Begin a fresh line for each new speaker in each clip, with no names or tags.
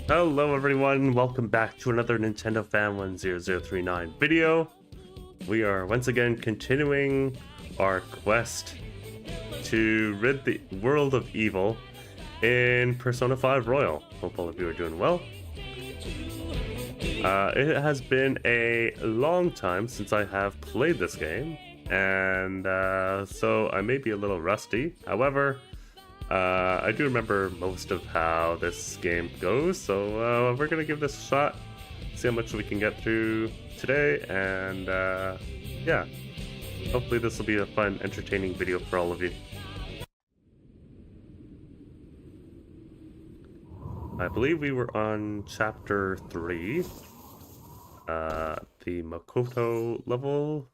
Hello everyone, welcome back to another Nintendo Fan 10039 video. We are once again continuing our quest to rid the world of evil in Persona 5 Royal. Hope all of you are doing well. It has been a long time since I have played this game, and so I may be a little rusty. However, I do remember most of how this game goes, so we're gonna give this a shot, see how much we can get through today, and yeah, hopefully this will be a fun, entertaining video for all of you. I believe we were on chapter 3, the Makoto level.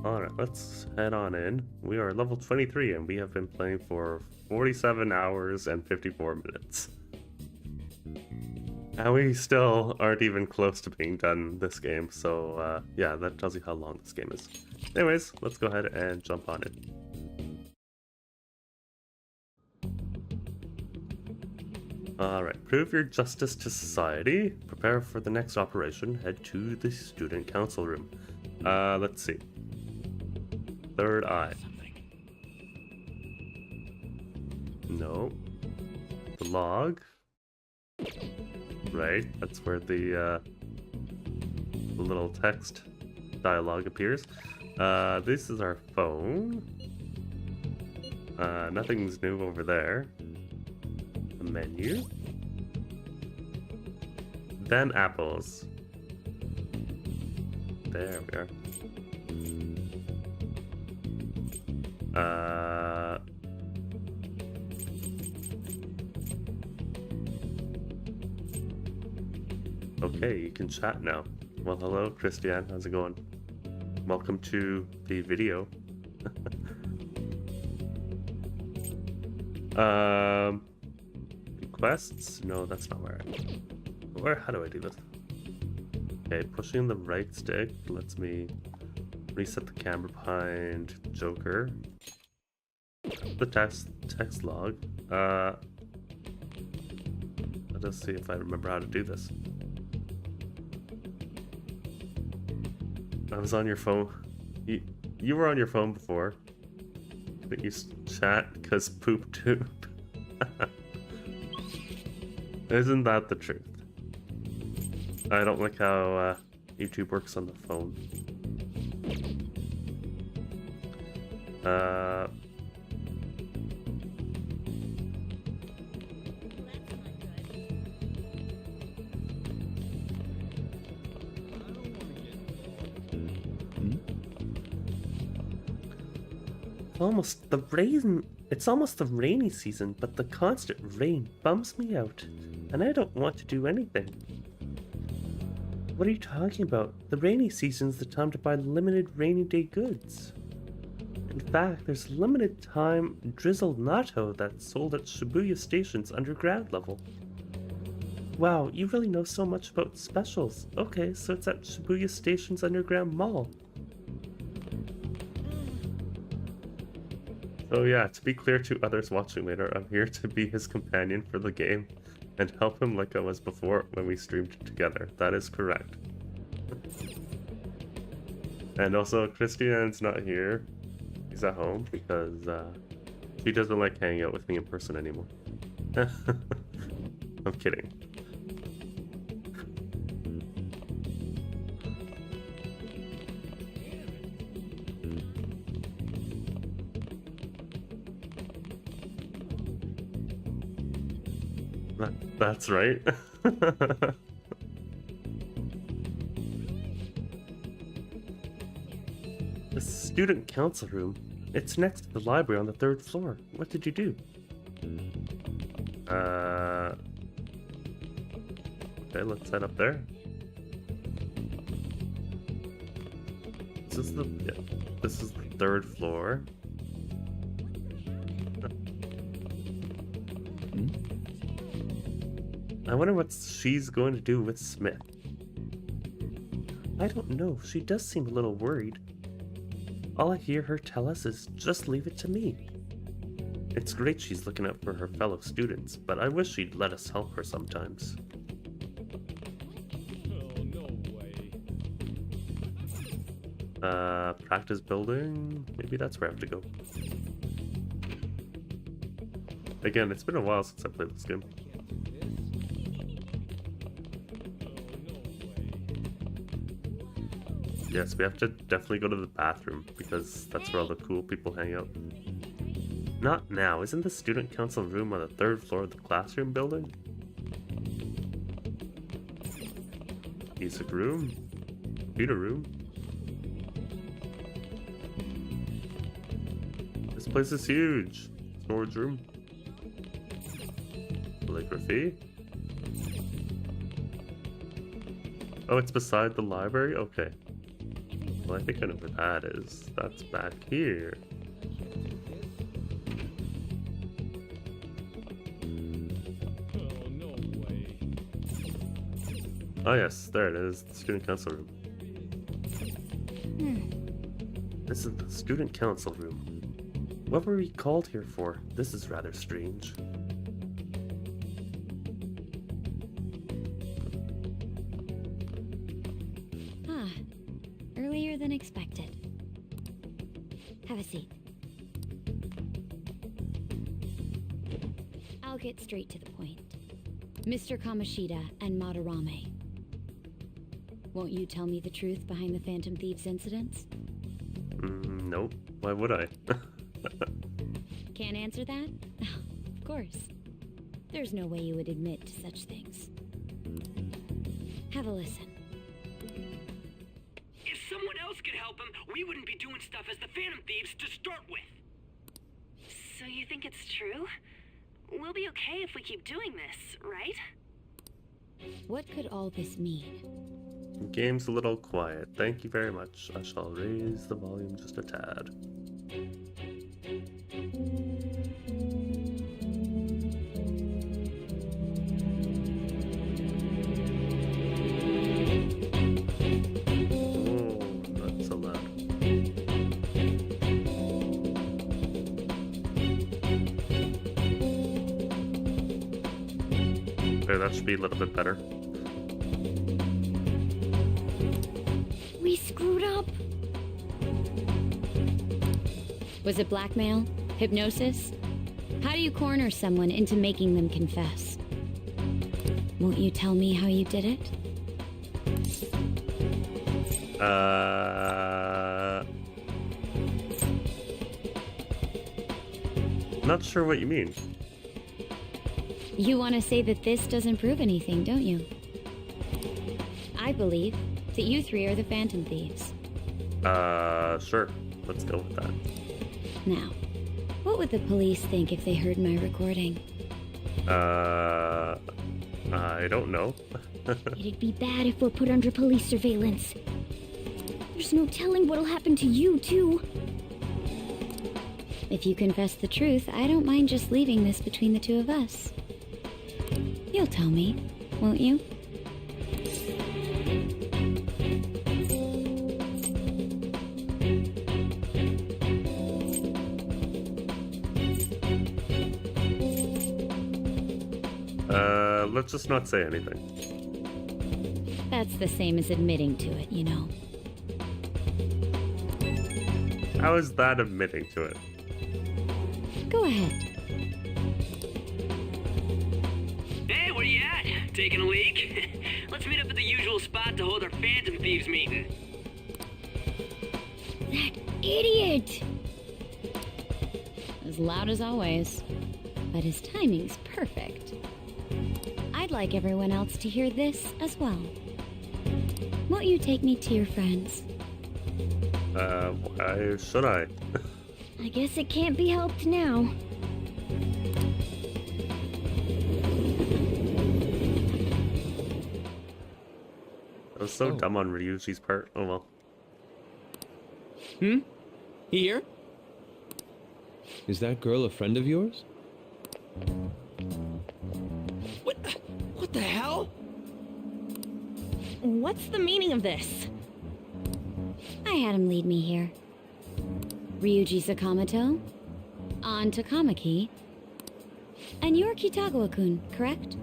Alright, let's head on in. We are level 23 and we have been playing for 47 hours and 54 minutes. And we still aren't even close to being done this game, so yeah, that tells you how long this game is. Anyways, let's go ahead and jump on it. Alright, prove your justice to society. Prepare for the next operation. Head to the student council room. Let's see. Third eye. No. The log. Right, that's where the little text dialogue appears. This is our phone. Nothing's new over there. The menu. Then apples. There we are. Okay, you can chat now. Well, hello, Christian. How's it going? Welcome to the video. Quests? No, that's not where how do I do this? Okay, pushing the right stick lets me reset the camera behind Joker. The text log. Let us see if I remember how to do this. I was on your phone. You were on your phone before. I think you chat because poop tube. Isn't that the truth? I don't like how YouTube works on the phone. It's almost the rainy season, but the constant rain bums me out, and I don't want to do anything. What are you talking about? The rainy season's the time to buy limited rainy day goods. In fact, there's limited time drizzled natto that's sold at Shibuya Station's underground level. Wow, you really know so much about specials. Okay, so it's at Shibuya Station's underground mall. So yeah, to be clear to others watching later, I'm here to be his companion for the game and help him like I was before when we streamed together. That is correct. And also, Christian's not here. He's at home because he doesn't like hanging out with me in person anymore. I'm kidding. That's right. The student council room. It's next to the library on the 3rd floor. What did you do? Okay, let's head up there. This is the 3rd floor. I wonder what she's going to do with Smith. I don't know. She does seem a little worried. All I hear her tell us is just leave it to me. It's great she's looking out for her fellow students, but I wish she'd let us help her sometimes.
Oh, no way.
Practice building? Maybe that's where I have to go. Again, it's been a while since I played this game. Yes, we have to definitely go to the bathroom, because that's where all the cool people hang out. Not now. Isn't the student council room on the 3rd floor of the classroom building? Music room? Computer room? This place is huge. Storage room? Calligraphy? Oh, it's beside the library? Okay. Well, I think I know where that is. That's back here.
Oh, no way.
Oh yes, there it is. The student council room. This is the student council room. What were we called here for? This is rather strange.
Earlier than expected. Have a seat. I'll get straight to the point. Mr. Kamoshida and Madarame. Won't you tell me the truth behind the Phantom Thieves incidents?
Nope. Why would I?
Can't answer that? Of course. There's no way you would admit to such things. Have a listen.
If someone else could help him, we wouldn't be doing stuff as the Phantom Thieves to start with.
So you think it's true? We'll be okay if we keep doing this, right?
What could all this mean?
Game's a little quiet. Thank you very much. I shall raise the volume just a tad. That should be a little bit better.
We screwed up. Was it blackmail? Hypnosis? How do you corner someone into making them confess? Won't you tell me how you did it?
Not sure what you mean.
You want to say that this doesn't prove anything, don't you? I believe that you three are the Phantom Thieves.
Sure. Let's go with that.
Now, what would the police think if they heard my recording?
I don't know.
It'd be bad if we're put under police surveillance. There's no telling what'll happen to you, too. If you confess the truth, I don't mind just leaving this between the two of us. You'll tell me, won't you?
Let's just not say anything.
That's the same as admitting to it, you know.
How is that admitting to it?
Go ahead.
Hey, where you at? Taking a leak? Let's meet up at the usual spot to hold our Phantom Thieves meeting.
That idiot! As loud as always. But his timing's perfect. I'd like everyone else to hear this as well. Won't you take me to your friends?
Why should I?
I guess it can't be helped now.
That was so dumb on Ryuji's part. Oh well.
Here? Is that girl a friend of yours? What the hell?
What's the meaning of this?
I had him lead me here. Ryuji Sakamoto? On to Kamaki. And you're Kitagawa-kun, correct?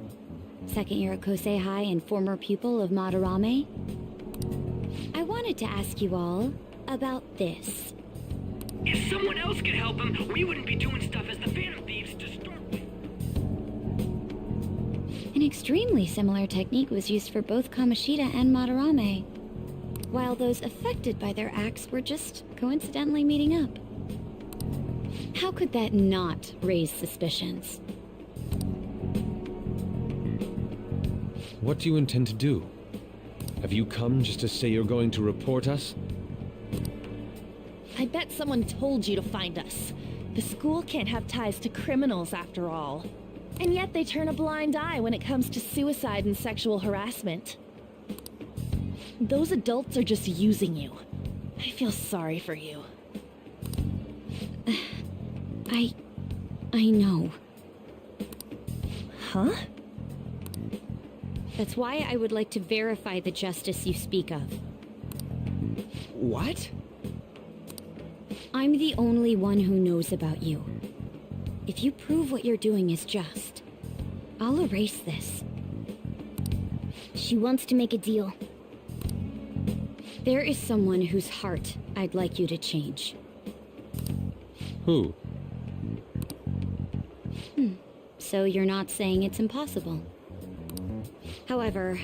Second year at Kosei High and former pupil of Madarame? I wanted to ask you all about this.
If someone else could help him, we wouldn't be doing stuff as the Phantom Thieves to start with.
An extremely similar technique was used for both Kamoshida and Madarame, while those affected by their acts were just coincidentally meeting up. How could that not raise suspicions?
What do you intend to do? Have you come just to say you're going to report us?
I bet someone told you to find us. The school can't have ties to criminals after all. And yet they turn a blind eye when it comes to suicide and sexual harassment. Those adults are just using you. I feel sorry for you.
I know.
Huh?
That's why I would like to verify the justice you speak of.
What?
I'm the only one who knows about you. If you prove what you're doing is just, I'll erase this.
She wants to make a deal.
There is someone whose heart I'd like you to change.
Who?
So you're not saying it's impossible. However,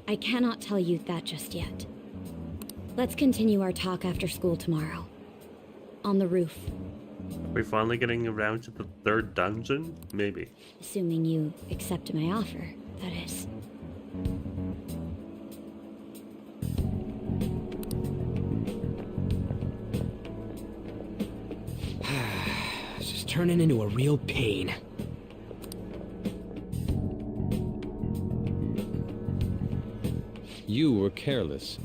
I cannot tell you that just yet. Let's continue our talk after school tomorrow. On the roof.
Are we finally getting around to the third dungeon? Maybe.
Assuming you accept my offer, that is.
It's just turning into a real pain.
You were careless.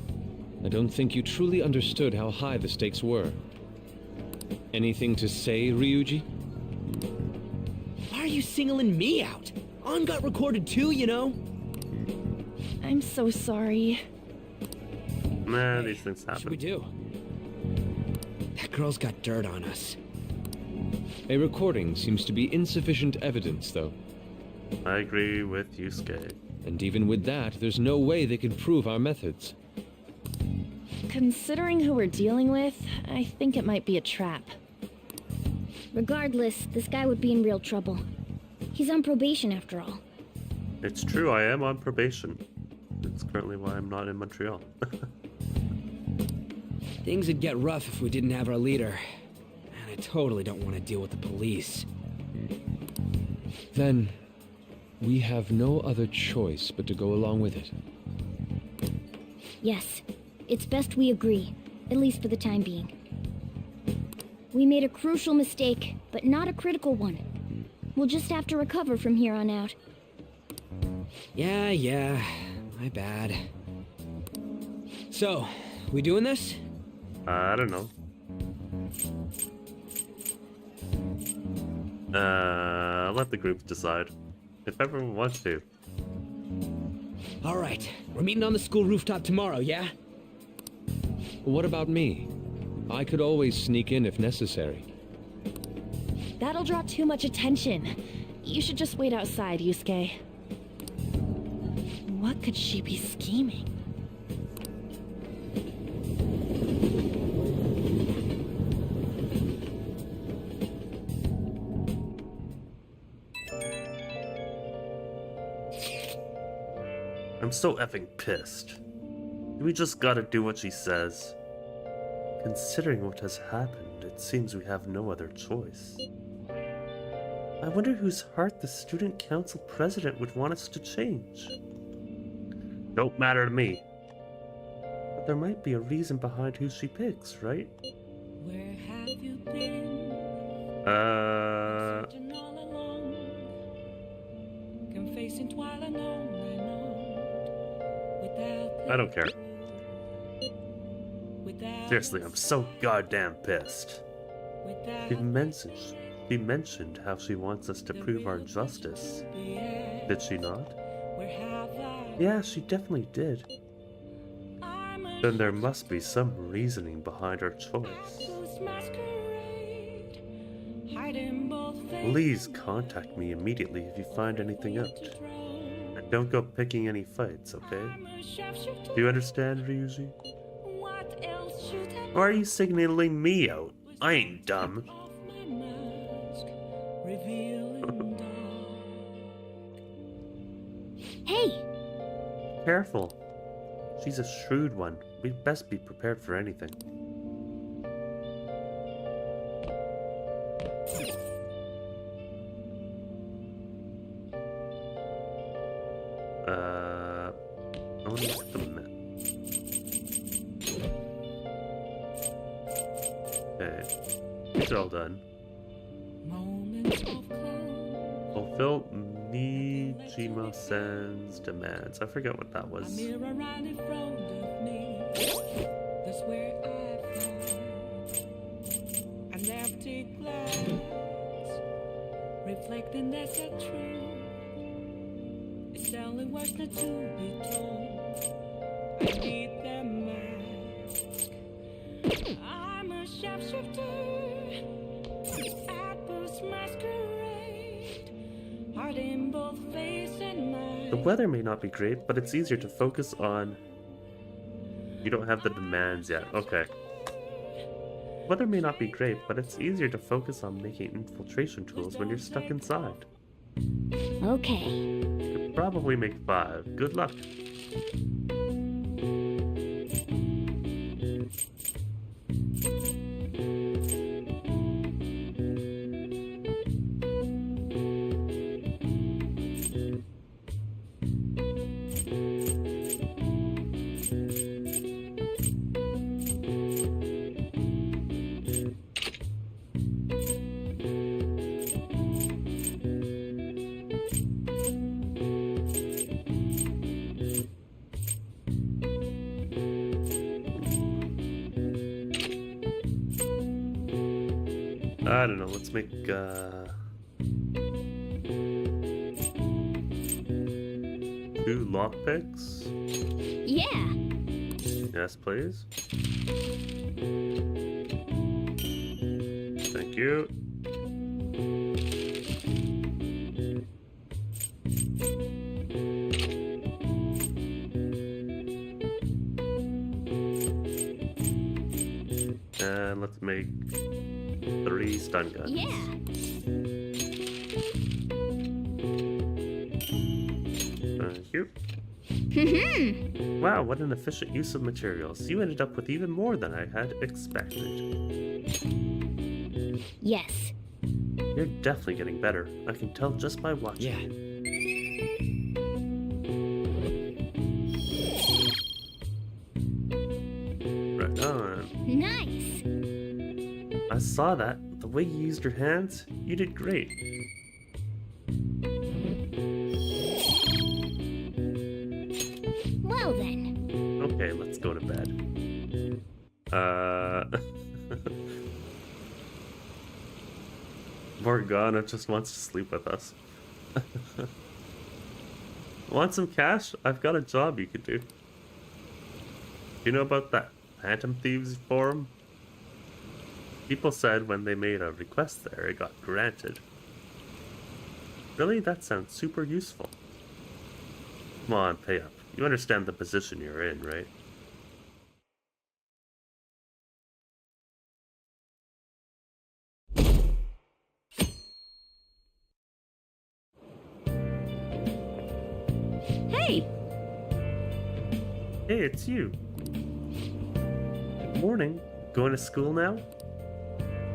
I don't think you truly understood how high the stakes were. Anything to say, Ryuji?
Why are you singling me out? On got recorded too, you know?
I'm so sorry.
Nah, these things
What should we
happen.
do? That girl's got dirt on us.
A recording seems to be insufficient evidence, though.
I agree with Yusuke.
And even with that, there's no way they could prove our methods.
Considering who we're dealing with, I think it might be a trap.
Regardless, this guy would be in real trouble. He's on probation after all.
It's true, I am on probation. That's currently why I'm not in Montreal.
Things would get rough if we didn't have our leader. And I totally don't want to deal with the police.
Then, we have no other choice but to go along with it.
Yes, it's best we agree, at least for the time being. We made a crucial mistake, but not a critical one. We'll just have to recover from here on out.
Yeah, my bad. So, we doing this?
I don't know. Let the group decide. If everyone wants to.
Alright, we're meeting on the school rooftop tomorrow, yeah?
What about me? I could always sneak in if necessary.
That'll draw too much attention. You should just wait outside, Yusuke. What could she be scheming?
I'm so effing pissed. We just gotta do what she says. Considering what has happened, it seems we have no other choice. I wonder whose heart the student council president would want us to change. Don't matter to me. But there might be a reason behind who she picks, right?
Where have you been? Searching all along. Confessing while alone and on. Without
I don't care.
without
Seriously, I'm so goddamn pissed.
without
She mentioned how she wants us to prove our justice. Did she not?
where have I?
Yeah, she definitely did. Then there must be some reasoning behind her choice.
Masquerade, hiding
Please contact me immediately if you find anything out. And don't go picking any fights, okay? Do you understand, Ryuji? Or are you signaling me out? I ain't dumb.
Hey!
Careful. She's a shrewd one. We'd best be prepared for anything. I want to look at the map. Okay. These are all done. Fulfill Mishima-san's demands. I forget what that was.
An empty glass, reflecting that's the truth. It's only words not to be told. I need that mask. I'm a sharpshooter at this masquerade. Heart in both face and mind.
The weather may not be great, but it's easier to focus on. You don't have the demands yet. Okay. Weather may not be great, but it's easier to focus on making infiltration tools when you're stuck inside.
Okay.
Could probably make 5. Good luck. I don't know, let's make, 2 lockpicks.
Yeah!
Yes, please. Thank you. And let's make 3 stun guns.
Yeah!
Thank you. Wow, what an efficient use of materials. You ended up with even more than I had expected.
Yes.
You're definitely getting better. I can tell just by watching.
Yeah.
Right on.
Nice!
I saw that. The way you used your hands, you did great.
Well then.
Okay, let's go to bed. Morgana just wants to sleep with us. Want some cash? I've got a job you could do. You know about that Phantom Thieves forum? People said when they made a request there, it got granted. Really? That sounds super useful. Come on, pay up. You understand the position you're in, right?
Hey!
Hey, it's you. Good morning. Going to school now?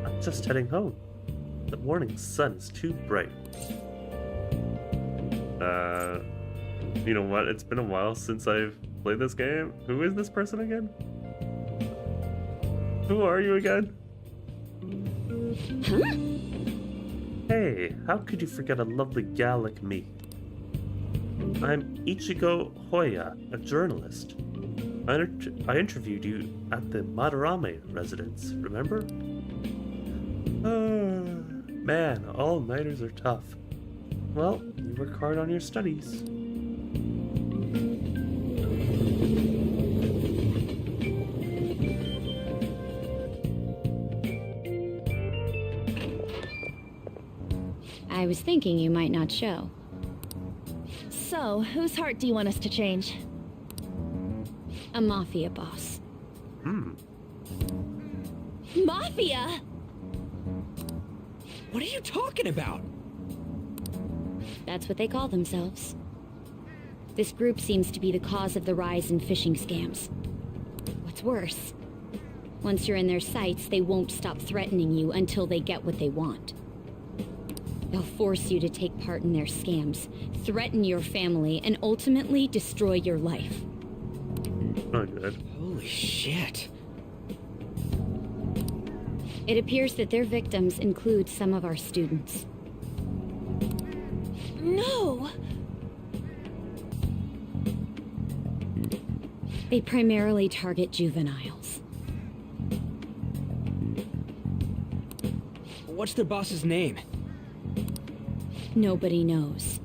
I'm just heading home. The morning sun is too bright. You know what? It's been a while since I've played this game. Who is this person again? Who are you again?
Huh?
Hey, how could you forget a lovely gal like me? I'm Ichigo Hoya, a journalist. I interviewed you at the Madarame residence, remember? Man, all-nighters are tough. Well, you work hard on your studies.
I was thinking you might not show.
So, whose heart do you want us to change?
A mafia boss.
Mafia?
What are you talking about?
That's what they call themselves. This group seems to be the cause of the rise in phishing scams. What's worse, once you're in their sights, they won't stop threatening you until they get what they want. They'll force you to take part in their scams, threaten your family, and ultimately destroy your life.
Oh, good.
Holy shit.
It appears that their victims include some of our students.
No!
They primarily target juveniles.
What's their boss's name?
Nobody knows.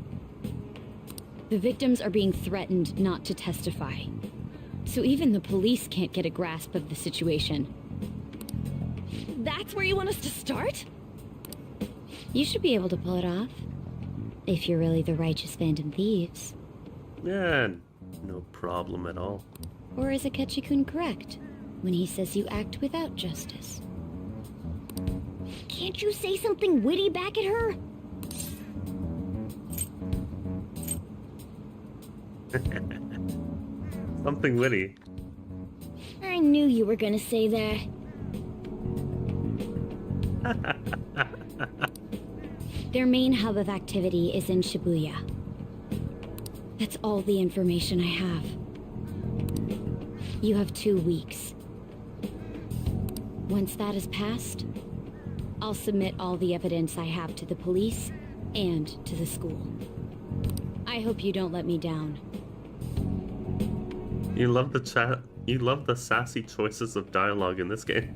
The victims are being threatened not to testify. So even the police can't get a grasp of the situation.
That's where you want us to start?
You should be able to pull it off. If you're really the righteous phantom thieves.
Yeah, no problem at all.
Or is Akechi-kun correct when he says you act without justice?
Can't you say something witty back at her?
Something witty.
I knew you were gonna say that.
Their main hub of activity is in Shibuya. That's all the information I have. You have 2 weeks. Once that has passed, I'll submit all the evidence I have to the police and to the school. I hope you don't let me down.
You love the chat. You love the sassy choices of dialogue in this game.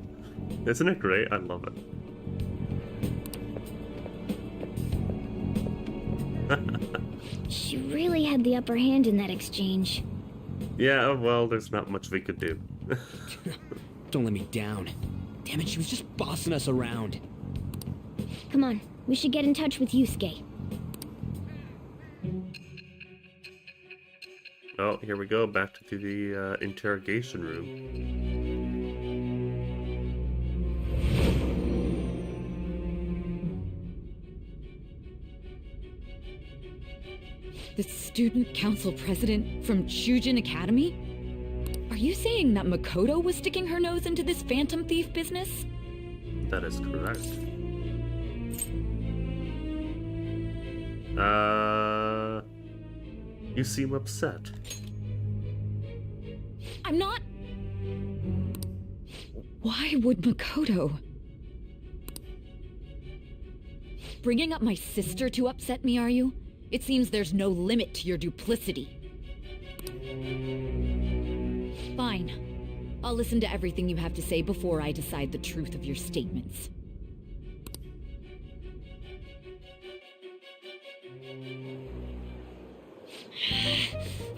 Isn't it great? I love it.
She really had the upper hand in that exchange.
Yeah, well, there's not much we could do.
Don't let me down. Damn it, she was just bossing us around.
Come on, we should get in touch with Yusuke.
Oh, here we go, back to the interrogation room.
The student council president from Chujin Academy? Are you saying that Makoto was sticking her nose into this phantom thief business?
That is correct. You seem upset.
I'm not... Why would Makoto... Bringing up my sister to upset me, are you? It seems there's no limit to your duplicity. Fine. I'll listen to everything you have to say before I decide the truth of your statements.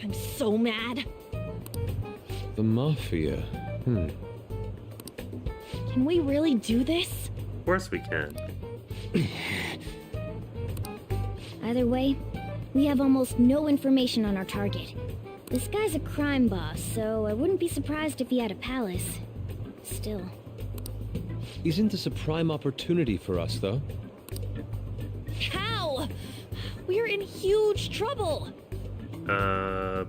I'm so mad.
The Mafia.
Can we really do this?
Of course we can.
Either way, we have almost no information on our target. This guy's a crime boss, so I wouldn't be surprised if he had a palace. Still.
Isn't this a prime opportunity for us, though?
How? We're in huge trouble.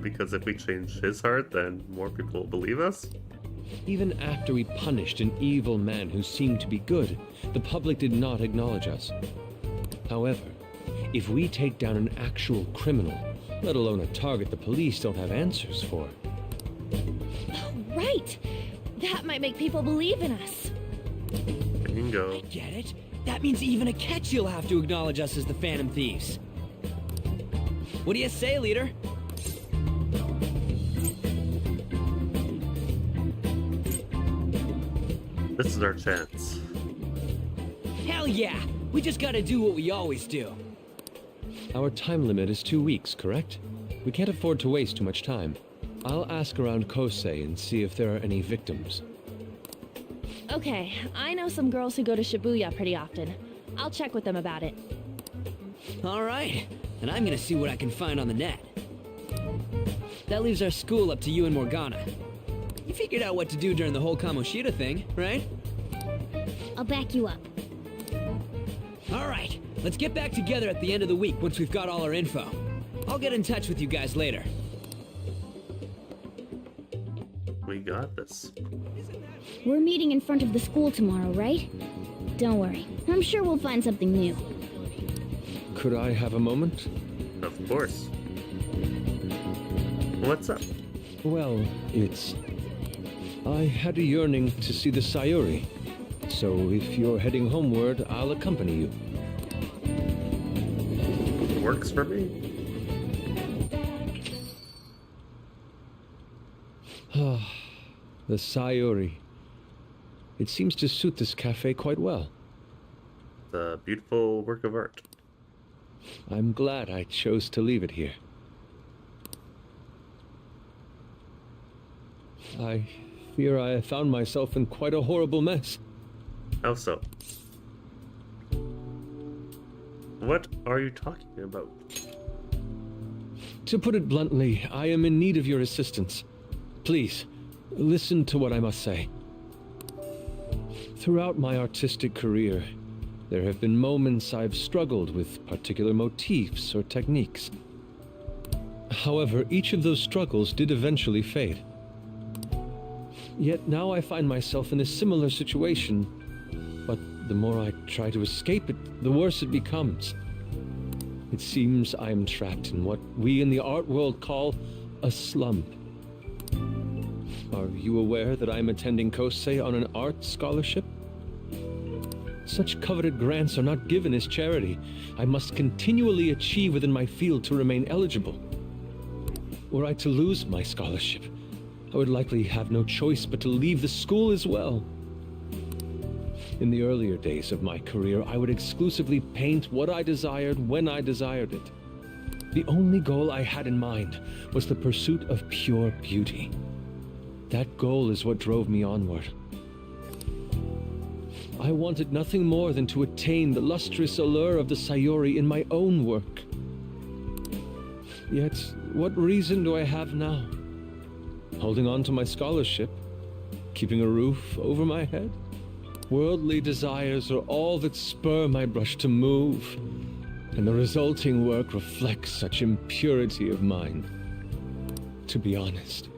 Because if we change his heart, then more people will believe us?
Even after we punished an evil man who seemed to be good, the public did not acknowledge us. However, if we take down an actual criminal, let alone a target the police don't have answers for.
Right. That might make people believe in us.
Bingo.
Get it? That means even Akechi will have to acknowledge us as the Phantom Thieves. What do you say, leader?
This is our chance.
Hell yeah! We just gotta do what we always do.
Our time limit is 2 weeks, correct? We can't afford to waste too much time. I'll ask around Kosei and see if there are any victims.
Okay, I know some girls who go to Shibuya pretty often. I'll check with them about it.
Alright, and I'm gonna see what I can find on the net. That leaves our school up to you and Morgana. You figured out what to do during the whole Kamoshida thing, right?
I'll back you up.
Alright, let's get back together at the end of the week once we've got all our info. I'll get in touch with you guys later.
We got this.
We're meeting in front of the school tomorrow, right? Don't worry. I'm sure we'll find something new.
Could I have a moment?
Of course. What's up?
Well, I had a yearning to see the Sayuri. So if you're heading homeward, I'll accompany you.
Works for me.
The Sayuri. It seems to suit this cafe quite well.
It's a beautiful work of art.
I'm glad I chose to leave it here. I fear I have found myself in quite a horrible mess.
How so? What are you talking about?
To put it bluntly, I am in need of your assistance. Please, listen to what I must say. Throughout my artistic career, there have been moments I've struggled with particular motifs or techniques. However, each of those struggles did eventually fade. Yet now I find myself in a similar situation, but the more I try to escape it, the worse it becomes. It seems I am trapped in what we in the art world call a slump. Are you aware that I am attending Kosei on an art scholarship? Such coveted grants are not given as charity. I must continually achieve within my field to remain eligible. Were I to lose my scholarship, I would likely have no choice but to leave the school as well. In the earlier days of my career, I would exclusively paint what I desired when I desired it. The only goal I had in mind was the pursuit of pure beauty. That goal is what drove me onward. I wanted nothing more than to attain the lustrous allure of the Sayuri in my own work. Yet, what reason do I have now? Holding on to my scholarship? Keeping a roof over my head? Worldly desires are all that spur my brush to move, and the resulting work reflects such impurity of mind. To be honest,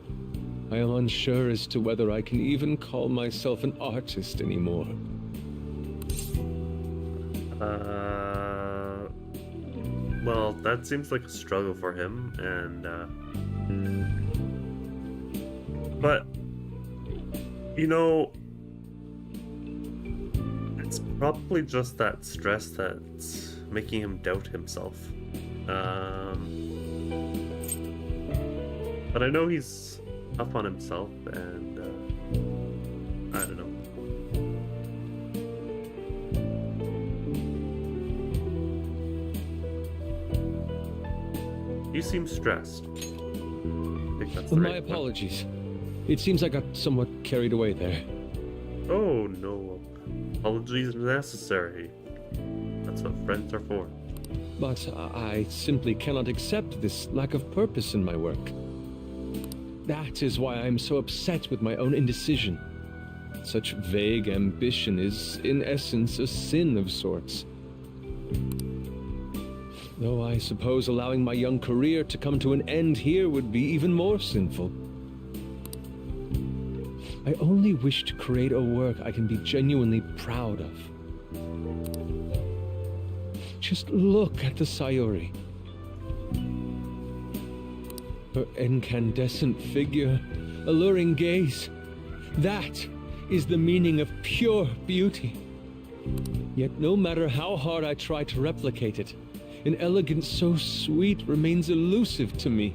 I am unsure as to whether I can even call myself an artist anymore.
Well, that seems like a struggle for him, and, but, you know, it's probably just that stress that's making him doubt himself. But I know he's up on himself, and, I don't know. You seem stressed. I think that's the
My
right word.
apologies. It seems I got somewhat carried away there.
Oh, no. Apologies necessary. That's what friends are for.
But I simply cannot accept this lack of purpose in my work. That is why I am so upset with my own indecision. Such vague ambition is, in essence, a sin of sorts. Though I suppose allowing my young career to come to an end here would be even more sinful. I only wish to create a work I can be genuinely proud of. Just look at the Sayuri. Her incandescent figure, alluring gaze. That is the meaning of pure beauty. Yet no matter how hard I try to replicate it, an elegance so sweet remains elusive to me.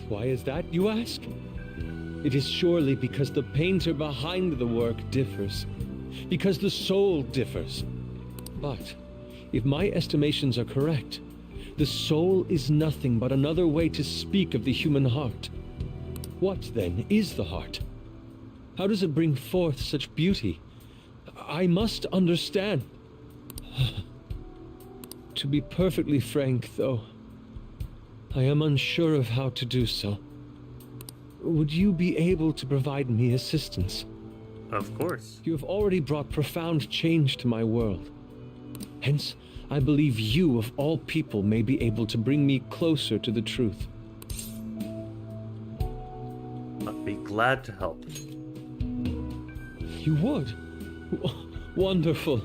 Why is that, you ask? It is surely because the painter behind the work differs, because the soul differs. But if my estimations are correct, the soul is nothing but another way to speak of the human heart. What, then, is the heart? How does it bring forth such beauty? I must understand. To be perfectly frank, though, I am unsure of how to do so. Would you be able to provide me assistance?
Of course.
You have already brought profound change to my world. Hence, I believe you, of all people, may be able to bring me closer to the truth.
I'd be glad to help.
You would? Wonderful.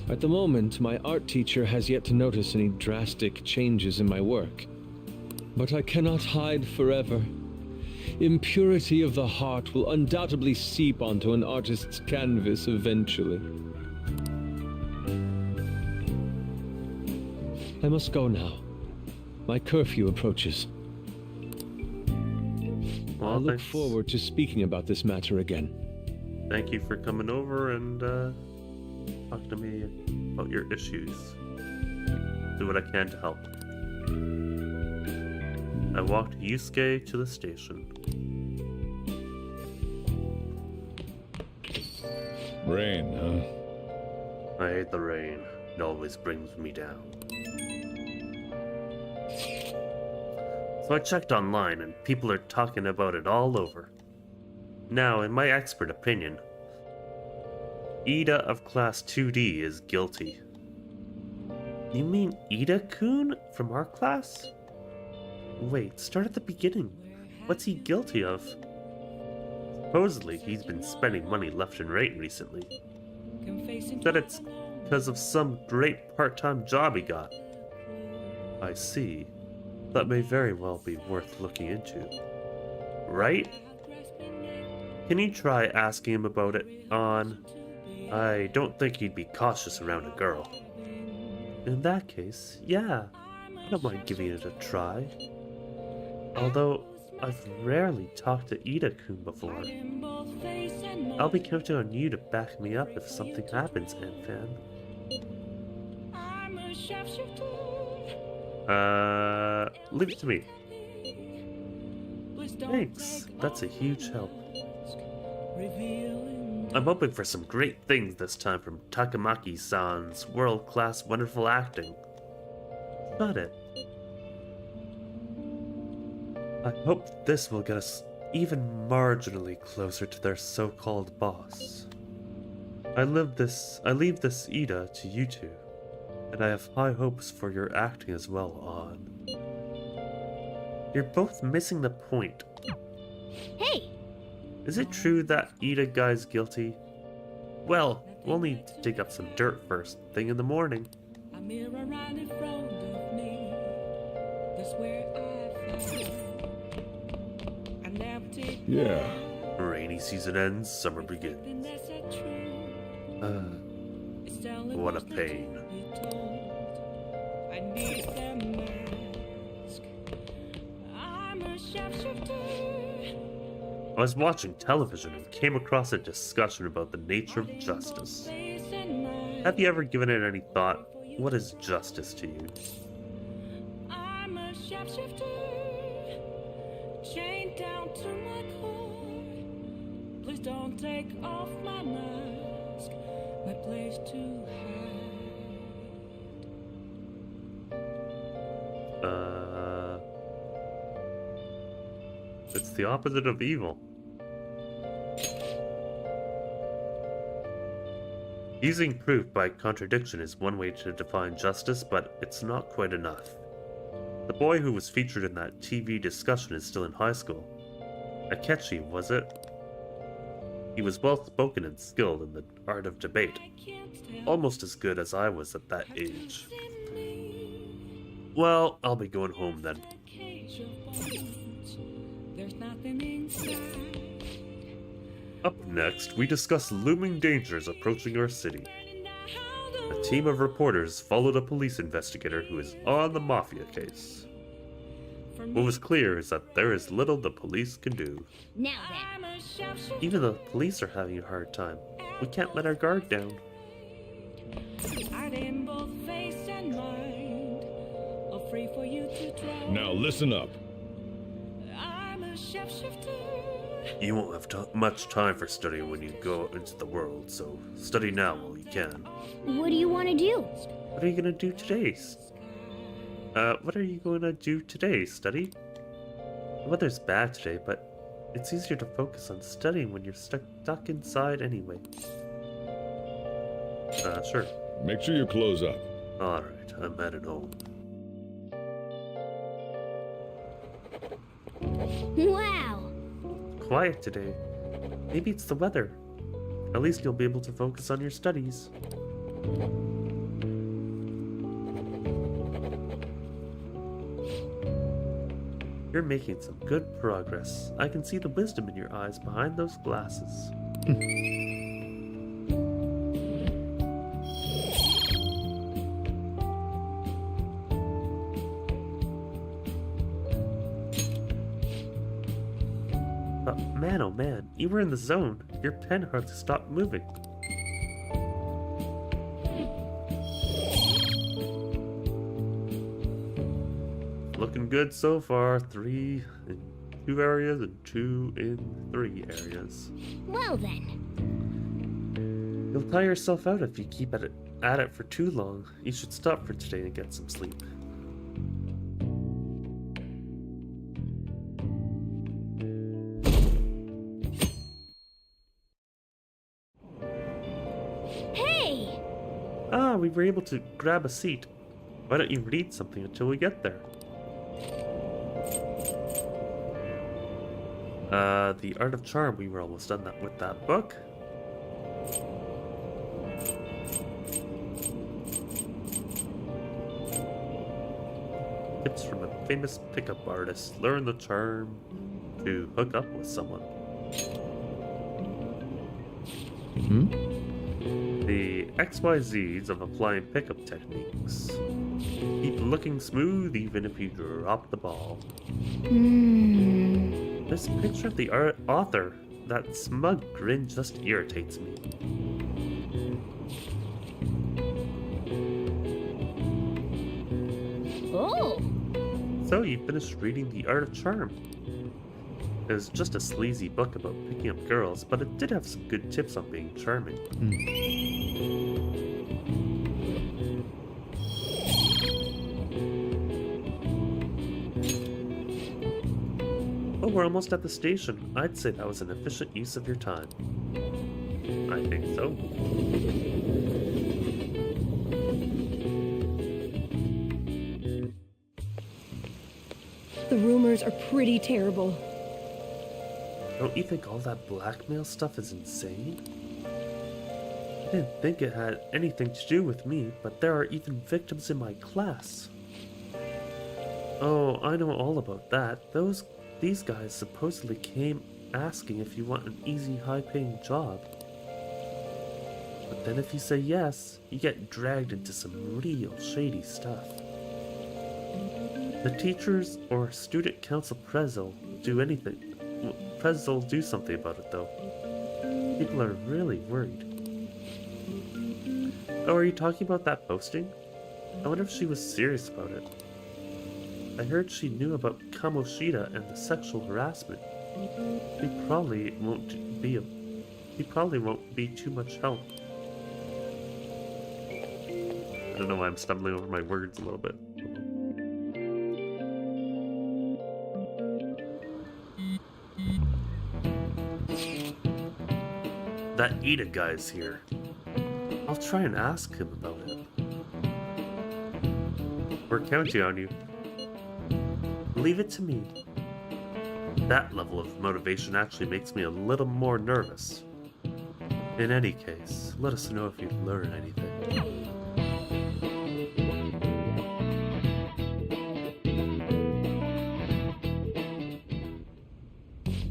At the moment, my art teacher has yet to notice any drastic changes in my work. But I cannot hide forever. Impurity of the heart will undoubtedly seep onto an artist's canvas eventually. I must go now. My curfew approaches.
Well,
I look
thanks.
forward to speaking about this matter again.
Thank you for coming over and talking to me about your issues. Do what I can to help. I walked Yusuke to the station.
Rain, huh?
I hate the rain. It always brings me down. So I checked online and people are talking about it all over. Now, in my expert opinion, Ida of Class 2D is guilty. You mean Ida-kun from our class? Wait, start at the beginning. What's he guilty of? Supposedly, he's been spending money left and right recently. That it's because of some great part-time job he got. I see. That may very well be worth looking into. Right? Can you try asking him about it on... I don't think he'd be cautious around a girl. In that case, yeah. I don't mind giving it a try. Although, I've rarely talked to Ida-kun before. I'll be counting on you to back me up if something happens, Anfan. Leave it to me. Thanks, that's a huge help. I'm hoping for some great things this time from Takamaki-san's world-class wonderful acting. Got it. I hope this will get us even marginally closer to their so-called boss. I leave this Ida to you two, and I have high hopes for your acting as well, On. You're both missing the point.
Hey!
Is it true that Ida guy's guilty? Well, we'll need to dig up some dirt first thing in the morning.
Yeah.
Rainy season ends, summer begins. What a pain. I was watching television and came across a discussion about the nature of justice. Have you ever given it any thought? What is justice to you?
Chained down to my core. Please don't take off my mask. My place to hide.
It's the opposite of evil. Using proof by contradiction is one way to define justice, but it's not quite enough. The boy who was featured in that TV discussion is still in high school. Akechi, was it? He was well-spoken and skilled in the art of debate, almost as good as I was at that age. Well, I'll be going home then. Up next, we discuss looming dangers approaching our city. A team of reporters followed a police investigator who is on the Mafia case. What was clear is that there is little the police can do.
Now then.
Even though the police are having a hard time, we can't let our guard down.
Now listen up.
You won't have much time for studying when you go out into the world, so study now while you can.
What do you want to do?
What are you gonna do today? What are you gonna do today? Study? The weather's bad today, but it's easier to focus on studying when you're stuck inside anyway. Sure.
Make sure you close up.
Alright, I'm headed home.
Wow!
Quiet today. Maybe it's the weather. At least you'll be able to focus on your studies. You're making some good progress. I can see the wisdom in your eyes behind those glasses. But man, oh man, you were in the zone. Your pen hardly stopped moving. Looking good so far. 3 in 2 areas and 2 in 3 areas.
Well then.
You'll tire yourself out if you keep at it for too long. You should stop for today and get some sleep.
Hey!
Ah, we were able to grab a seat. Why don't you read something until we get there? The Art of Charm, we were almost done that with that book. Tips from a famous pickup artist. Learn the charm to hook up with someone. The XYZs of applying pickup techniques. Keep looking smooth even if you drop the ball. This picture of the author, that smug grin just irritates me.
Oh!
So you finished reading The Art of Charm. It was just a sleazy book about picking up girls, but it did have some good tips on being charming. Oh, we're almost at the station. I'd say that was an efficient use of your time. I think so.
The rumors are pretty terrible.
Don't you think all that blackmail stuff is insane? I didn't think it had anything to do with me, but there are even victims in my class. Oh, I know all about that. These guys supposedly came asking if you want an easy, high-paying job. But then if you say yes, you get dragged into some real shady stuff. The teachers or student council prez'll do anything. Prez'll do something about it though. People are really worried. Oh, are you talking about that posting? I wonder if she was serious about it. I heard she knew about Kamoshida and the sexual harassment. He probably won't be too much help. I don't know why I'm stumbling over my words a little bit. That Ida guy's here. I'll try and ask him about it. We're counting on you. Leave it to me. That level of motivation actually makes me a little more nervous. In any case, let us know if you learn anything.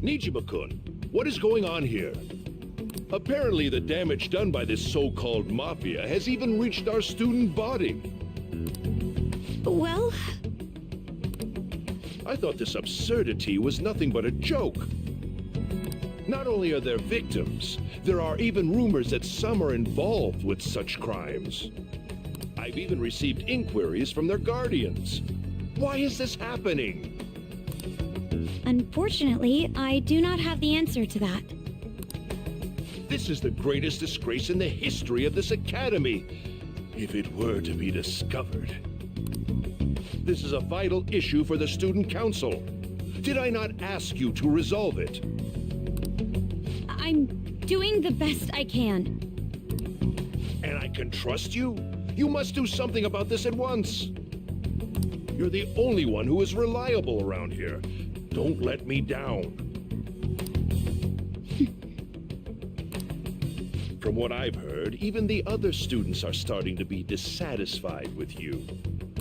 Nijima-kun, what is going on here? Apparently the damage done by this so-called mafia has even reached our student body.
Well,
I thought this absurdity was nothing but a joke. Not only are there victims, there are even rumors that some are involved with such crimes. I've even received inquiries from their guardians. Why is this happening?
Unfortunately, I do not have the answer to that.
This is the greatest disgrace in the history of this academy. If it were to be discovered. This is a vital issue for the student council. Did I not ask you to resolve it?
I'm doing the best I can.
And I can trust you? You must do something about this at once. You're the only one who is reliable around here. Don't let me down. From what I've heard, even the other students are starting to be dissatisfied with you.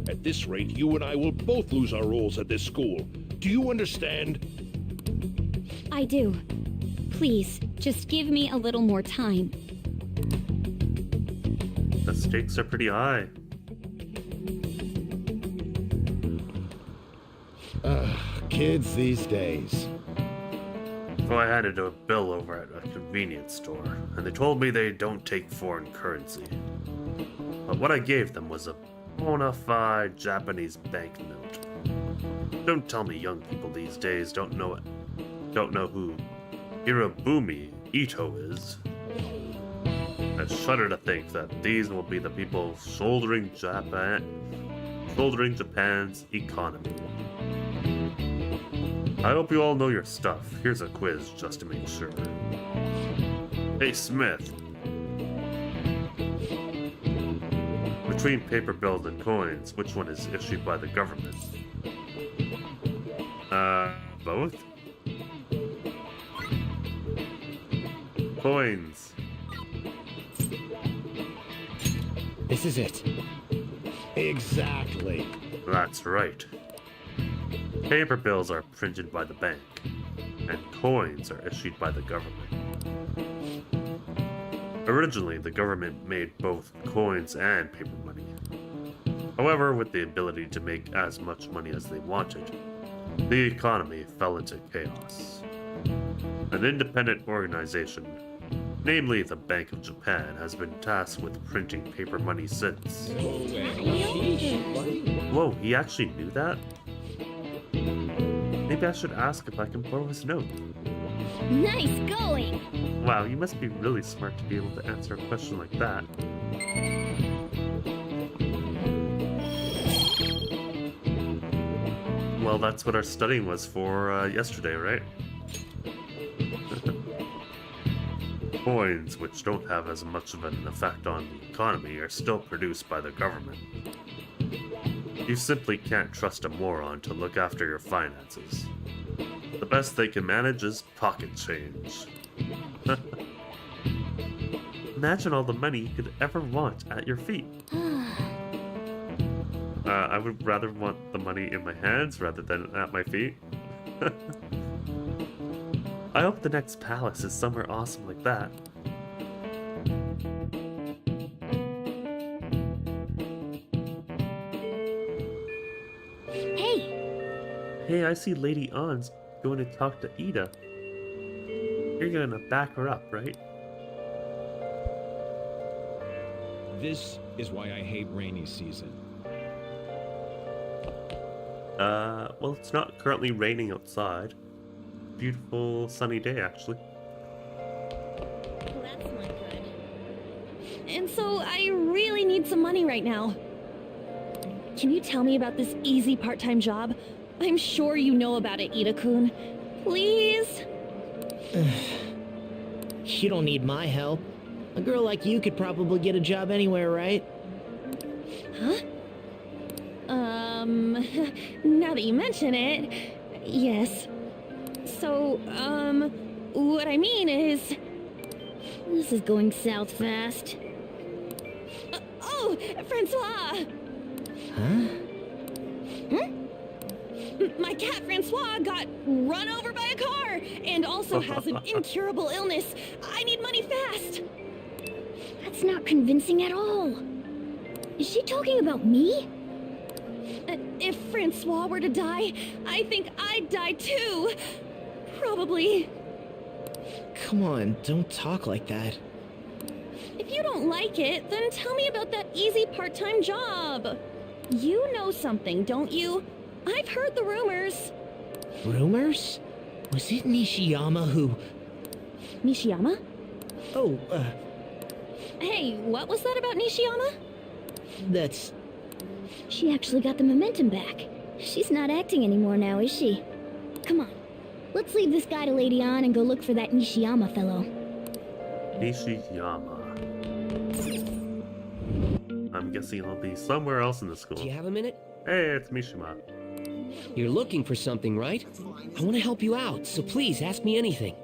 At this rate, you and I will both lose our roles at this school. Do you understand?
I do. Please, just give me a little more time.
The stakes are pretty high.
Kids these days.
So I handed a bill over at a convenience store, and they told me they don't take foreign currency. But what I gave them was a bona fide Japanese banknote. Don't tell me young people these days don't know who Hirobumi Ito is. I shudder to think that these will be the people shouldering Japan's economy. I hope you all know your stuff. Here's a quiz just to make sure. Hey Smith. Between paper bills and coins, which one is issued by the government? Both? Coins.
This is it. Exactly.
That's right. Paper bills are printed by the bank, and coins are issued by the government. Originally, the government made both coins and paper money. However, with the ability to make as much money as they wanted, the economy fell into chaos. An independent organization, namely the Bank of Japan, has been tasked with printing paper money since. Whoa, he actually knew that? Maybe I should ask if I can borrow his note.
Nice going!
Wow, you must be really smart to be able to answer a question like that. Well, that's what our studying was for yesterday, right? Coins, which don't have as much of an effect on the economy, are still produced by the government. You simply can't trust a moron to look after your finances. The best they can manage is pocket change. Imagine all the money you could ever want at your feet. I would rather want the money in my hands rather than at my feet. I hope the next palace is somewhere awesome like that. Hey, I see Lady Ann's going to talk to Ida. You're gonna back her up, right?
This is why I hate rainy season.
Well, it's not currently raining outside. Beautiful sunny day, actually.
Well, that's not good. And so I really need some money right now. Can you tell me about this easy part-time job? I'm sure you know about it, Ida-kun. Please?
You don't need my help. A girl like you could probably get a job anywhere, right?
Huh? Now that you mention it, yes. So, what I mean is...
This is going south fast.
Oh, Francois!
Huh?
My cat Francois got run over by a car and also has an incurable illness. I need money fast.
That's not convincing at all. Is she talking about me?
If Francois were to die, I think I'd die too. Probably.
Come on, don't talk like that.
If you don't like it, then tell me about that easy part-time job. You know something, don't you? I've heard the rumors.
Rumors? Was it Nishiyama who...
Mishima?
Oh,
Hey, what was that about Nishiyama?
That's...
She actually got the momentum back. She's not acting anymore now, is she? Come on. Let's leave this guy to Lady On and go look for that Nishiyama fellow.
Nishiyama. I'm guessing he'll be somewhere else in the school.
Do you have a minute?
Hey, it's Mishima.
You're looking for something, right? I want to help you out, so please ask me anything.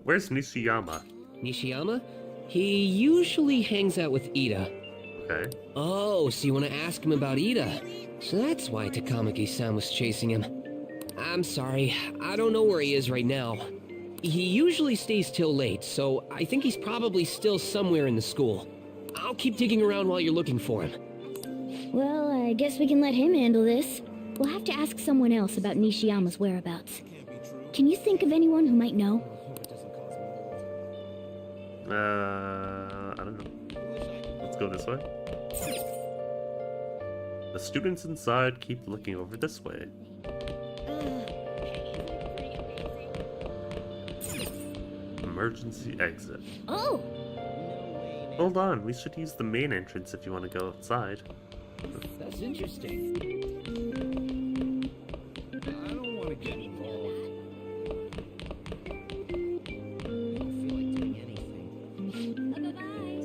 Where's Nishiyama?
Nishiyama? He usually hangs out with Ida.
Okay.
Oh, so you want to ask him about Ida? So that's why Takamaki-san was chasing him. I'm sorry, I don't know where he is right now. He usually stays till late, so I think he's probably still somewhere in the school. I'll keep digging around while you're looking for him.
Well, I guess we can let him handle this. We'll have to ask someone else about Nishiyama's whereabouts. Can you think of anyone who might know?
I don't know. Let's go this way. The students inside keep looking over this way. Emergency exit.
Oh!
Hold on, we should use the main entrance if you want to go outside.
That's interesting.
I don't want to get involved.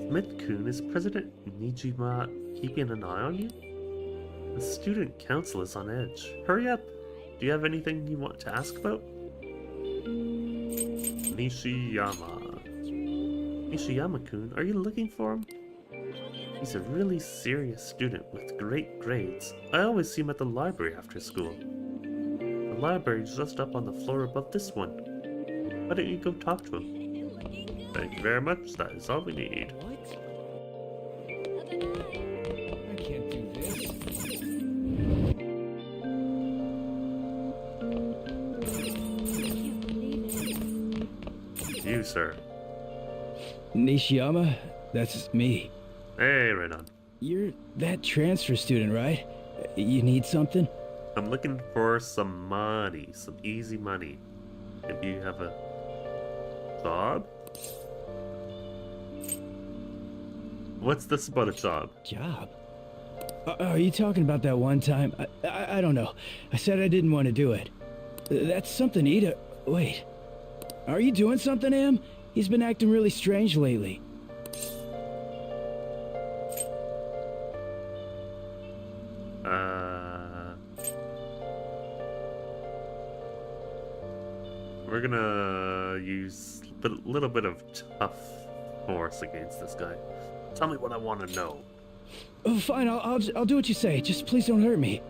Smith-kun, is President Nijima keeping an eye on you? The student council is on edge. Hurry up! Do you have anything you want to ask about? Nishiyama. Nishiyama-kun, are you looking for him? He's a really serious student with great grades. I always see him at the library after school. The library's just up on the floor above this one. Why don't you go talk to him? Thank you very much, that is all we need.
What? I can't do this.
You, sir.
Nishiyama? That's me.
Hey, right on.
You're that transfer student, right? You need something?
I'm looking for some money, some easy money. Maybe you have a job? What's this about a job?
Job? Are you talking about that one time? I don't know. I said I didn't want to do it. That's something Ida... Wait. Are you doing something, Em? He's been acting really strange lately.
We're gonna use a little bit of tough force against this guy. Tell me what I want to know.
Oh, fine, I'll do what you say. Just please don't hurt me.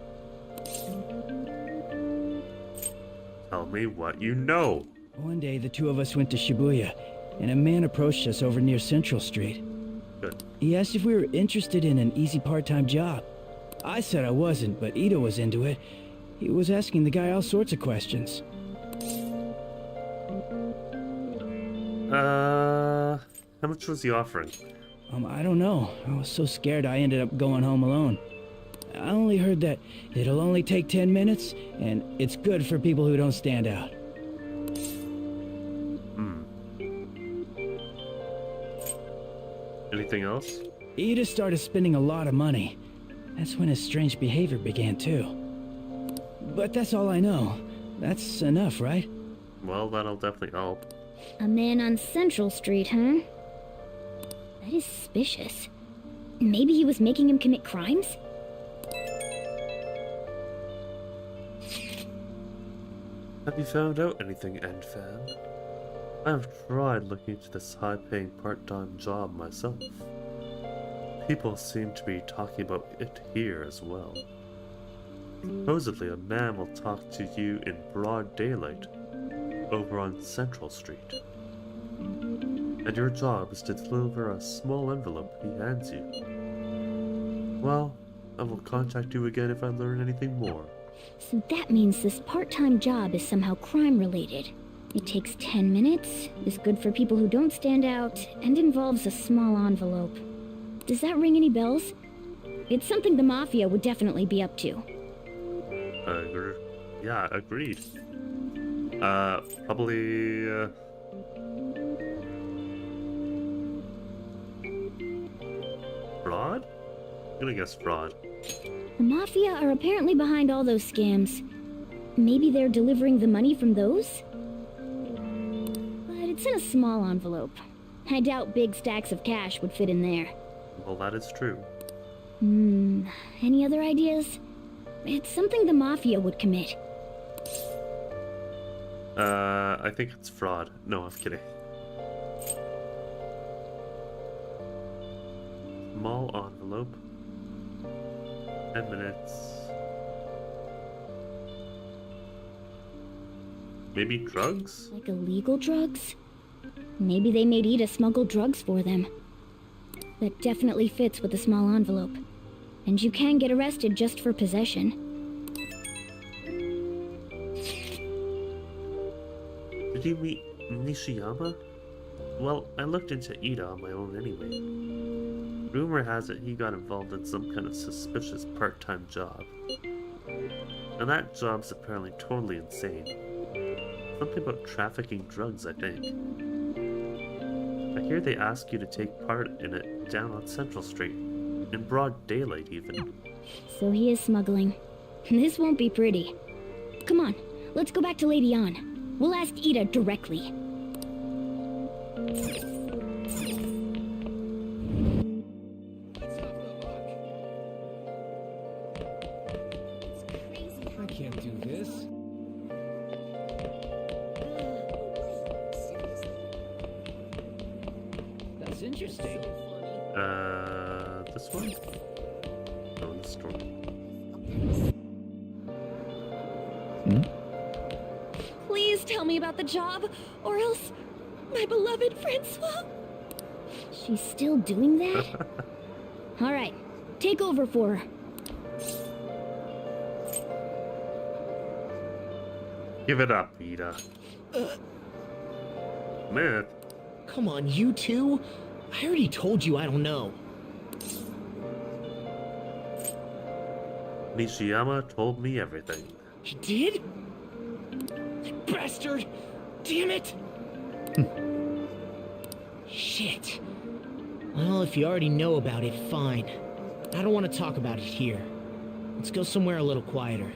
Tell me what you know.
One day, the two of us went to Shibuya, and a man approached us over near Central Street.
Good.
He asked if we were interested in an easy part-time job. I said I wasn't, but Ida was into it. He was asking the guy all sorts of questions.
How much was he offering?
I don't know. I was so scared I ended up going home alone. I only heard that it'll only take 10 minutes, and it's good for people who don't stand out.
Anything else?
Ida started spending a lot of money. That's when his strange behavior began, too. But that's all I know. That's enough, right?
Well, that'll definitely help.
A man on Central Street, huh? That is suspicious. Maybe he was making him commit crimes?
Have you found out anything, Enfan? I have tried looking into this high-paying part-time job myself. People seem to be talking about it here as well. Supposedly a man will talk to you in broad daylight, over on Central Street. And your job is to deliver a small envelope he hands you. Well, I will contact you again if I learn anything more.
So that means this part-time job is somehow crime-related. It takes 10 minutes, is good for people who don't stand out, and involves a small envelope. Does that ring any bells? It's something the Mafia would definitely be up to.
Yeah, agreed. Probably, Fraud? I'm gonna guess fraud.
The Mafia are apparently behind all those scams. Maybe they're delivering the money from those? But it's in a small envelope. I doubt big stacks of cash would fit in there.
Well, that is true.
Any other ideas? It's something the Mafia would commit.
I think it's fraud. No, I'm kidding. Small envelope. 10 minutes. Maybe drugs?
Like illegal drugs? Maybe they made Ida smuggle drugs for them. That definitely fits with the small envelope. And you can get arrested just for possession.
Did you meet Mishima? Well, I looked into Ida on my own anyway. Rumor has it he got involved in some kind of suspicious part-time job. And that job's apparently totally insane. Something about trafficking drugs, I think. I hear they ask you to take part in it down on Central Street. In broad daylight, even.
So he is smuggling. This won't be pretty. Come on, let's go back to Lady Ann. We'll ask Ida directly.
I can't do this. That's interesting.
This one? No, in the store.
Please tell me about the job, or else my beloved Francois.
She's still doing that? Alright, take over for her.
Give it up, Ida. Myth?
Come on, you two? I already told you I don't know.
Nishiyama told me everything.
He did? That bastard! Damn it! Shit. Well, if you already know about it, fine. I don't want to talk about it here. Let's go somewhere a little quieter.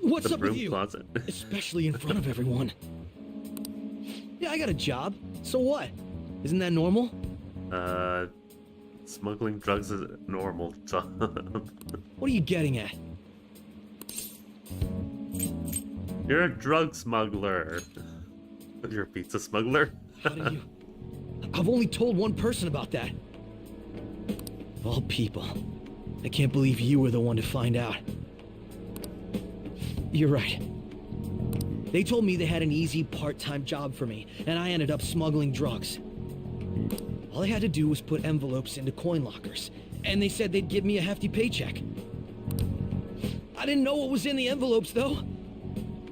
What's
The
up with
broom
you?
closet.
Especially in front of everyone. Yeah, I got a job. So what? Isn't that normal?
Smuggling drugs is a normal job.
What are you getting at?
You're a drug smuggler. You're a pizza smuggler.
How do you... I've only told one person about that. Of all people. I can't believe you were the one to find out. You're right. They told me they had an easy part-time job for me, and I ended up smuggling drugs. All I had to do was put envelopes into coin lockers, and they said they'd give me a hefty paycheck. I didn't know what was in the envelopes, though.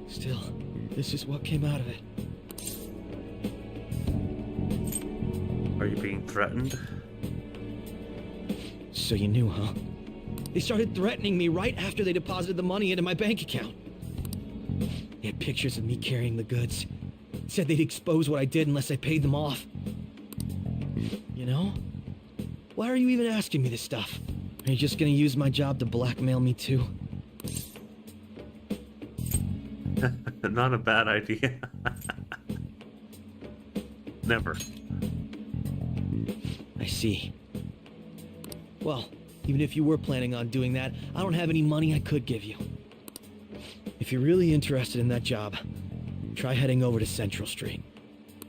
Still, this is what came out of it.
Are you being threatened?
So you knew, huh? They started threatening me right after they deposited the money into my bank account. They had pictures of me carrying the goods. Said they'd expose what I did unless I paid them off. You know? Why are you even asking me this stuff? Are you just gonna use my job to blackmail me too?
Not a bad idea. Never.
I see. Well, even if you were planning on doing that, I don't have any money I could give you. If you're really interested in that job, try heading over to Central Street.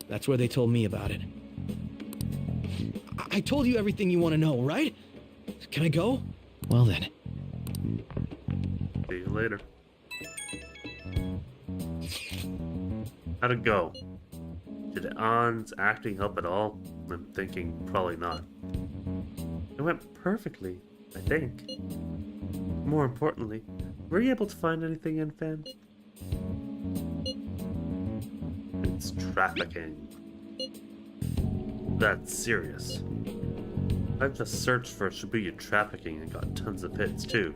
That's where they told me about it. I told you everything you want to know, right? Can I go? Well then.
See you later. How'd it go? Did Ann's acting help at all? I'm thinking probably not. It went perfectly, I think. More importantly, were you able to find anything in Fan? It's trafficking. That's serious. I've just searched for Shibuya trafficking and got tons of hits too.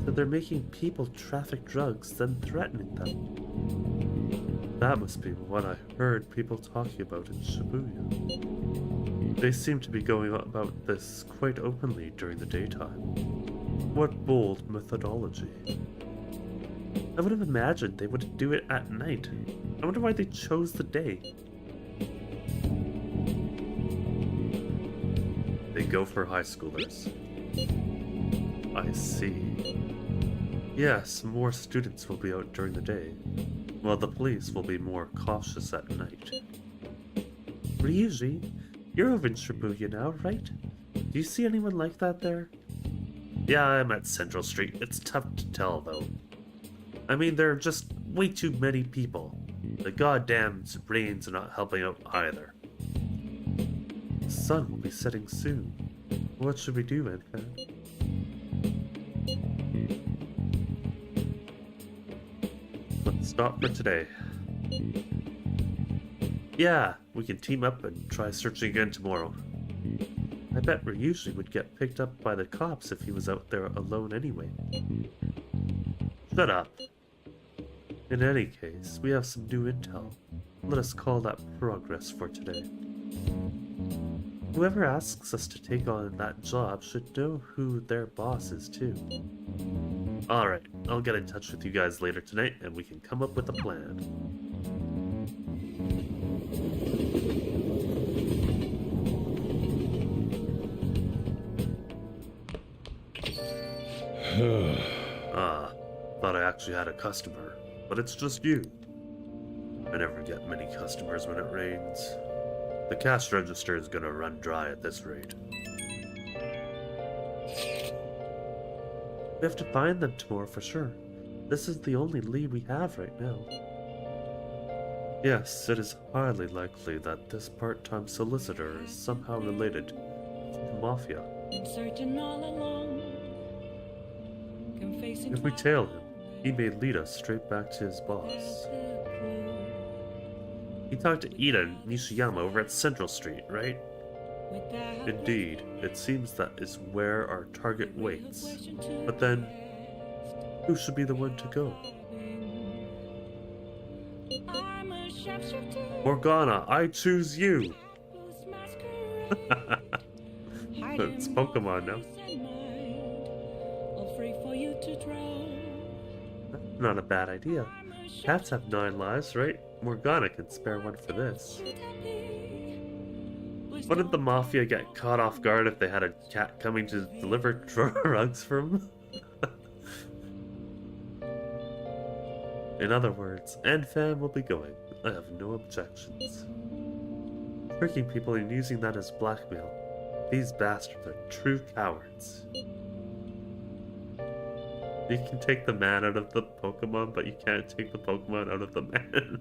So they're making people traffic drugs, then threatening them. That must be what I heard people talking about in Shibuya. They seem to be going on about this quite openly during the daytime. What bold methodology. I would have imagined they would do it at night. I wonder why they chose the day. They go for high schoolers. I see. Yes, more students will be out during the day, while the police will be more cautious at night. Ryuji, you're over in Shibuya now, right? Do you see anyone like that there? Yeah, I'm at Central Street. It's tough to tell, though. I mean, there are just way too many people. The goddamn rains are not helping out either. The sun will be setting soon. What should we do, Anfan? Let's stop for today. Yeah, we can team up and try searching again tomorrow. I bet Ryuji would get picked up by the cops if he was out there alone anyway. Shut up. In any case, we have some new intel. Let us call that progress for today. Whoever asks us to take on that job should know who their boss is too. Alright, I'll get in touch with you guys later tonight and we can come up with a plan. Thought I actually had a customer, but it's just you. I never get many customers when it rains. The cash register is gonna run dry at this rate. We have to find them tomorrow for sure. This is the only lead we have right now. Yes, it is highly likely that this part-time solicitor is somehow related to the Mafia. If we tail him, he may lead us straight back to his boss. He talked to Ida and Nishiyama over at Central Street, right? Indeed, it seems that is where our target waits. But then, who should be the one to go? Morgana, I choose you! It's Pokemon now. That's not a bad idea. Cats have 9 lives, right? Morgana can spare one for this. Wouldn't the Mafia get caught off guard if they had a cat coming to deliver drugs for them? In other words, Anfan will be going. I have no objections. Tricking people and using that as blackmail. These bastards are true cowards. You can take the man out of the Pokemon, but you can't take the Pokemon out of the man.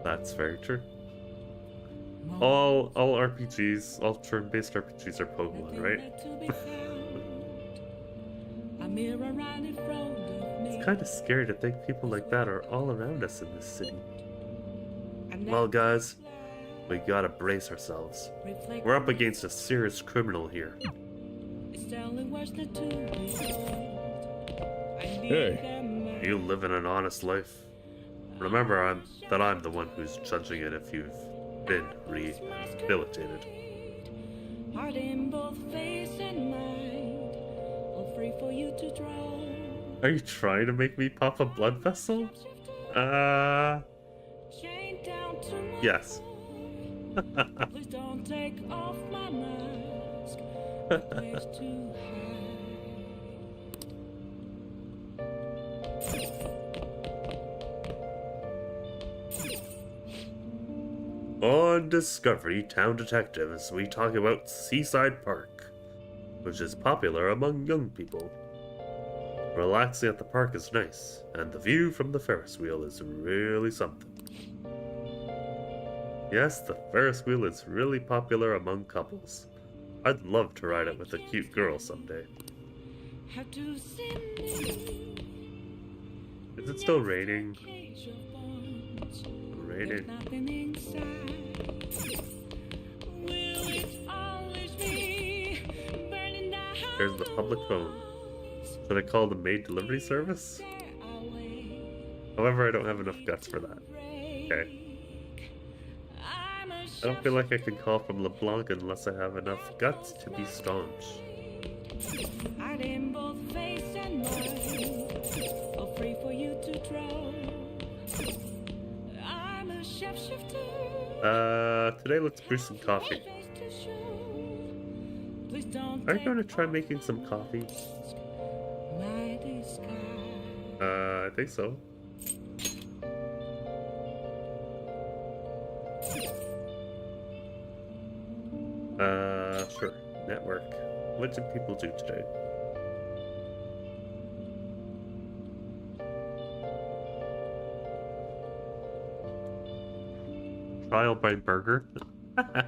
That's very true. All RPGs, all turn-based RPGs are Pokemon, right? It's kind of scary to think people like that are all around us in this city. Well, guys, we gotta brace ourselves. We're up against a serious criminal here.
Hey.
You living an honest life. Remember, I'm the one who's judging it if you've been rehabilitated. Are you trying to make me pop a blood vessel? Yes.
Please don't take off my mask. Place to
On Discovery Town Detectives, we talk about Seaside Park, which is popular among young people. Relaxing at the park is nice, and the view from the Ferris wheel is really something. Yes, the Ferris wheel is really popular among couples. I'd love to ride it with a cute girl someday. Is it still raining? Raining. There's the public phone. Should I call the maid delivery service? However, I don't have enough guts for that. Okay. I don't feel like I can call from LeBlanc unless I have enough guts to be staunch.
Hiding both face and mind, all free for you to draw. I'm a shapeshifter.
Today let's brew some coffee. Are you going to try making some coffee? I think so. Sure. Network. What did people do today? Trial by burger? I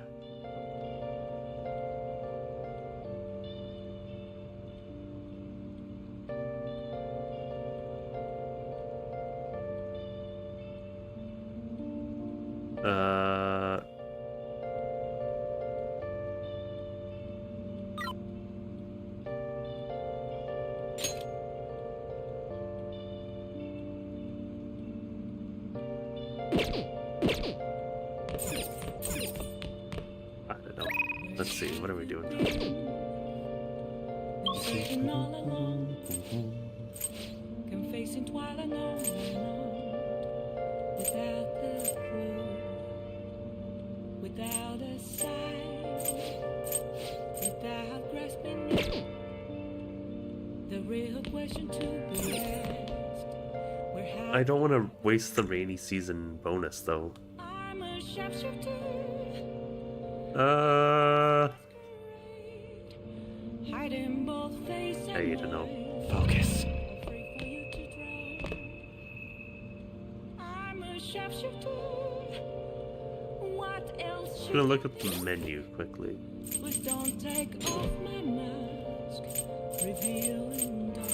don't know. Let's see, what are we doing?
Sitting all alone, confessing while I know without the proof, without a sign, without grasping you. The real question to be asked.
I don't want to waste the rainy season bonus though.
I'm a shapeshifter. Hiding both face and
I don't know.
Focus.
I'm a shapeshifter. What else
I'm gonna look at the menu quickly.
Please don't take off my mask, revealing dark.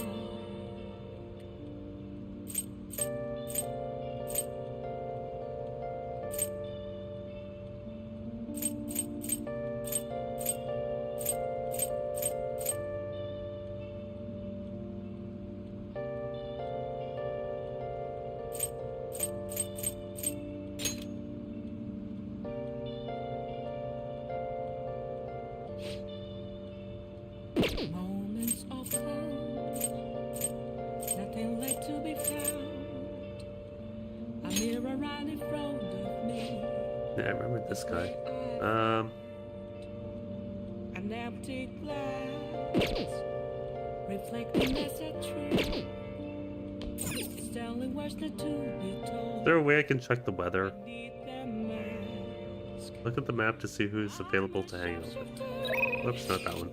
Moments of calm, nothing left to be found. A mirror right in front of me.
Yeah, I remember this guy.
An empty glass, reflecting as a tree. It's telling what's not to be told.
Is there a way I can check the weather?
Beneath the mask,
Look at the map to see who's available to hang out with. Whoops, not that one.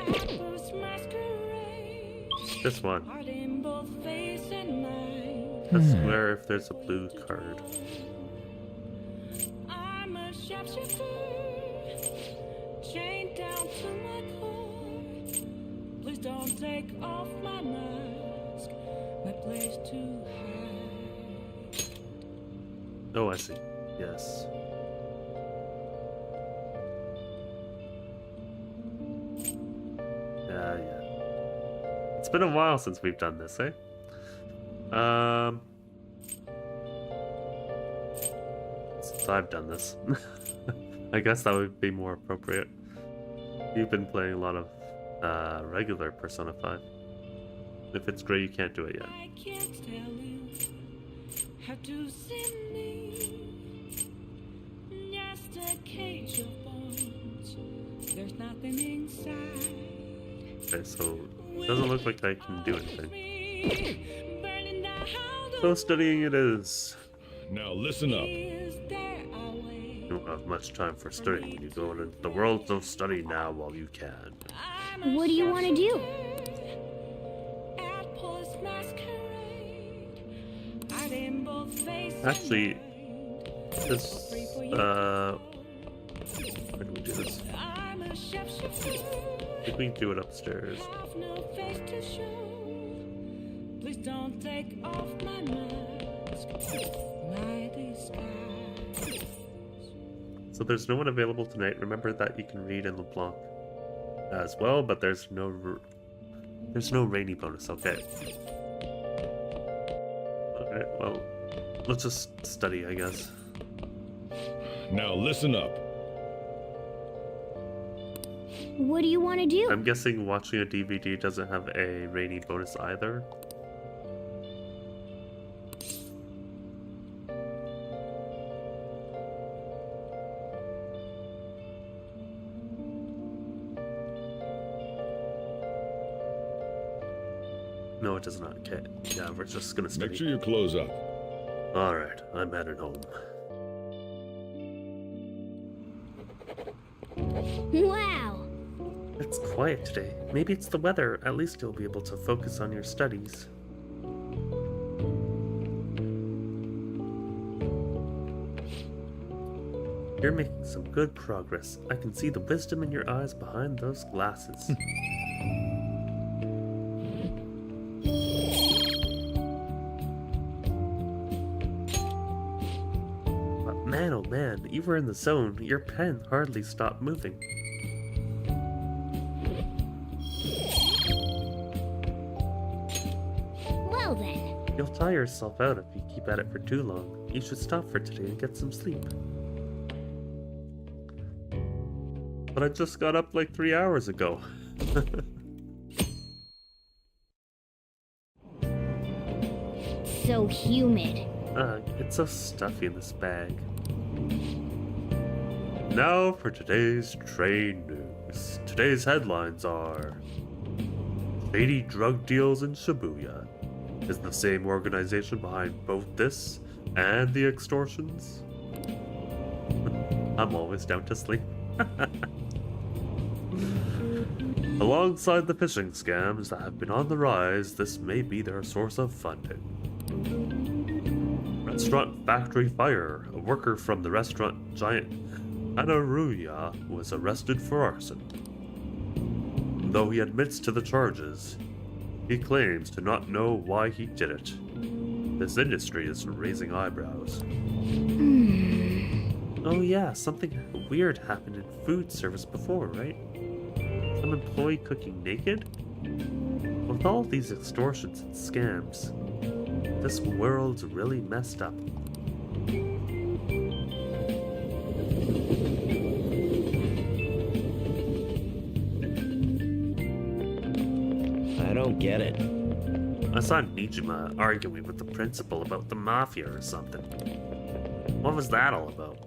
apples masquerade.
This one.
Heart in both face and mind.
I swear if there's a blue card.
I'm a shapeshifter, chained down to my core. Please don't take off my mask, my place to hide.
Oh, I see. Yes. Yeah. It's been a while since we've done this, eh? Since I've done this. I guess that would be more appropriate. You've been playing a lot of regular Persona 5. If it's great, you can't do it yet.
I can't tell you how to see me. Just a cage of bones. There's nothing inside.
Okay, so it doesn't look like I can do anything.
Burning down
So studying it is.
Now listen up.
is there a way?
You don't have much time for studying. You go into the world of study now while you can.
What do you want to do?
Apples masquerade. Hiding both face and
Actually,
mind.
this where do we do this?
I'm a shapeshifter.
I think we can do it upstairs.
Have no face to show. Please don't take off my mask, my disguise.
So there's no one available tonight. Remember that you can read in LeBlanc as well, but there's no rainy bonus. Okay. Okay. well, let's just study, I guess.
Now listen up.
What do you want to do?
I'm guessing watching a DVD doesn't have a rainy bonus either. No, it does not. Okay. Yeah, we're just gonna study.
Make sure you close up.
Alright, I'm headed home.
Wow!
It's quiet today. Maybe it's the weather. At least you'll be able to focus on your studies. You're making some good progress. I can see the wisdom in your eyes behind those glasses. But man, oh man, you were in the zone. Your pen hardly stopped moving.
Well then.
You'll tire yourself out if you keep at it for too long. You should stop for today and get some sleep. But I just got up like 3 hours ago.
So humid.
It's so stuffy in this bag. Now for today's train news. Today's headlines are: shady drug deals in Shibuya. Is the same organization behind both this and the extortions? I'm always down to sleep. Alongside the phishing scams that have been on the rise, this may be their source of funding. Restaurant factory fire. A worker from the restaurant giant Anaruya was arrested for arson. Though he admits to the charges, he claims to not know why he did it. This industry is raising eyebrows. Oh yeah, something weird happened in food service before, right? Some employee cooking naked? With all these extortions and scams, this world's really messed up.
I don't get it.
I saw Mishima arguing with the principal about the mafia or something. What was that all about?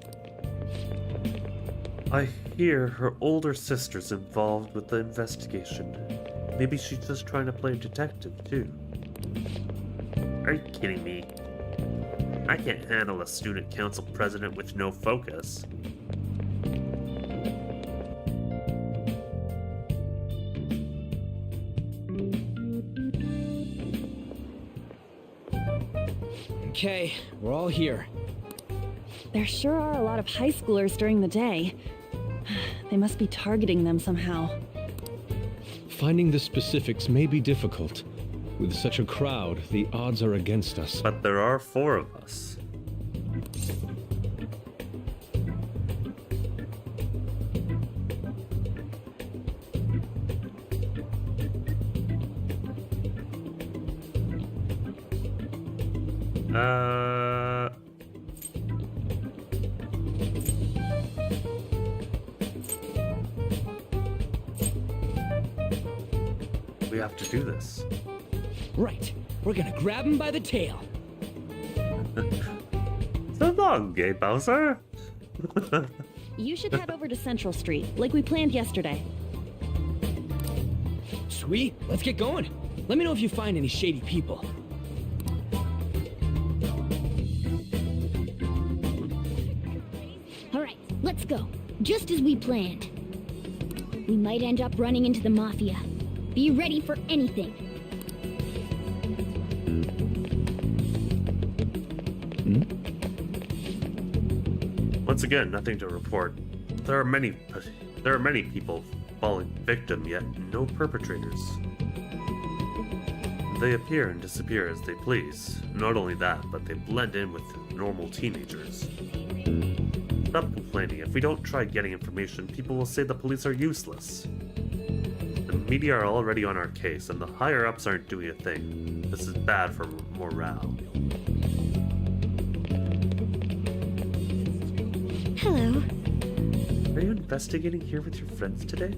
I hear her older sister's involved with the investigation. Maybe she's just trying to play detective, too. Are you kidding me? I can't handle a student council president with no focus.
Okay, we're all here.
There sure are a lot of high schoolers during the day. They must be targeting them somehow.
Finding the specifics may be difficult. With such a crowd, the odds are against us.
But there are 4 of us. We have to do this.
Right. We're gonna grab him by the tail.
So long, gay Bowser.
You should head over to Central Street, like we planned yesterday.
Sweet, let's get going. Let me know if you find any shady people.
Alright, let's go. Just as we planned. We might end up running into the Mafia. Be ready for anything.
Once again, nothing to report. There are many people falling victim, yet no perpetrators. They appear and disappear as they please. Not only that, but they blend in with normal teenagers. Stop complaining. If we don't try getting information, people will say the police are useless. The media are already on our case, and the higher-ups aren't doing a thing. This is bad for morale. Are you investigating here with your friends today?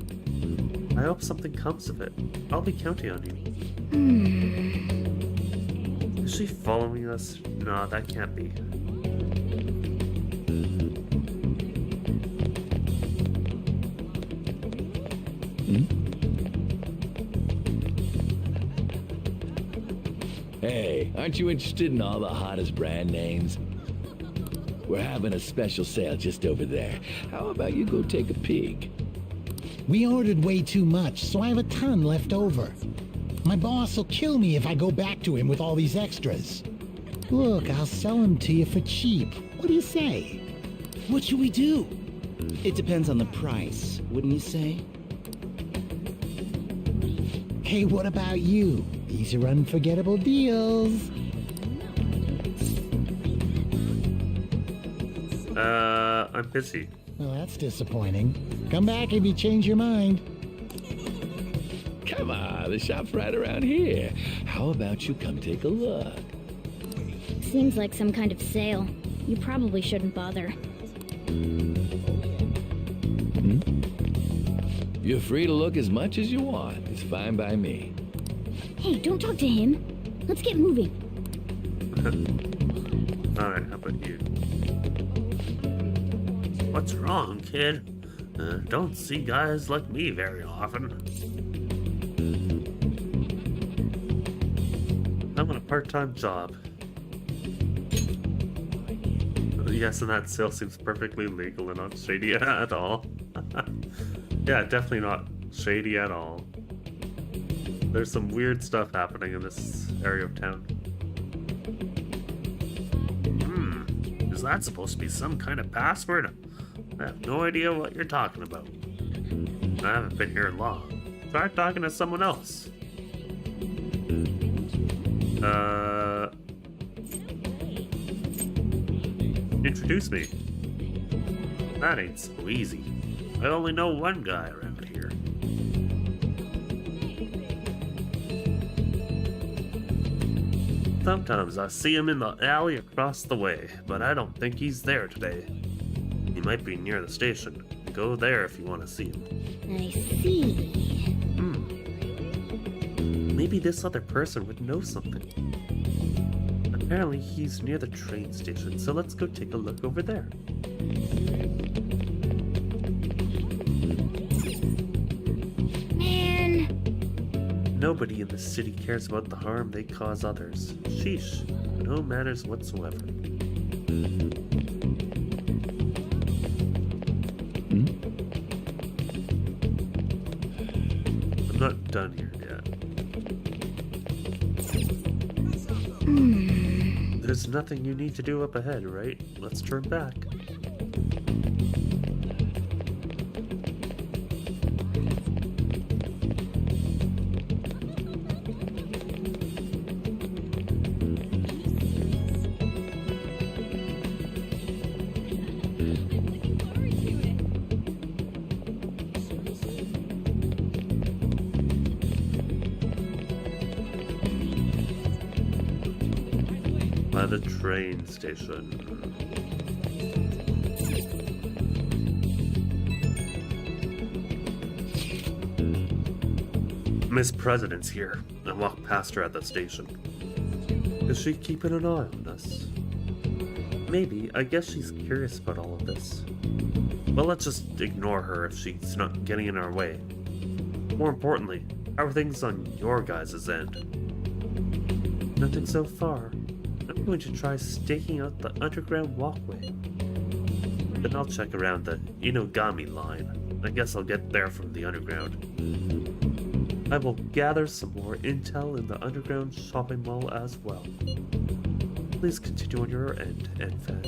I hope something comes of it. I'll be counting on you. Is she following us? No, that can't be.
Hey, aren't you interested in all the hottest brand names? We're having a special sale just over there. How about you go take a peek?
We ordered way too much, so I have a ton left over. My boss will kill me if I go back to him with all these extras. Look, I'll sell them to you for cheap. What do you say?
What should we do? It depends on the price, wouldn't you say?
Hey, what about you? These are unforgettable deals.
I'm busy.
Well, that's disappointing. Come back if you change your mind.
Come on, the shop's right around here. How about you come take a look?
Seems like some kind of sale. You probably shouldn't bother.
You're free to look as much as you want. It's fine by me.
Hey, don't talk to him. Let's get moving.
Alright, how about you? What's wrong, kid? Don't see guys like me very often. I'm on a part-time job. Yes, and that sale seems perfectly legal and not shady at all. Yeah, definitely not shady at all. There's some weird stuff happening in this area of town. Is that supposed to be some kind of password? I have no idea what you're talking about. I haven't been here long. Try talking to someone else. Introduce me. That ain't so easy. I only know one guy around here. Sometimes I see him in the alley across the way, but I don't think he's there today. He might be near the station. Go there if you want to see him.
I see.
Maybe this other person would know something. Apparently he's near the train station, so let's go take a look over there.
Man!
Nobody in the city cares about the harm they cause others. Sheesh. No manners whatsoever. I'm not done here yet. There's nothing you need to do up ahead, right? Let's turn back. By the train station. Miss President's here. I walked past her at the station. Is she keeping an eye on us? Maybe. I guess she's curious about all of this. Well, let's just ignore her if she's not getting in our way. More importantly, how are things on your guys' end? Nothing so far. I'm going to try staking out the underground walkway. Then I'll check around the Inogami line. I guess I'll get there from the underground. I will gather some more intel in the underground shopping mall as well. Please continue on your end, Fan.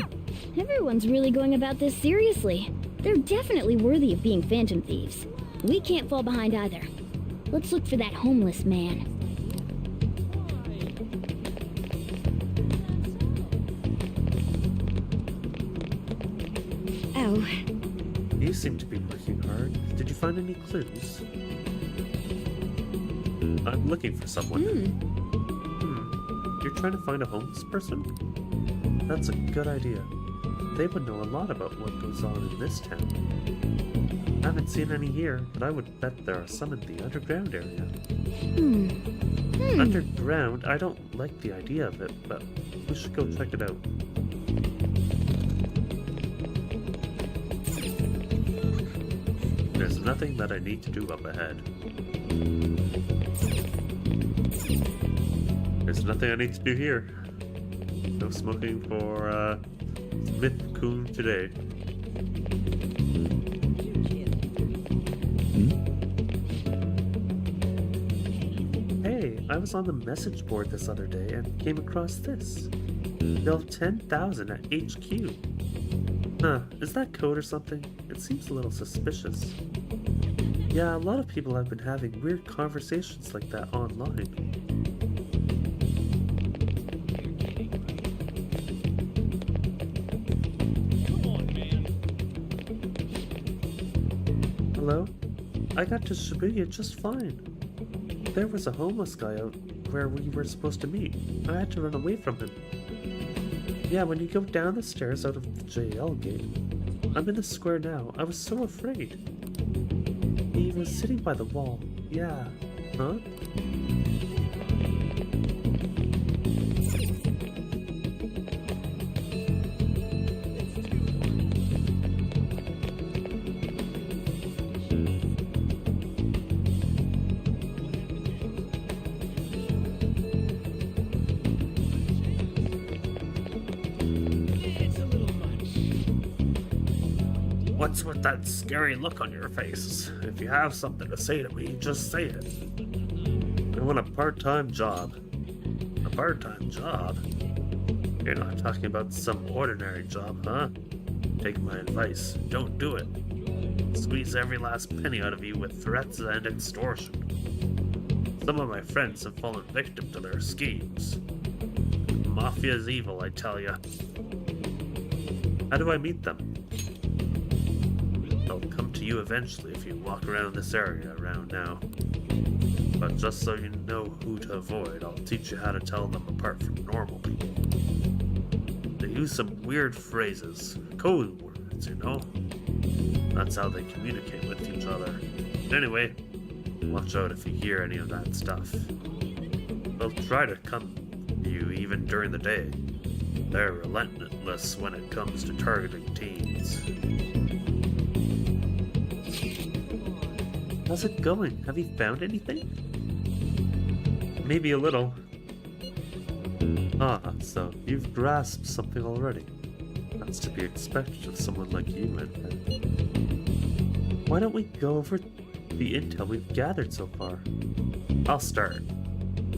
Everyone's really going about this seriously. They're definitely worthy of being phantom thieves. We can't fall behind either. Let's look for that homeless man. Oh.
You seem to be working hard. Did you find any clues? I'm looking for someone. You're trying to find a homeless person? That's a good idea. they would know a lot about what goes on in this town. I haven't seen any here, but I would bet there are some in the underground area. Underground? I don't like the idea of it, but we should go check it out. There's nothing that I need to do up ahead. There's nothing I need to do here. No smoking for Smith-kun today. Hey, I was on the message board this other day and came across this. They'll have 10,000 at HQ. Huh, is that code or something? It seems a little suspicious. Yeah, a lot of people have been having weird conversations like that online. Hello? I got to Shibuya just fine. There was a homeless guy out where we were supposed to meet. I had to run away from him. Yeah, when you go down the stairs out of the JL gate. I'm in the square now. I was so afraid. He was sitting by the wall. Yeah. Huh? What's with that scary look on your face? If you have something to say to me, just say it. I want a part-time job. A part-time job? You're not talking about some ordinary job, huh? Take my advice. Don't do it. Squeeze every last penny out of you with threats and extortion. Some of my friends have fallen victim to their schemes. Mafia's evil, I tell ya. How do I meet them? They'll come to you eventually if you walk around this area around now. But just so you know who to avoid, I'll teach you how to tell them apart from normal people. They use some weird phrases, code words, you know? That's how they communicate with each other. Anyway, watch out if you hear any of that stuff. They'll try to come to you even during the day. They're relentless when it comes to targeting teens. How's it going? Have you found anything? Maybe a little. Ah, so you've grasped something already. That's to be expected of someone like you, Redhead. Why don't we go over the intel we've gathered so far? I'll start.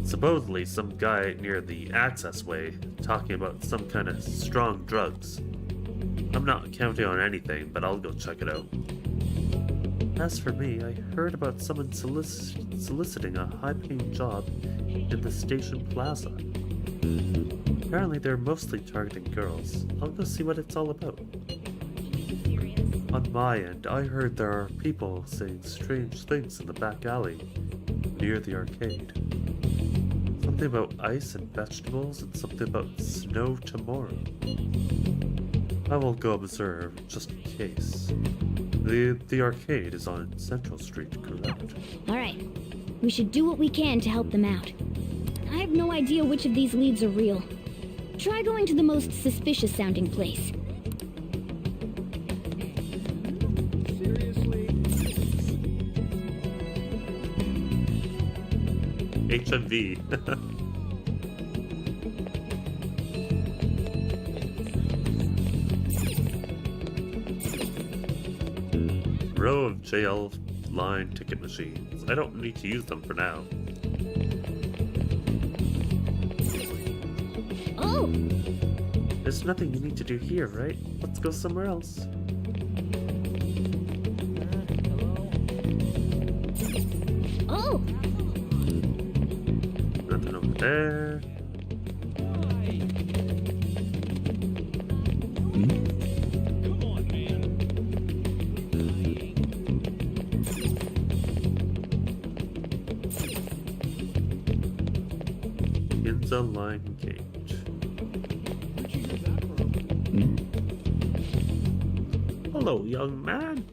Supposedly some guy near the access way talking about some kind of strong drugs. I'm not counting on anything, but I'll go check it out. As for me, I heard about someone soliciting a high-paying job in the station plaza. Apparently they're mostly targeting girls. I'll go see what it's all about. On my end, I heard there are people saying strange things in the back alley near the arcade. Something about ice and vegetables and something about snow tomorrow. I will go observe just in case. The arcade is on Central Street, correct?
Alright. We should do what we can to help them out. I have no idea which of these leads are real. Try going to the most suspicious sounding place.
HMV. Row of JL line ticket machines. I don't need to use them for now.
Oh!
There's nothing you need to do here, right? Let's go somewhere else.
Oh!
Nothing over there. Ginza line gate. Hello, young man.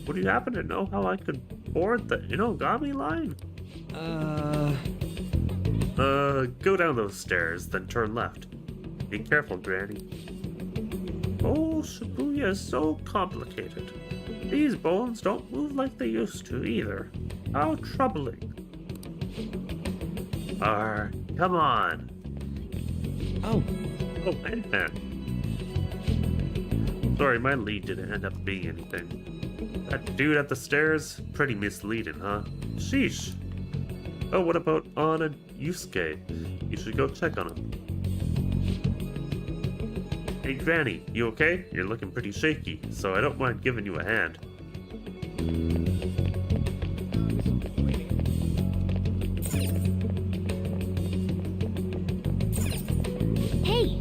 Would you happen to know how I could board the Inogami line? Go down those stairs, then turn left. Be careful, Granny. Oh, Shibuya is so complicated. These bones don't move like they used to either. How troubling. Come on. Oh, man. Sorry, my lead didn't end up being anything. That dude at the stairs? Pretty misleading, huh? Sheesh. Oh, what about An and Yusuke? You should go check on him. Hey, Granny, you okay? You're looking pretty shaky, so I don't mind giving you a hand.
Hey!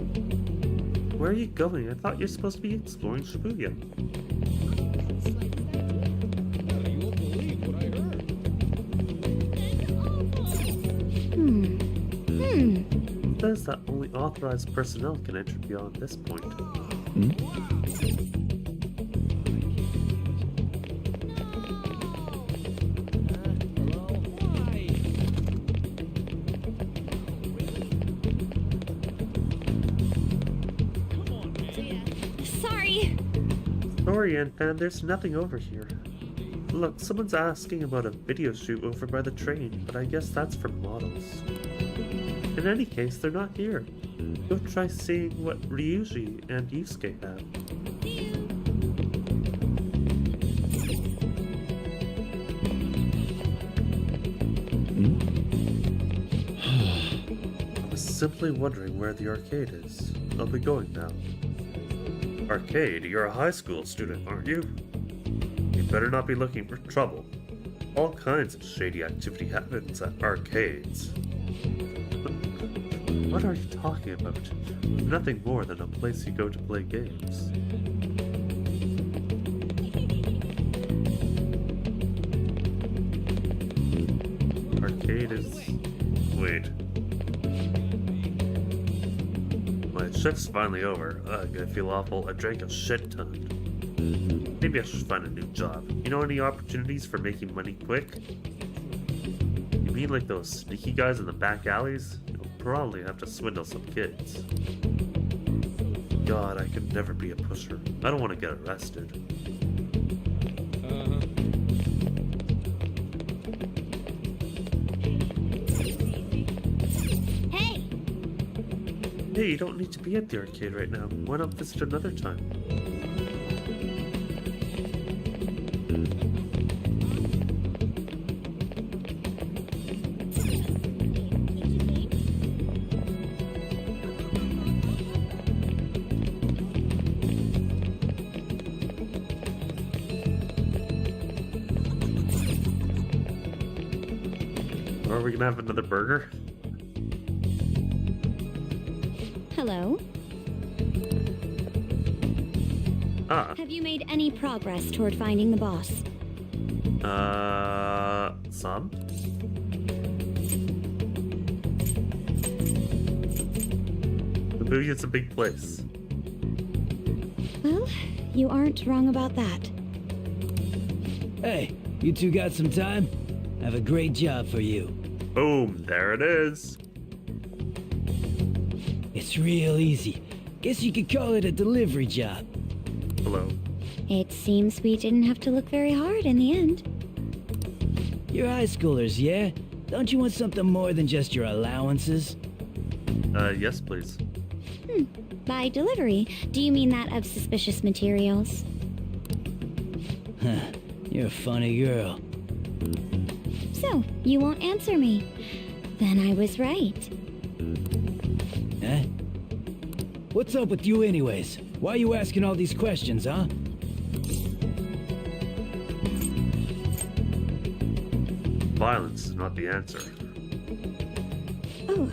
Where are you going? I thought you're supposed to be exploring Shibuya. It says that only authorized personnel can enter beyond this point.
Sorry.
Sorry, Anfan, there's nothing over here. Look, someone's asking about a video shoot over by the train, but I guess that's for models. In any case, they're not here. Go try seeing what Ryuji and Yusuke have. I was simply wondering where the arcade is. I'll be going now. Arcade? You're a high school student, aren't you? You better not be looking for trouble. All kinds of shady activity happens at arcades. What are you talking about? Nothing more than a place you go to play games. Arcade is... Wait. My shift's finally over. Ugh, I feel awful. I drank a shit ton. Maybe I should find a new job. You know any opportunities for making money quick? You mean like those sneaky guys in the back alleys? Probably have to swindle some kids. God, I could never be a pusher. I don't want to get arrested.
Hey!
Hey, you don't need to be at the arcade right now. Why not visit another time? Are we gonna have another burger?
Hello?
Have you made any progress toward finding the boss?
Some? Shibuya's a big place.
Well, you aren't wrong about that.
Hey, you two got some time? I have a great job for you.
Boom, there it is.
It's real easy. Guess you could call it a delivery job.
Hello.
It seems we didn't have to look very hard in the end.
You're high schoolers, yeah? Don't you want something more than just your allowances?
Yes, please.
By delivery, do you mean that of suspicious materials?
Huh. You're a funny girl.
So, you won't answer me. Then I was right.
Huh? What's up with you anyways? Why are you asking all these questions, huh?
Violence is not the answer.
Oh.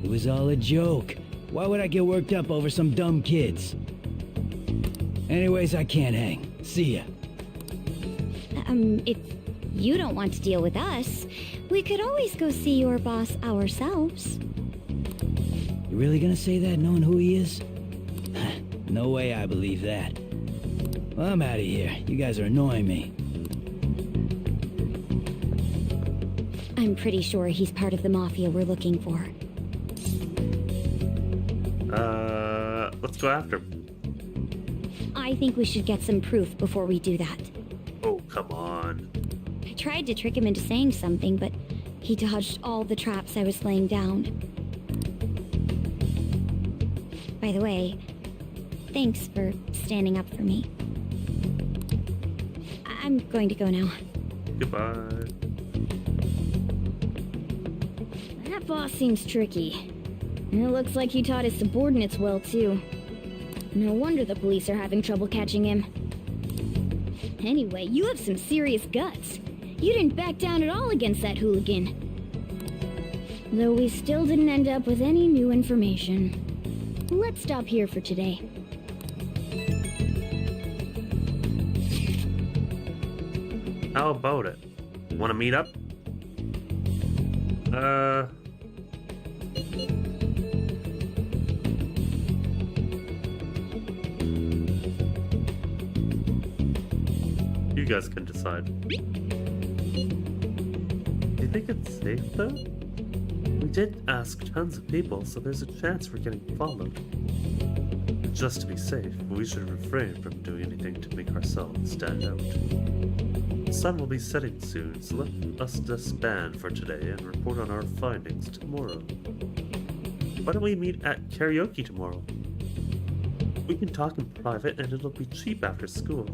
It was all a joke. Why would I get worked up over some dumb kids? Anyways, I can't hang. See ya.
If you don't want to deal with us, we could always go see your boss ourselves.
You really gonna say that knowing who he is? No way I believe that. Well, I'm out of here. You guys are annoying me.
I'm pretty sure he's part of the mafia we're looking for.
Let's go after him.
I think we should get some proof before we do that.
Oh, come on.
I tried to trick him into saying something, but he dodged all the traps I was laying down. By the way, thanks for standing up for me. I'm going to go now.
Goodbye.
That boss seems tricky. And it looks like he taught his subordinates well, too. No wonder the police are having trouble catching him. Anyway, you have some serious guts. You didn't back down at all against that hooligan. Though we still didn't end up with any new information. Let's stop here for today.
How about it? Want to meet up? You guys can decide. Do you think it's safe, though? We did ask tons of people, so there's a chance we're getting followed. Just to be safe, we should refrain from doing anything to make ourselves stand out. The sun will be setting soon, so let us disband for today and report on our findings tomorrow. Why don't we meet at karaoke tomorrow? We can talk in private and it'll be cheap after school.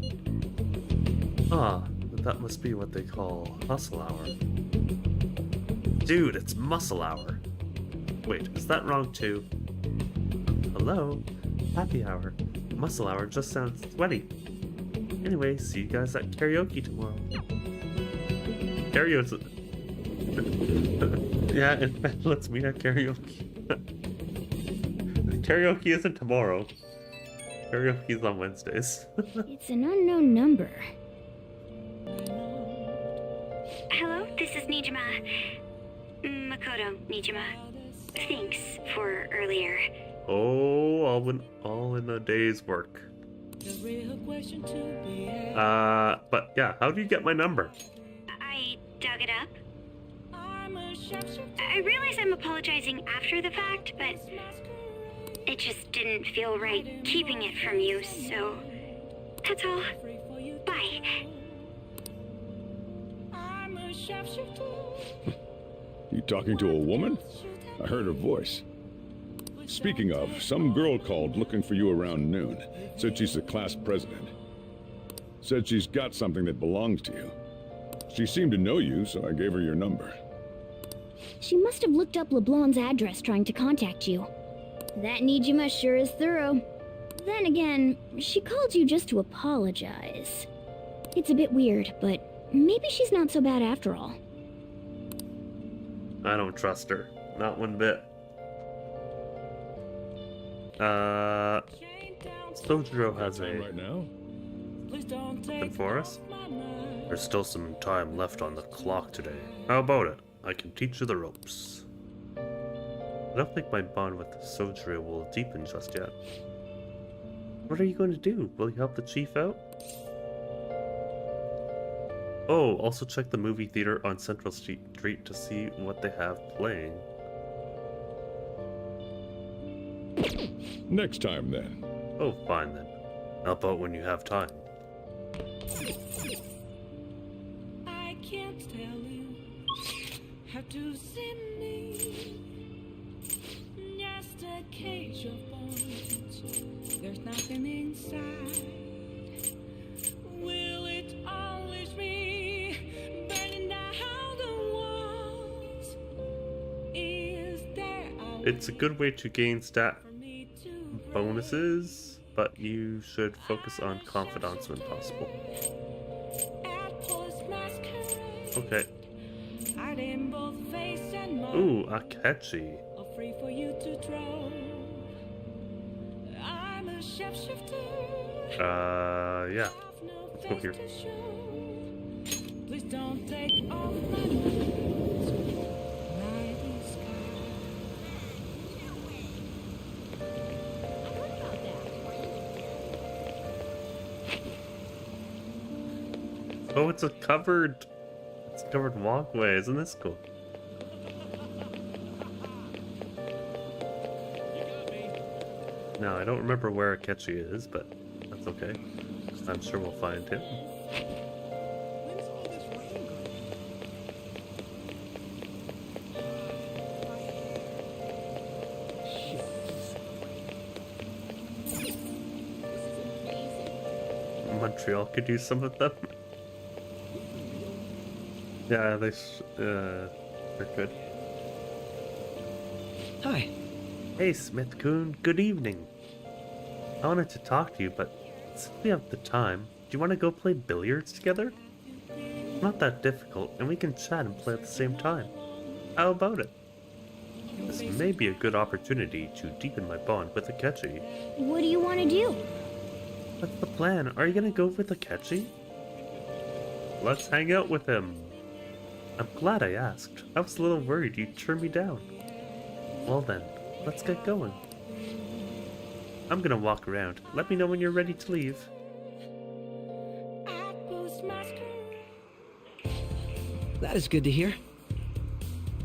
Ah, that must be what they call hustle hour. Dude, it's muscle hour. Wait, is that wrong too? Hello? Happy hour. Muscle hour just sounds sweaty. Anyway, see you guys at karaoke tomorrow. Karaoke. Yeah, in fact, let's meet at karaoke. Karaoke isn't tomorrow. Karaoke's on Wednesdays.
It's an unknown number.
Hello, this is Nijima. Makoto, Nijima. Thanks for earlier.
Oh, all in a day's work. But yeah, how do you get my number?
I dug it up. I realize I'm apologizing after the fact, but it just didn't feel right keeping it from you, so that's all. Bye.
You talking to a woman? I heard her voice. Speaking of, some girl called looking for you around noon. Said she's the class president. Said she's got something that belongs to you. She seemed to know you, so I gave her your number.
She must have looked up LeBlanc's address trying to contact you. That Nijima sure is thorough. Then again, she called you just to apologize. It's a bit weird, but maybe she's not so bad after all.
I don't trust her. Not one bit. Sojiro has a
right now.
something for us. There's still some time left on the clock today. How about it? I can teach you the ropes. I don't think my bond with Sojiro will deepen just yet. What are you going to do? Will you help the chief out? Oh, also check the movie theater on Central Street to see what they have playing.
Next time, then.
Oh, fine then. Help out when you have time.
I can't tell you how to see me. Just a cage of bones. There's nothing inside. Will it always be burning down the walls? Is there a
It's a good way to gain stat bonuses, but you should focus on confidence when possible. Okay. Ooh, Akechi.
Free for you to draw. I'm a shapeshifter.
Yeah. Let's go here.
Please don't take off my clothes. Night sky.
Oh, it's covered walkway. Isn't this cool? Now, I don't remember where Akechi is, but that's okay. I'm sure we'll find him. Montreal could use some of them. Yeah, they're good.
Hi.
Hey, Smith-kun, good evening. I wanted to talk to you, but since we have the time, do you want to go play billiards together? It's not that difficult, and we can chat and play at the same time. How about it? This may be a good opportunity to deepen my bond with Akechi.
What do you want to do?
What's the plan? Are you gonna go with Akechi? Let's hang out with him. I'm glad I asked. I was a little worried you'd turn me down. Well then, let's get going. I'm gonna walk around. Let me know when you're ready to leave.
That is good to hear.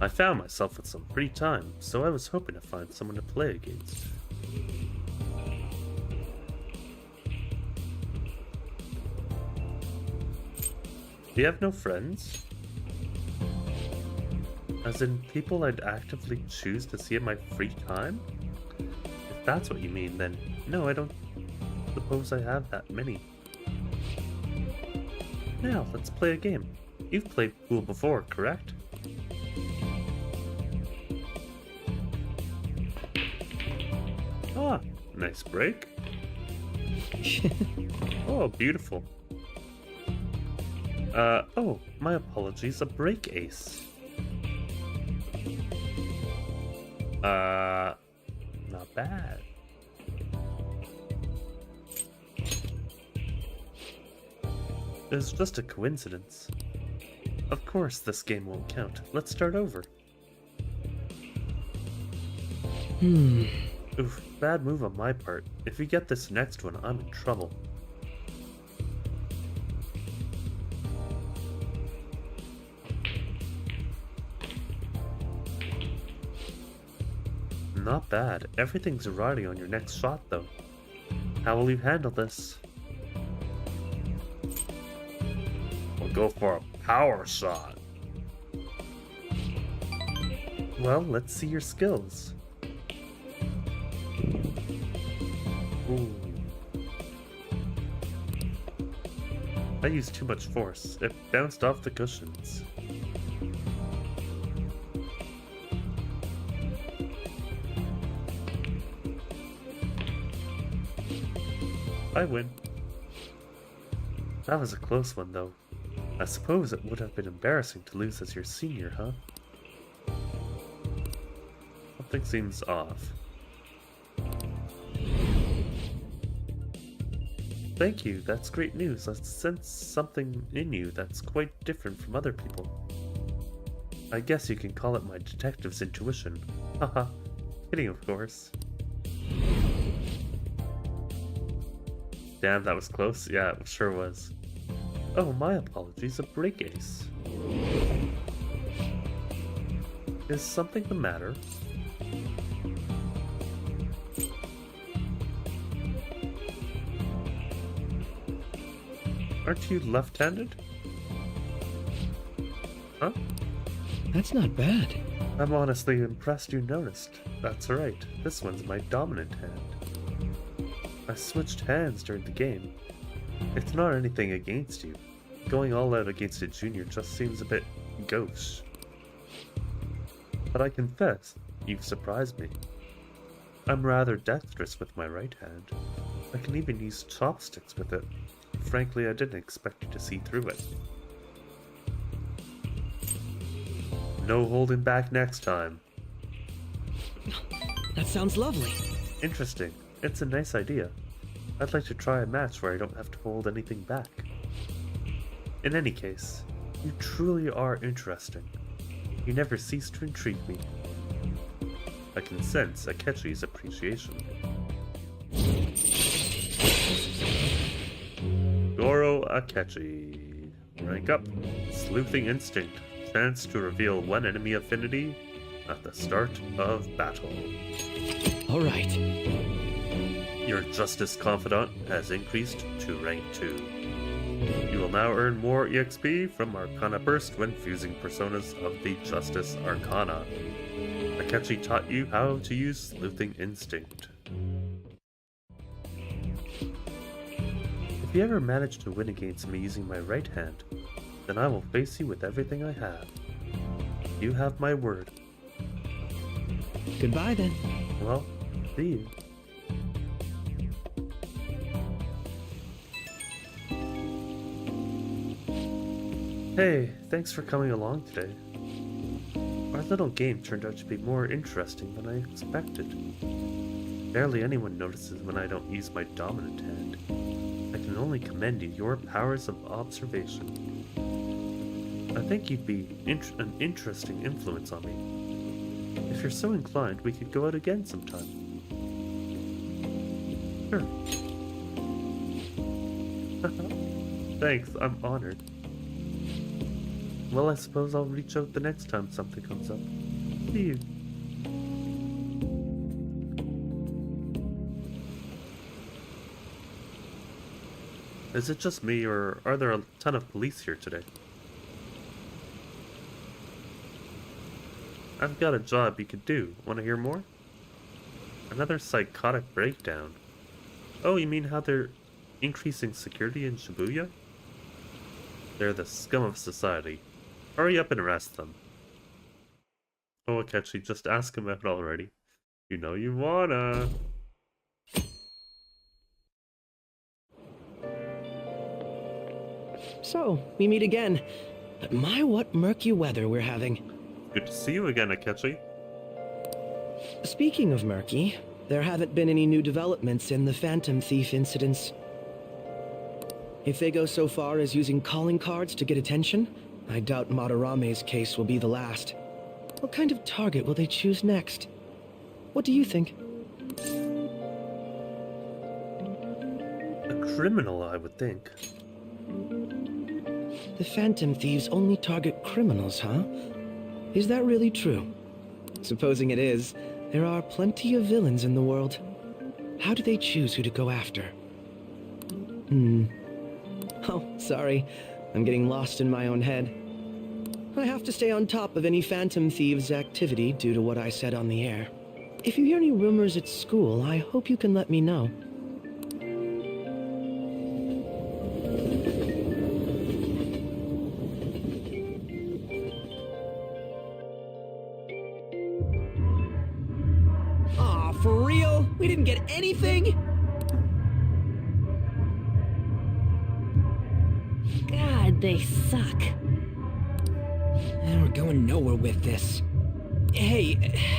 I found myself with some free time, so I was hoping to find someone to play against. Do you have no friends? As in people I'd actively choose to see in my free time? If that's what you mean, then no, I don't suppose I have that many. Now, let's play a game. You've played pool before, correct? Ah, nice break. Oh, beautiful. Oh, my apologies, a break ace. Not bad. It's just a coincidence. Of course, this game won't count. Let's start over. Oof, bad move on my part. If you get this next one, I'm in trouble. Not bad. Everything's riding on your next shot, though. How will you handle this? We'll go for a power shot. Well, let's see your skills. Ooh. I used too much force. It bounced off the cushions. I win. That was a close one, though. I suppose it would have been embarrassing to lose as your senior, huh? Something seems off. Thank you, that's great news. I sense something in you that's quite different from other people. I guess you can call it my detective's intuition. Haha. Kidding, of course. Damn, that was close. Yeah, it sure was. Oh, my apologies, a break ace. Is something the matter? Aren't you left-handed? Huh?
That's not bad.
I'm honestly impressed you noticed. That's right, this one's my dominant hand. I switched hands during the game. It's not anything against you. Going all out against a junior just seems a bit gauche. But I confess, you've surprised me. I'm rather dexterous with my right hand. I can even use chopsticks with it. Frankly, I didn't expect you to see through it. No holding back next time.
That sounds lovely.
Interesting. It's a nice idea. I'd like to try a match where I don't have to hold anything back. In any case, you truly are interesting. You never cease to intrigue me. I can sense Akechi's appreciation. Goro Akechi. Rank up. Sleuthing Instinct. Chance to reveal one enemy affinity at the start of battle.
Alright.
Your Justice Confidant has increased to rank 2. You will now earn more EXP from Arcana Burst when fusing personas of the Justice Arcana. Akechi taught you how to use Sleuthing Instinct. If you ever manage to win against me using my right hand, then I will face you with everything I have. You have my word.
Goodbye then.
Well, see you. Hey, thanks for coming along today. Our little game turned out to be more interesting than I expected. Barely anyone notices when I don't use my dominant hand. I can only commend you your powers of observation. I think you'd be an interesting influence on me. If you're so inclined, we could go out again sometime. Sure. Thanks, I'm honored. Well, I suppose I'll reach out the next time something comes up. See you. Is it just me, or are there a ton of police here today? I've got a job you could do. Want to hear more? Another psychotic breakdown. Oh, you mean how they're increasing security in Shibuya? They're the scum of society. Hurry up and arrest them. Oh, Akechi, just ask him out already. You know you wanna.
So, we meet again. But my, what murky weather we're having.
Good to see you again, Akechi.
Speaking of murky, there haven't been any new developments in the Phantom Thief incidents. If they go so far as using calling cards to get attention, I doubt Madarame's case will be the last. What kind of target will they choose next? What do you think?
A criminal, I would think.
The Phantom Thieves only target criminals, huh? Is that really true? Supposing it is, there are plenty of villains in the world. How do they choose who to go after? Oh, sorry. I'm getting lost in my own head. I have to stay on top of any Phantom Thieves activity due to what I said on the air. If you hear any rumors at school, I hope you can let me know. Aw, for real? We didn't get anything?
God, they suck.
And we're going nowhere with this.
Hey,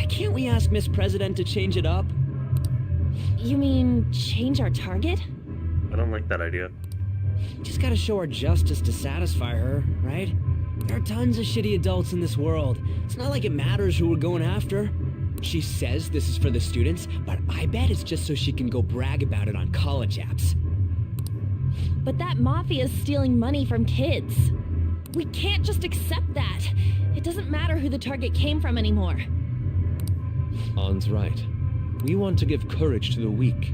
can't we ask Miss President to change it up?
You mean change our target?
I don't like that idea.
Just gotta show our justice to satisfy her, right? There are tons of shitty adults in this world. It's not like it matters who we're going after.
She says this is for the students, but I bet it's just so she can go brag about it on college apps.
But that mafia's stealing money from kids. We can't just accept that. It doesn't matter who the target came from anymore.
An's right. We want to give courage to the weak.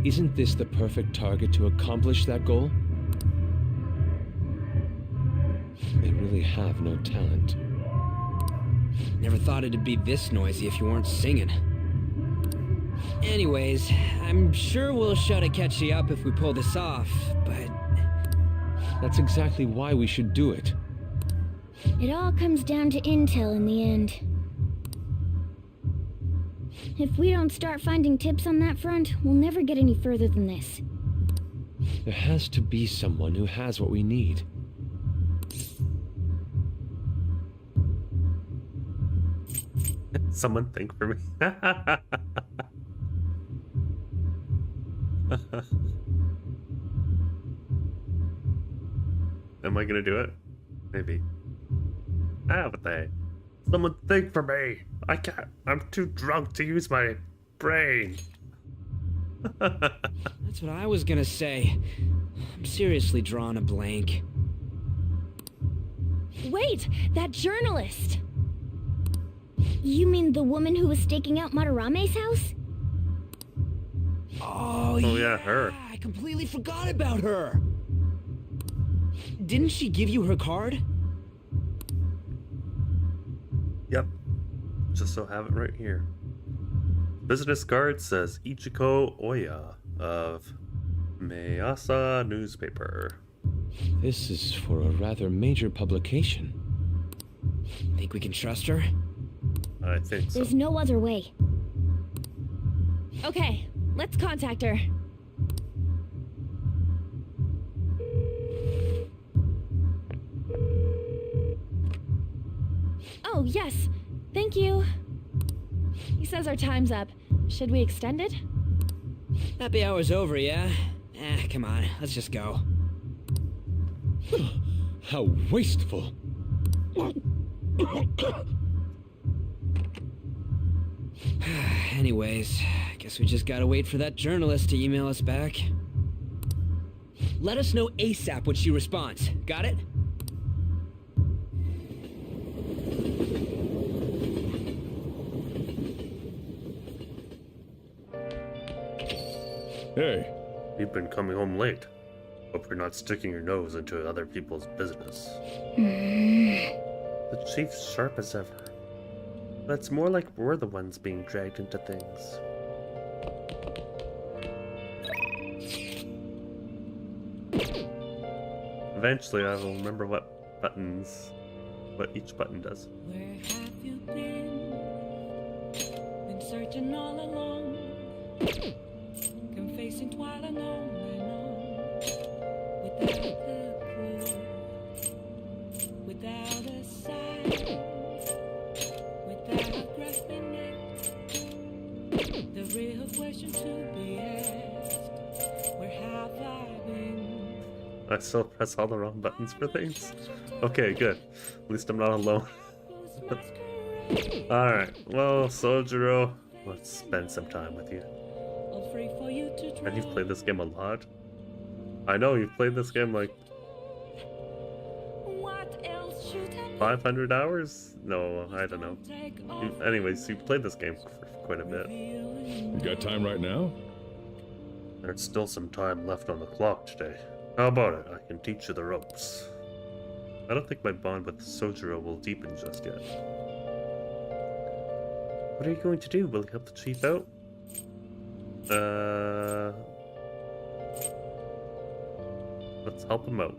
Isn't this the perfect target to accomplish that goal? They really have no talent.
Never thought it'd be this noisy if you weren't singing. Anyways, I'm sure we'll shut Akechi up if we pull this off, but...
That's exactly why we should do it.
It all comes down to intel in the end. If we don't start finding tips on that front, we'll never get any further than this.
There has to be someone who has what we need.
Someone think for me. Am I gonna do it? Maybe. But they. Someone think for me. I can't. I'm too drunk to use my brain.
That's what I was gonna say. I'm seriously drawing a blank.
Wait! That journalist!
You mean the woman who was staking out Matarame's house?
Oh,
yeah, her.
I completely forgot about her. Didn't she give you her card?
Yep. Just so have it right here. Business card says Ichiko Oya of Mayasa newspaper.
This is for a rather major publication.
Think we can trust her?
I think so.
There's no other way.
Okay, let's contact her. Oh, yes. Thank you. He says our time's up. Should we extend it?
Happy hour's over, yeah? Come on, let's just go.
How wasteful.
Anyways, guess we just gotta wait for that journalist to email us back. Let us know ASAP when she responds. Got it?
Hey.
You've been coming home late. Hope you're not sticking your nose into other people's business. The chief's sharp as ever. But it's more like we're the ones being dragged into things. Eventually I will remember what each button does.
Where have you been? Been searching all along. Confessing while alone and on. Without a clue. Without a sign. Without grasping it. The real question to be asked. Where have I been?
I still press all the wrong buttons for things? Okay, good. At least I'm not alone. Alright, well, Sojiro, let's spend some time with you. And you've played this game a lot? I know, you've played this game like 500 hours? No, I don't know. Anyways, you've played this game for quite a bit.
You got time right now?
There's still some time left on the clock today. How about it? I can teach you the ropes. I don't think my bond with Sojiro will deepen just yet. What are you going to do? Will you help the chief out? Let's help him out.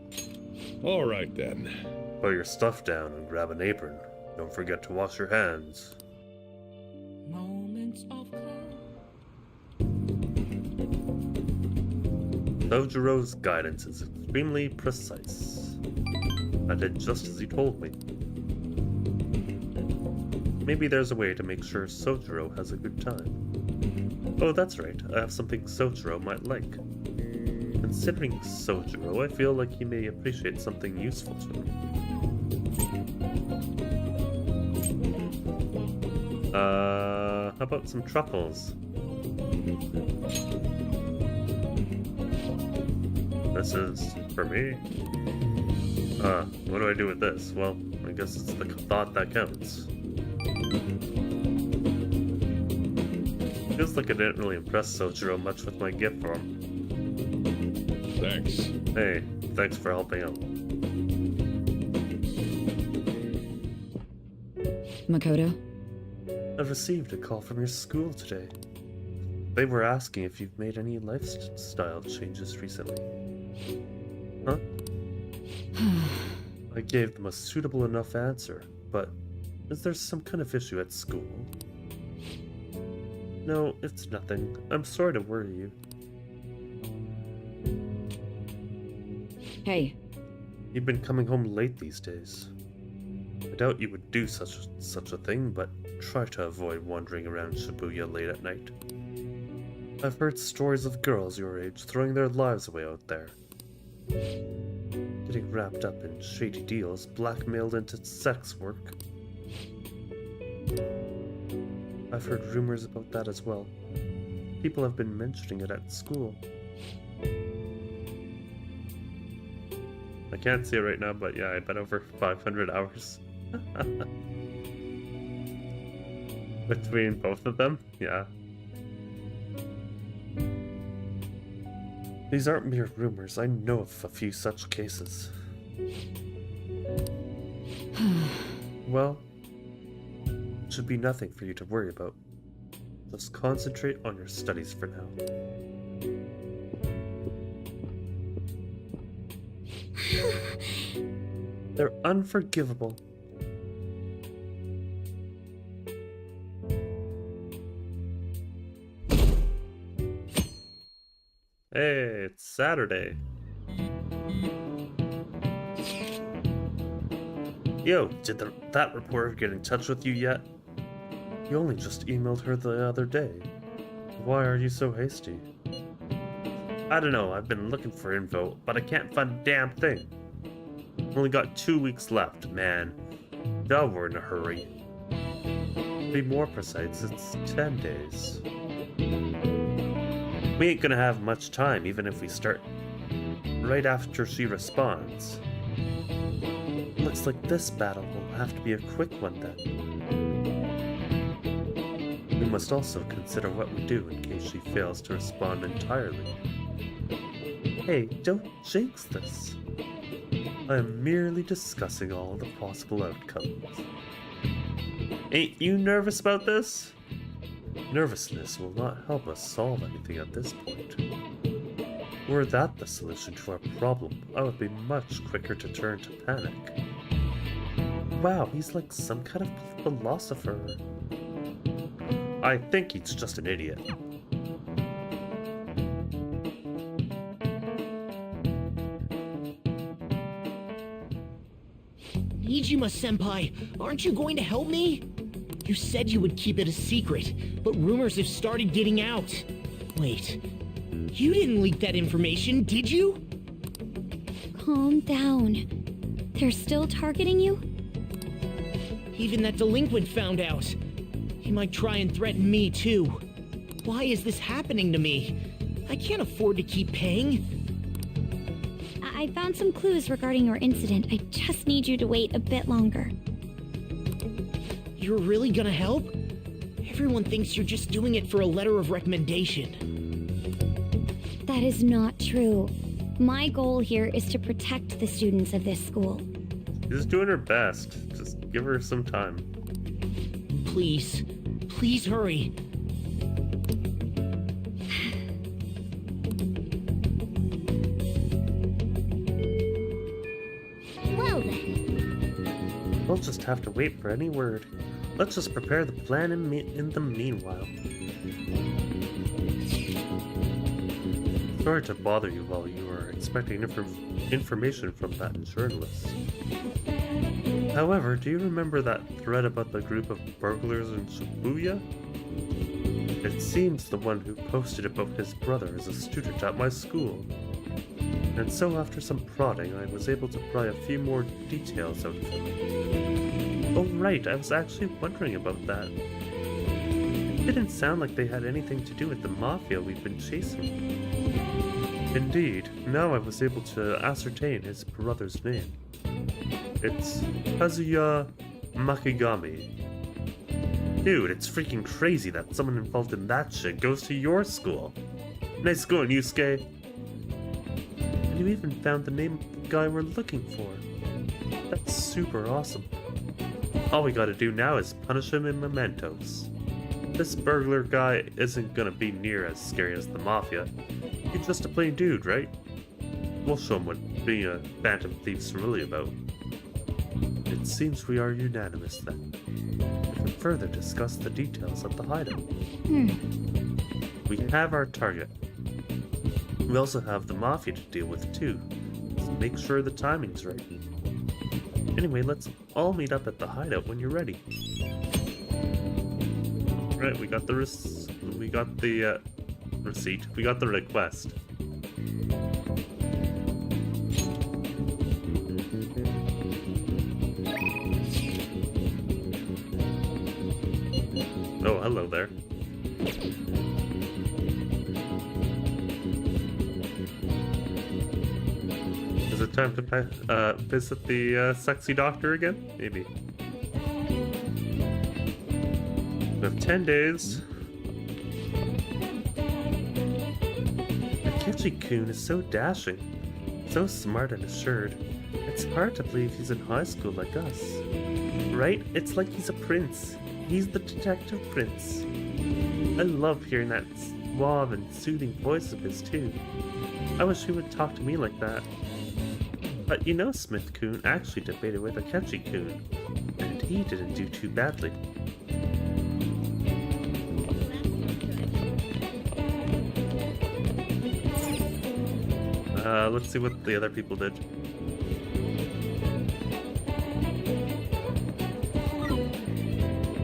All right then.
Put your stuff down and grab an apron. Don't forget to wash your hands.
Moments of calm.
Sojiro's guidance is extremely precise. I did just as he told me. Maybe there's a way to make sure Sojiro has a good time. Oh, that's right. I have something Sojiro might like. Considering Sojiro, I feel like he may appreciate something useful to me. How about some truffles? This is for me. What do I do with this? Well, I guess it's the thought that counts. Feels like I didn't really impress Sojiro much with my gift for him.
Thanks.
Hey, thanks for helping out.
Makoto?
I've received a call from your school today. They were asking if you've made any lifestyle changes recently. Huh? I gave them a suitable enough answer, but is there some kind of issue at school? No, it's nothing. I'm sorry to worry you.
Hey.
You've been coming home late these days. I doubt you would do such a thing, but try to avoid wandering around Shibuya late at night. I've heard stories of girls your age throwing their lives away out there. Getting wrapped up in shady deals, blackmailed into sex work. I've heard rumors about that as well. People have been mentioning it at school. I can't see it right now, but yeah, I bet over 500 hours. Between both of them? Yeah. These aren't mere rumors. I know of a few such cases. Well, it should be nothing for you to worry about. Just concentrate on your studies for now. They're unforgivable. Hey, it's Saturday. Yo, did that reporter get in touch with you yet? You only just emailed her the other day. Why are you so hasty? I don't know, I've been looking for info, but I can't find a damn thing. Only got 2 weeks left, man. Now we're in a hurry. To be more precise, it's 10 days. We ain't gonna have much time, even if we start right after she responds. Looks like this battle will have to be a quick one then. We must also consider what we do in case she fails to respond entirely. Hey, don't jinx this. I am merely discussing all the possible outcomes. Ain't you nervous about this? Nervousness will not help us solve anything at this point. Were that the solution to our problem, I would be much quicker to turn to panic. Wow, he's like some kind of philosopher. I think he's just an idiot.
Mishima-senpai, aren't you going to help me? You said you would keep it a secret, but rumors have started getting out. Wait, you didn't leak that information, did you?
Calm down. They're still targeting you?
Even that delinquent found out. He might try and threaten me, too. Why is this happening to me? I can't afford to keep paying.
I found some clues regarding your incident. I just need you to wait a bit longer.
You're really gonna help? Everyone thinks you're just doing it for a letter of recommendation.
That is not true. My goal here is to protect the students of this school.
She's doing her best. Just give her some time.
Please. Please hurry.
Well then.
We'll just have to wait for any word. Let's just prepare the plan in the meanwhile. Sorry to bother you while you are expecting information from that journalist. However, do you remember that thread about the group of burglars in Shibuya? It seems the one who posted about his brother is a student at my school. And so after some prodding, I was able to pry a few more details out of him. Oh right, I was actually wondering about that. It didn't sound like they had anything to do with the mafia we've been chasing. Indeed, now I was able to ascertain his brother's name. It's Kazuya Makigami. Dude, it's freaking crazy that someone involved in that shit goes to your school. Nice going, Yusuke. And you even found the name of the guy we're looking for. That's super awesome. All we gotta do now is punish him in mementos. This burglar guy isn't gonna be near as scary as the mafia. He's just a plain dude, right? We'll show him what being a phantom thief's really about. It seems we are unanimous then. We can further discuss the details of the hideout. We have our target. We also have the mafia to deal with too, so make sure the timing's right. Anyway, let's all meet up at the hideout when you're ready. Right, we got the receipt. We got the request. Oh, hello there. Is it time to visit the sexy doctor again? Maybe. We have 10 days. Akechi-kun is so dashing, so smart and assured. It's hard to believe he's in high school like us. Right? It's like he's a prince. He's the detective prince. I love hearing that suave and soothing voice of his too. I wish he would talk to me like that. But you know, Smith-kun actually debated with Akechi-kun, and he didn't do too badly. Let's see what the other people did.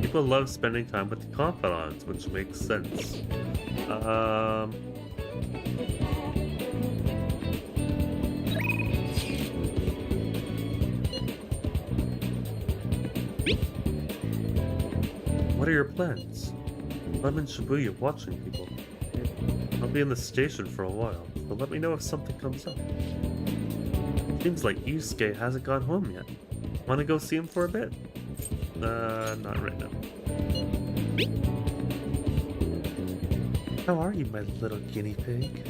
People love spending time with the confidants, which makes sense. What are your plans? I'm in Shibuya watching people. I'll be in the station for a while, so let me know if something comes up. Seems like Yusuke hasn't gone home yet. Wanna go see him for a bit? Not right now. How are you, my little guinea pig?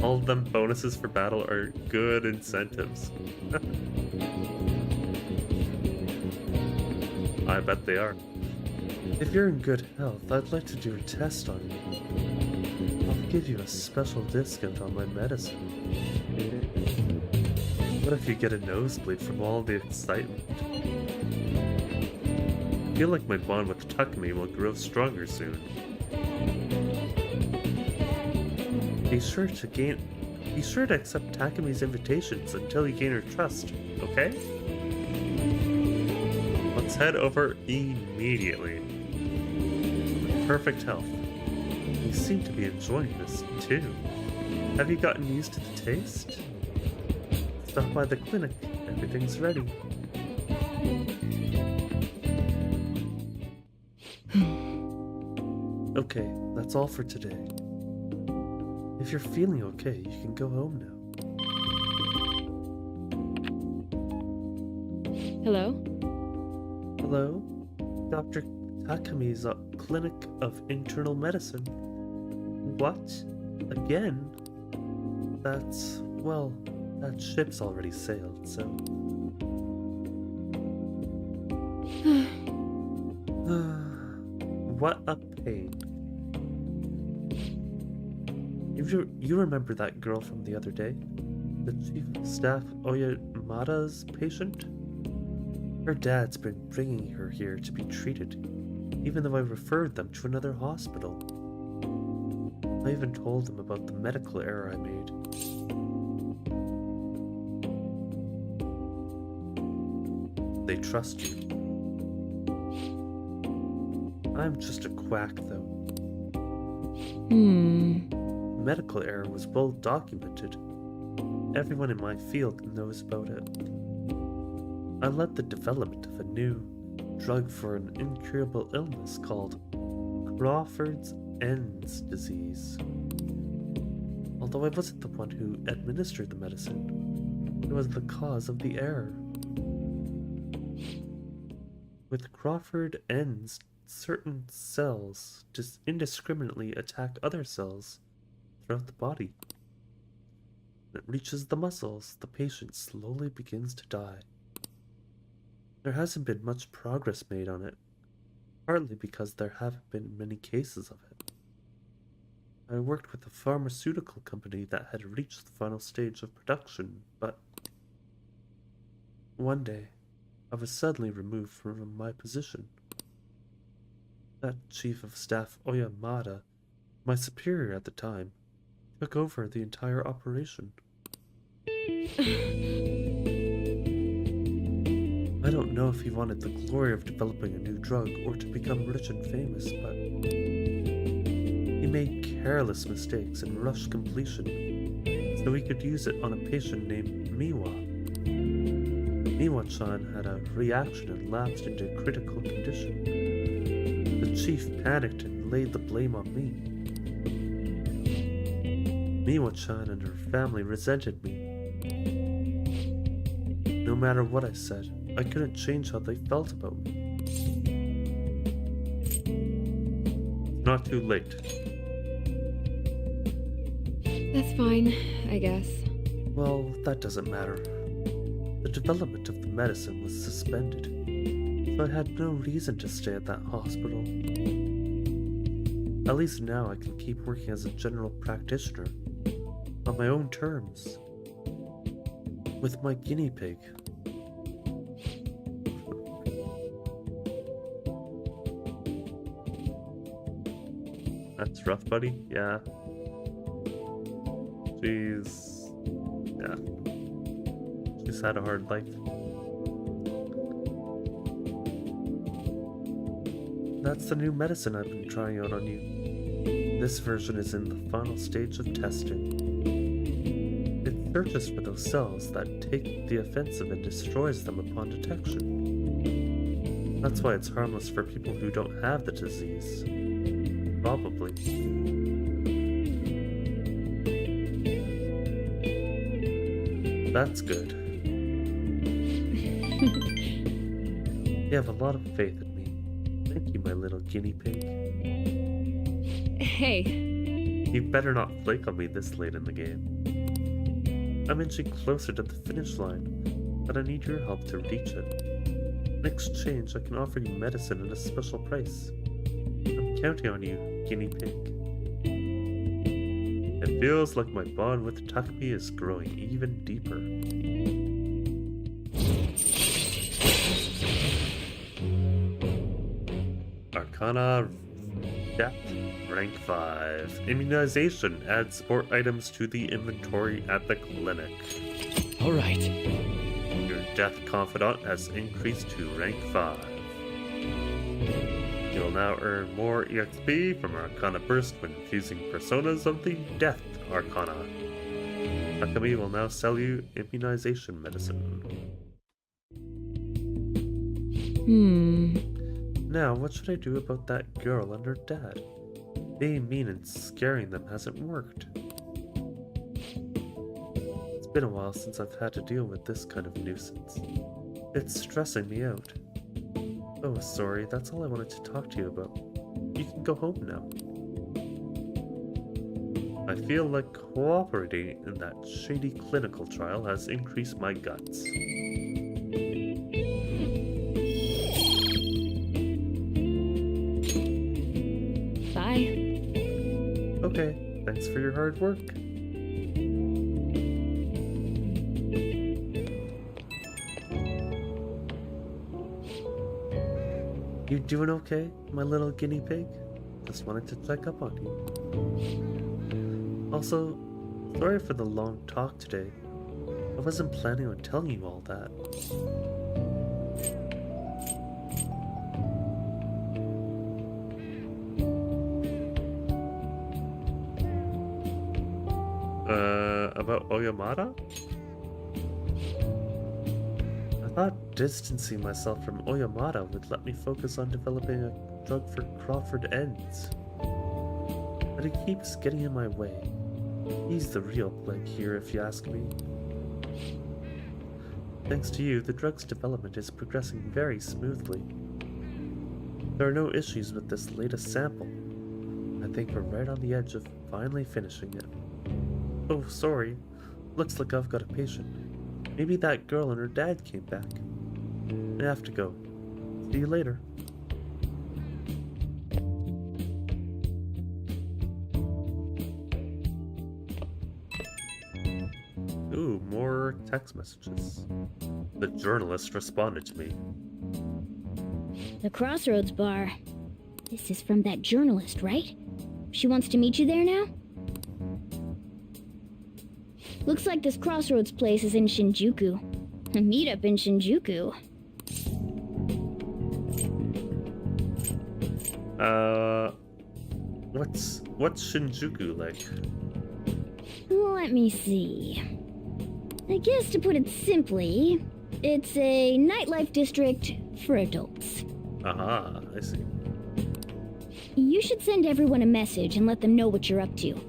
All of them bonuses for battle are good incentives. I bet they are. If you're in good health, I'd like to do a test on you. I'll give you a special discount on my medicine. What if you get a nosebleed from all the excitement? I feel like my bond with Takumi will grow stronger soon. Be sure to accept Takumi's invitations until you gain her trust, okay? Let's head over immediately. With perfect health. You seem to be enjoying this, too. Have you gotten used to the taste? Stop by the clinic. Everything's ready. Okay, that's all for today. If you're feeling okay, you can go home now.
Hello?
Hello? Dr. Takumi's Clinic of Internal Medicine. What? Again? That's... well, that ship's already sailed, so... What a pain. You remember that girl from the other day? The chief of staff Oyamada's patient? Her dad's been bringing her here to be treated, even though I referred them to another hospital. I even told them about the medical error I made. They trust you. I'm just a quack, though. The medical error was well documented. Everyone in my field knows about it. I led the development of a new drug for an incurable illness called Crawford's-Ends disease. Although I wasn't the one who administered the medicine, it was the cause of the error. With Crawford-Ends, certain cells just indiscriminately attack other cells throughout the body. When it reaches the muscles, the patient slowly begins to die. There hasn't been much progress made on it, partly because there haven't been many cases of it. I worked with a pharmaceutical company that had reached the final stage of production, but one day, I was suddenly removed from my position. That chief of staff Oyamada, my superior at the time, took over the entire operation. I don't know if he wanted the glory of developing a new drug or to become rich and famous, but he made careless mistakes and rushed completion so he could use it on a patient named Miwa. Miwa-chan had a reaction and lapsed into a critical condition. The chief panicked and laid the blame on me. Miwa-chan and her family resented me. No matter what I said, I couldn't change how they felt about me. It's not too late.
That's fine, I guess.
Well, that doesn't matter. The development of the medicine was suspended, so I had no reason to stay at that hospital. At least now I can keep working as a general practitioner, on my own terms, with my guinea pig. That's rough, buddy. Yeah. She's had a hard life. That's the new medicine I've been trying out on you. This version is in the final stage of testing. It searches for those cells that take the offensive and destroys them upon detection. That's why it's harmless for people who don't have the disease. Probably. That's good. You have a lot of faith in me. Thank you, my little guinea pig.
Hey.
You better not flake on me this late in the game. I'm inching closer to the finish line, but I need your help to reach it. In exchange, I can offer you medicine at a special price. I'm counting on you, guinea pig. It feels like my bond with Takumi is growing even deeper. Arcana Depth, rank 5. Immunization. Add support items to the inventory at the clinic.
Alright.
Your Death Confidant has increased to rank 5. You'll now earn more EXP from Arcana Burst when infusing personas of the Death Arcana. Takumi will now sell you immunization medicine. Now, what should I do about that girl and her dad? Being mean and scaring them hasn't worked. It's been a while since I've had to deal with this kind of nuisance. It's stressing me out. Oh, sorry, that's all I wanted to talk to you about. You can go home now. I feel like cooperating in that shady clinical trial has increased my guts.
Bye.
Okay, thanks for your hard work. You doing okay, my little guinea pig? Just wanted to check up on you. Also, sorry for the long talk today. I wasn't planning on telling you all that. About Oyamada? I thought distancing myself from Oyamada would let me focus on developing a drug for Crawford Ends. But he keeps getting in my way. He's the real plague here, if you ask me. Thanks to you, the drug's development is progressing very smoothly. There are no issues with this latest sample. I think we're right on the edge of finally finishing it. Oh, sorry. Looks like I've got a patient. Maybe that girl and her dad came back. I have to go. See you later. Ooh, more text messages. The journalist responded to me.
The Crossroads Bar. This is from that journalist, right? She wants to meet you there now? Looks like this Crossroads place is in Shinjuku. A meetup in Shinjuku.
What's Shinjuku like?
Let me see. I guess to put it simply, it's a nightlife district for adults.
Aha, I see.
You should send everyone a message and let them know what you're up to.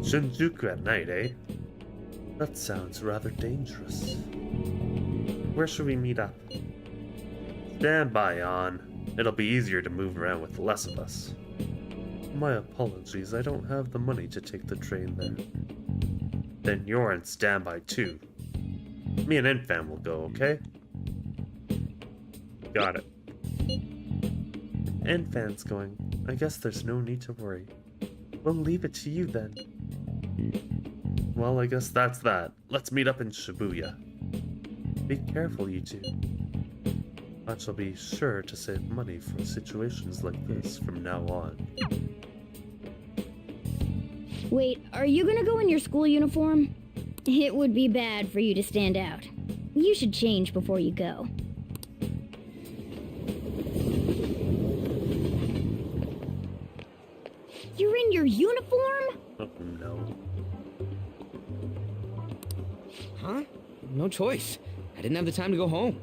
Shinjuku at night, eh? That sounds rather dangerous. Where should we meet up? Stand by, on. It'll be easier to move around with less of us. My apologies, I don't have the money to take the train there. Then you're on standby too. Me and Infam will go, okay? Got it. Infam's going. I guess there's no need to worry. We'll leave it to you then. Well, I guess that's that. Let's meet up in Shibuya. Be careful, you two. I shall be sure to save money for situations like this from now on.
Wait, are you gonna go in your school uniform? It would be bad for you to stand out. You should change before you go. You're in your uniform?
Oh, no.
Huh? No choice. I didn't have the time to go home.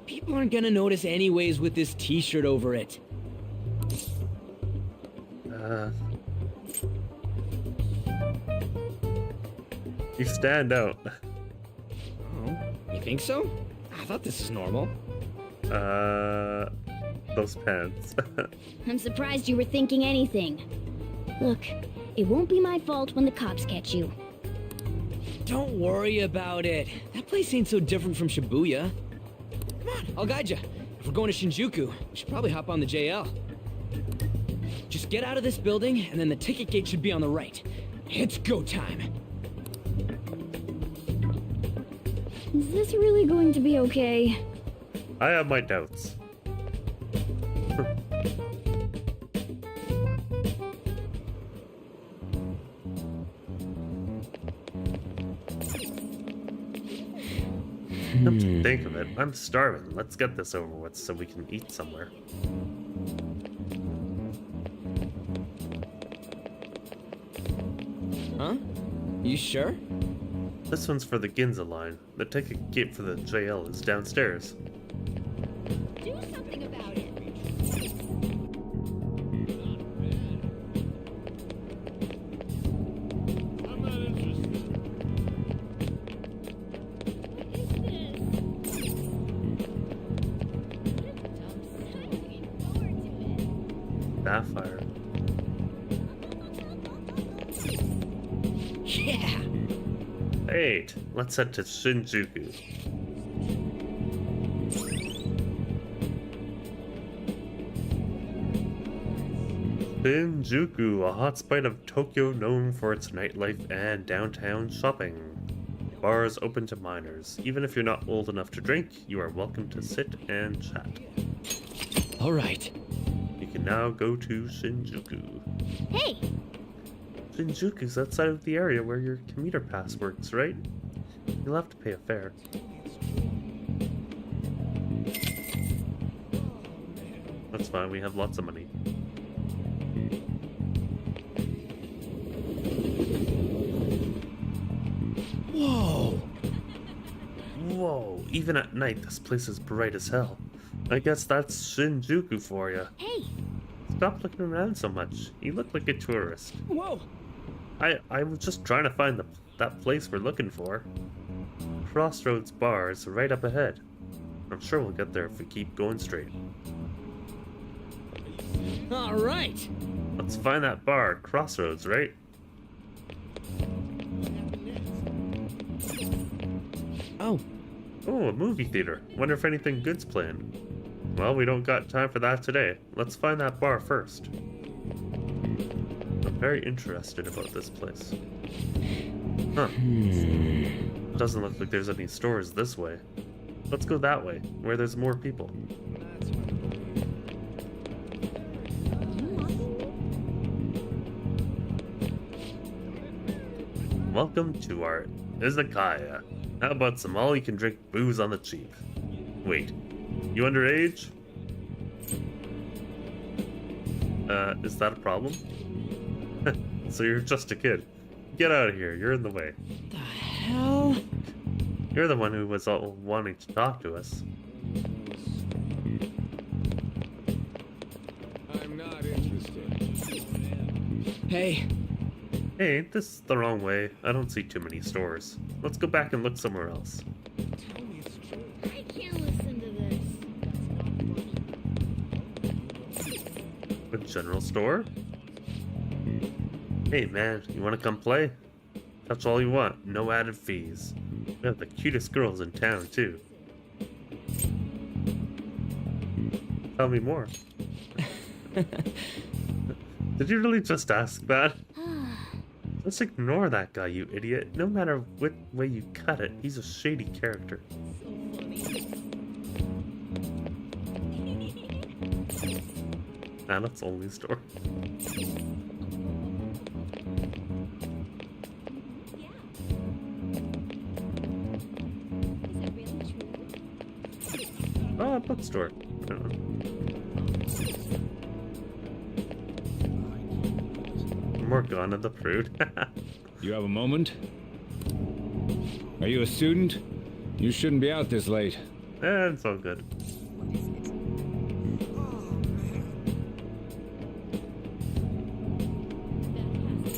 People aren't gonna notice anyways with this t-shirt over it.
You stand out.
Oh, you think so? I thought this is normal.
Those pants.
I'm surprised you were thinking anything. Look, it won't be my fault when the cops catch you.
Don't worry about it. That place ain't so different from Shibuya. Come on, I'll guide you. If we're going to Shinjuku, we should probably hop on the JL. Just get out of this building, and then the ticket gate should be on the right. It's go time.
Is this really going to be okay?
I have my doubts. Come to think of it, I'm starving. Let's get this over with so we can eat somewhere.
Huh? You sure?
This one's for the Ginza line. The ticket gate for the JL is downstairs.
Do something about it.
I'm not interested.
Sapphire.
Yeah!
Wait, let's head to Shinjuku. Shinjuku, a hotspot of Tokyo known for its nightlife and downtown shopping. Bars open to minors. Even if you're not old enough to drink, you are welcome to sit and chat.
All right.
You can now go to Shinjuku.
Hey!
Shinjuku's outside of the area where your commuter pass works, right? You'll have to pay a fare. That's fine, we have lots of money.
Whoa!
Whoa, even at night this place is bright as hell. I guess that's Shinjuku for you.
Hey!
Stop looking around so much. You look like a tourist.
Whoa!
I was just trying to find that place we're looking for. Crossroads Bar is right up ahead. I'm sure we'll get there if we keep going straight.
All right!
Let's find that bar, Crossroads, right?
Oh.
Oh, a movie theater. Wonder if anything good's playing. Well, we don't got time for that today. Let's find that bar first. I'm very interested about this place. Huh. Doesn't look like there's any stores this way. Let's go that way, where there's more people. Welcome to our izakaya. How about some all-you-can-drink booze on the cheap? Wait, you underage? Is that a problem? So you're just a kid. Get out of here, you're in the way.
The hell?
You're the one who was all wanting to talk to us.
I'm not interested.
Hey.
Hey, this is the wrong way. I don't see too many stores. Let's go back and look somewhere else.
I can't listen to this.
A general store? Hey man, you wanna come play? Touch all you want, no added fees. We have the cutest girls in town too. Tell me more. Did you really just ask that? Just ignore that guy, you idiot. No matter which way you cut it, he's a shady character. Adults only store. Oh, a bookstore. Morgana the Prude.
You have a moment? Are you a student? You shouldn't be out this late.
It's all good.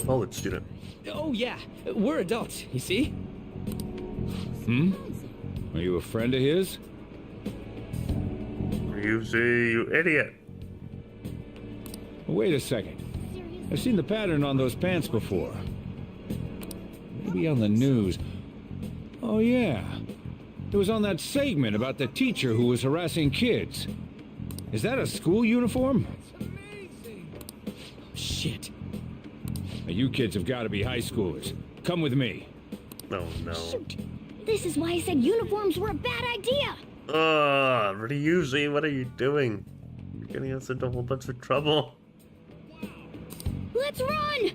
College student.
Oh yeah, we're adults, you see?
Hmm? Are you a friend of his?
You see, you idiot.
Wait a second. I've seen the pattern on those pants before. Maybe on the news. Oh yeah. It was on that segment about the teacher who was harassing kids. Is that a school uniform?
Shit.
Now, you kids have got to be high schoolers. Come with me.
Oh no.
Shoot. This is why I said uniforms were a bad idea.
Ryuji, what are you doing? You're getting us into a whole bunch of trouble.
Let's run!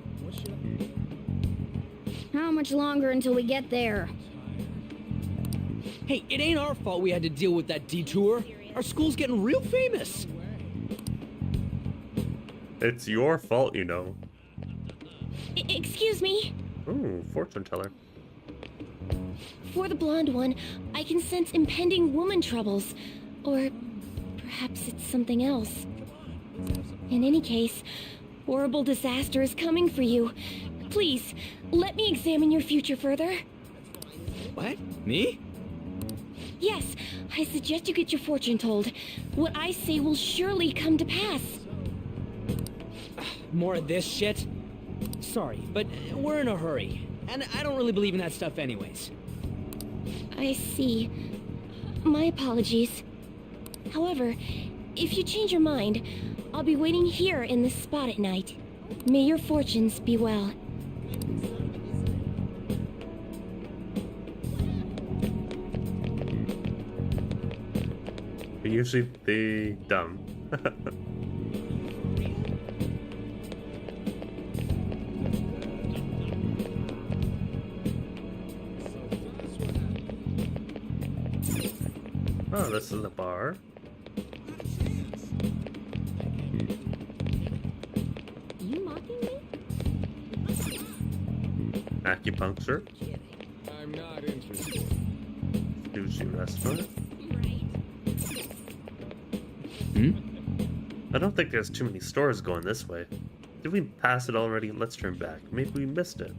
How much longer until we get there?
Hey, it ain't our fault we had to deal with that detour. Our school's getting real famous.
It's your fault, you know.
Excuse me?
Ooh, fortune teller.
For the blonde one, I can sense impending woman troubles. Or perhaps it's something else. In any case, horrible disaster is coming for you. Please, let me examine your future further.
What? Me?
Yes, I suggest you get your fortune told. What I say will surely come to pass.
More of this shit? Sorry, but we're in a hurry. And I don't really believe in that stuff anyways.
I see. My apologies. However, if you change your mind, I'll be waiting here in this spot at night. May your fortunes be well.
Usually the dumb. Oh, this is a bar.
You mocking me?
Acupuncture.
I'm not interested.
Sushi restaurant.
Hmm?
I don't think there's too many stores going this way. Did we pass it already? Let's turn back. Maybe we missed it.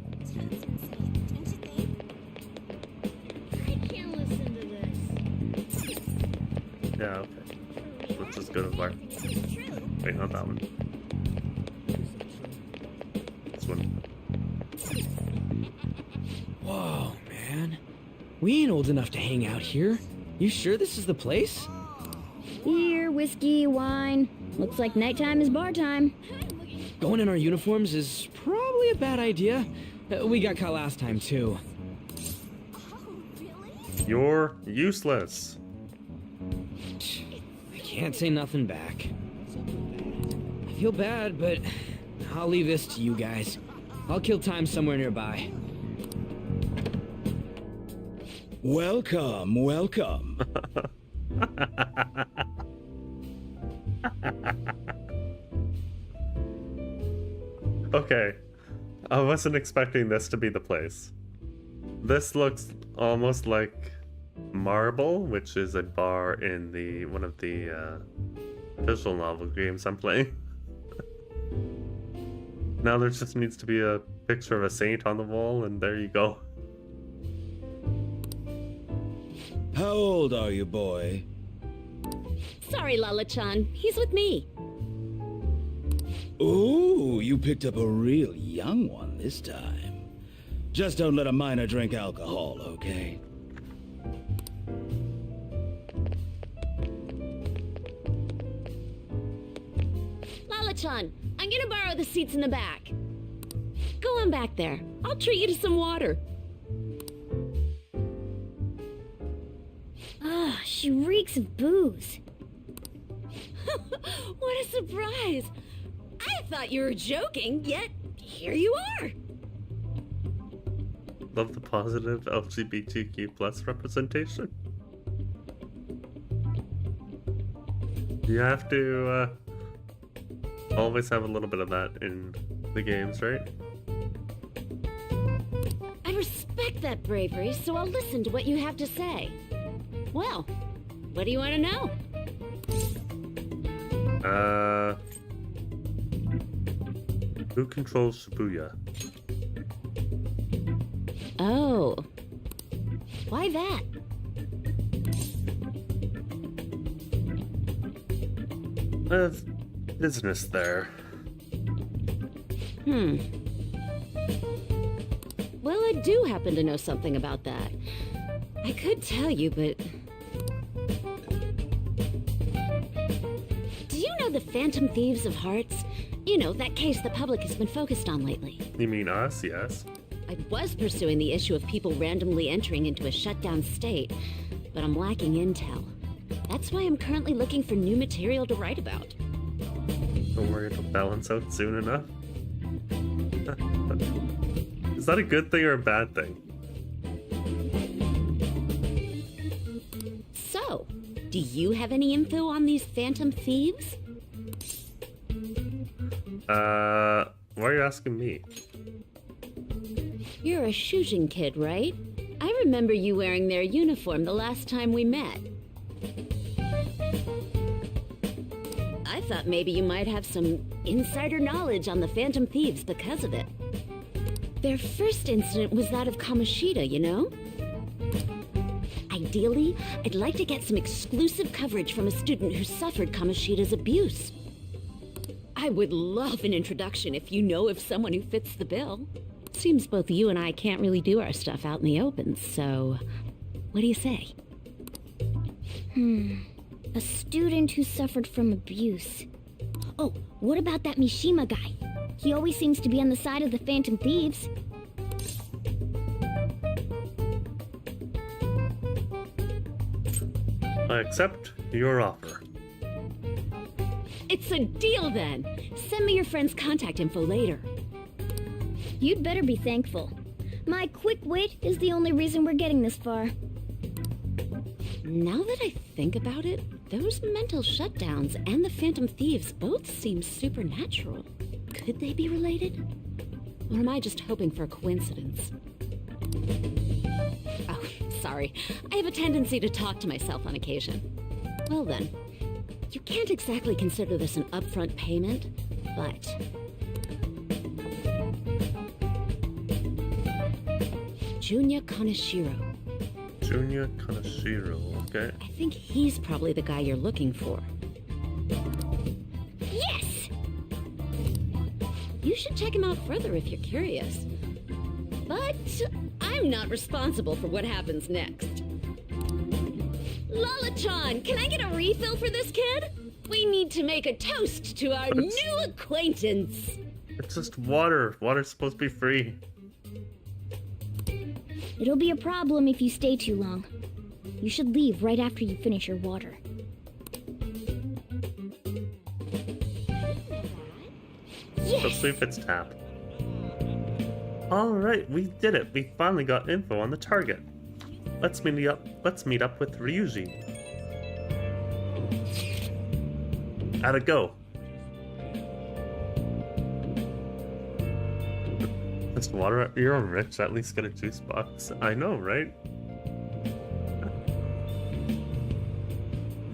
I can't listen to this.
Yeah, okay. Let's just go to the bar. Wait, not that one. This one.
Whoa, man. We ain't old enough to hang out here. You sure this is the place?
Beer, whiskey, wine. Looks like nighttime is bar time.
Going in our uniforms is probably a bad idea. We got caught last time, too.
You're useless.
I can't say nothing back. I feel bad, but I'll leave this to you guys. I'll kill time somewhere nearby.
Welcome, welcome.
Okay, I wasn't expecting this to be the place. This looks almost like Marble, which is a bar in the one of the visual novel games I'm playing. Now there just needs to be a picture of a saint on the wall, and there you go.
How old are you, boy?
Sorry, Lala-chan. He's with me.
Ooh, you picked up a real young one this time. Just don't let a minor drink alcohol, okay?
Lala-chan, I'm gonna borrow the seats in the back. Go on back there. I'll treat you to some water.
Ah, she reeks of booze.
What a surprise! I thought you were joking, yet here you are.
Love the positive LGBTQ plus representation. You have to always have a little bit of that in the games, right?
I respect that bravery, so I'll listen to what you have to say. Well, what do you want to know?
Who controls Shibuya?
Oh. Why that?
Business there.
Well, I do happen to know something about that. I could tell you, but... Do you know the Phantom Thieves of Hearts? You know, that case the public has been focused on lately.
You mean us, yes?
I was pursuing the issue of people randomly entering into a shutdown state, but I'm lacking intel. That's why I'm currently looking for new material to write about.
Don't worry, it'll balance out soon enough. Is that a good thing or a bad thing?
So, do you have any info on these Phantom Thieves?
Why are you asking me?
You're a Shujin kid, right? I remember you wearing their uniform the last time we met. I thought maybe you might have some insider knowledge on the Phantom Thieves because of it. Their first incident was that of Kamoshida, you know? Ideally, I'd like to get some exclusive coverage from a student who suffered Kamoshida's abuse. I would love an introduction if you know of someone who fits the bill. Seems both you and I can't really do our stuff out in the open, so what do you say?
A student who suffered from abuse. Oh, what about that Mishima guy? He always seems to be on the side of the Phantom Thieves.
I accept your offer.
It's a deal then. Send me your friend's contact info later.
You'd better be thankful. My quick wit is the only reason we're getting this far.
Now that I think about it, those mental shutdowns and the Phantom Thieves both seem supernatural. Could they be related? Or am I just hoping for a coincidence? Oh, sorry. I have a tendency to talk to myself on occasion. Well then, you can't exactly consider this an upfront payment, but... Junya Kaneshiro.
Junya Kaneshiro, okay.
I think he's probably the guy you're looking for. Yes! You should check him out further if you're curious. But I'm not responsible for what happens next. Lala-chan, can I get a refill for this kid? We need to make a toast to our new acquaintance.
It's just water. Water's supposed to be free.
It'll be a problem if you stay too long. You should leave right after you finish your water.
Especially if it's tapped. Alright, we did it. We finally got info on the target. Let's meet up with Ryuji. How'd it go? This water, you're rich, at least get a juice box. I know, right?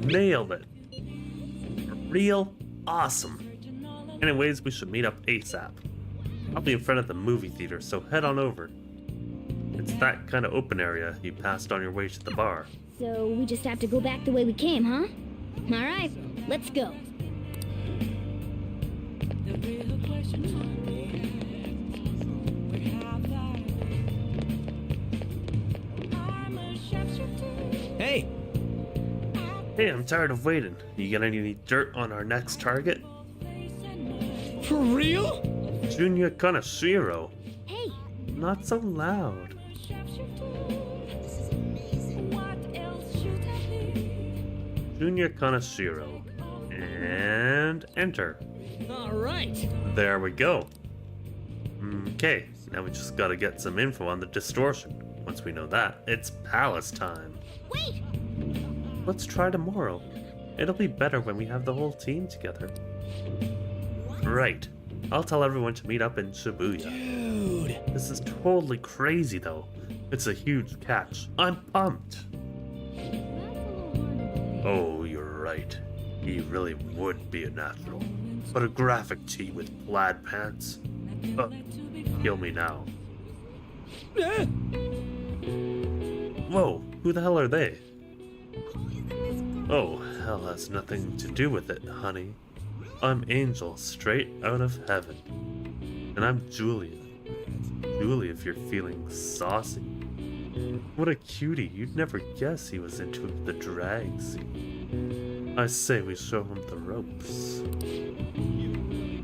Nailed it. Real awesome. Anyways, we should meet up ASAP. I'll be in front of the movie theater, so head on over. It's that kind of open area you passed on your way to the bar.
So we just have to go back the way we came, huh? Alright, let's go.
Hey!
Hey, I'm tired of waiting. You got any dirt on our next target?
For real?
Junior Kanashiro.
Hey!
Not so loud. Junior Kanashiro. And enter.
Alright.
There we go. Okay, now we just gotta get some info on the distortion. Once we know that, it's palace time.
Wait!
Let's try tomorrow. It'll be better when we have the whole team together. Right. I'll tell everyone to meet up in Shibuya.
Dude!
This is totally crazy though. It's a huge catch. I'm pumped. Oh, you're right. He really would be a natural. But a graphic tee with plaid pants? Kill me now. Whoa, who the hell are they? Oh, hell has nothing to do with it, honey. I'm Angel, straight out of heaven. And I'm Julia. Julia, if you're feeling saucy. What a cutie, you'd never guess he was into the drag scene. I say we show him the ropes.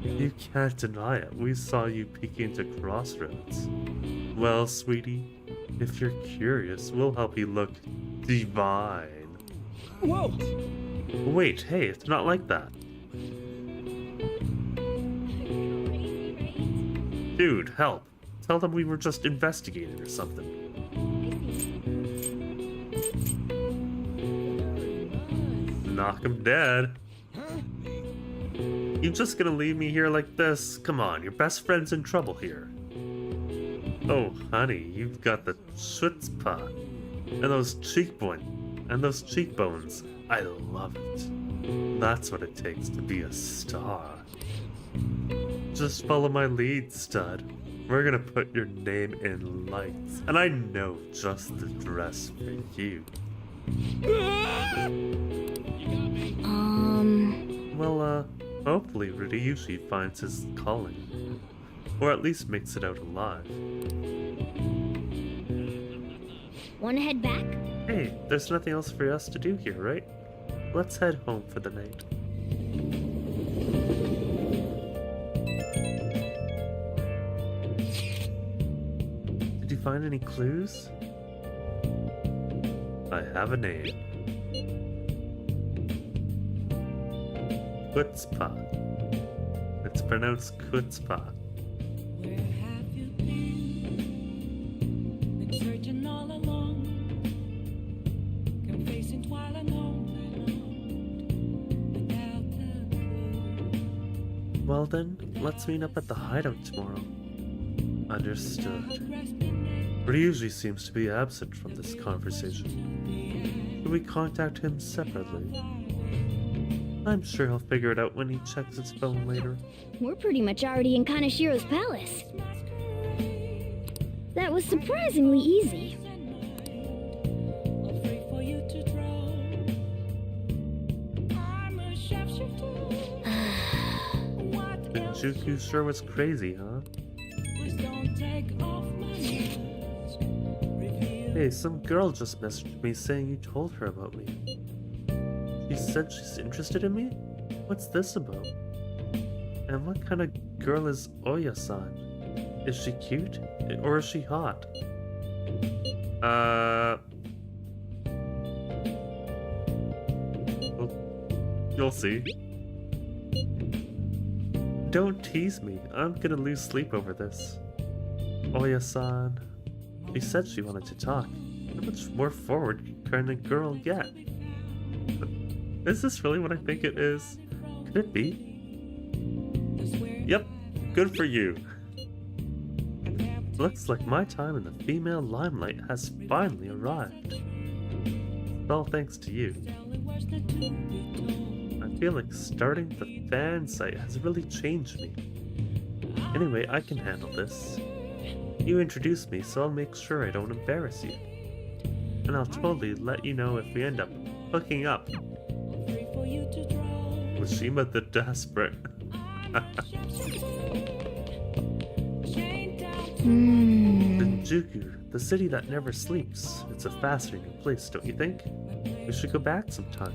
You can't deny it, we saw you peeking into Crossroads. Well, sweetie, if you're curious, we'll help you look divine.
Whoa!
Wait, hey, it's not like that. Dude, help. Tell them we were just investigating or something. Knock him dead. You just gonna leave me here like this? Come on, your best friend's in trouble here. Oh, honey, you've got the chutzpah. And those cheekbones. I love it. That's what it takes to be a star. Just follow my lead, stud. We're gonna put your name in lights. And I know just the dress for you. Well, hopefully Ryushi finds his calling. Or at least makes it out alive.
Wanna head back?
Hey, there's nothing else for us to do here, right? Let's head home for the night. Did you find any clues? I have a name. Kutzpah. It's pronounced Kutzpah.
Where have you been? Been searching all along, confessing while alone, without a clue.
Well then, let's meet up at the hideout tomorrow. Understood. Ryuji seems to be absent from this conversation. Should we contact him separately? I'm sure he'll figure it out when he checks his phone later.
We're pretty much already in Kanashiro's palace. That was surprisingly easy.
Shinjuku sure was crazy, huh? Hey, some girl just messaged me saying you told her about me. She said she's interested in me? What's this about? And what kind of girl is Oya-san? Is she cute? Or is she hot? You'll see. Don't tease me. I'm gonna lose sleep over this. Oya-san. She said she wanted to talk. How much more forward can a girl get? Is this really what I think it is? Could it be? Yep, good for you. Looks like my time in the female limelight has finally arrived. It's all thanks to you. I feel like starting the fan site has really changed me. Anyway, I can handle this. You introduced me, so I'll make sure I don't embarrass you. And I'll totally let you know if we end up hooking up. Mishima the Desperate. Shinjuku, the city that never sleeps. It's a fascinating place, don't you think? We should go back sometime.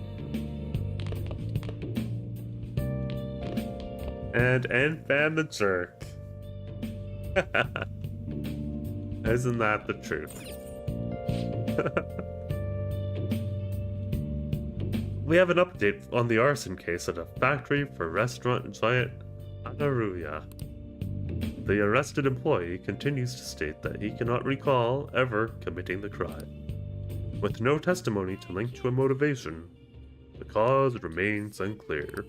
And Fan the jerk. Isn't that the truth? We have an update on the arson case at a factory for restaurant giant Anaruya. The arrested employee continues to state that he cannot recall ever committing the crime. With no testimony to link to a motivation, the cause remains unclear.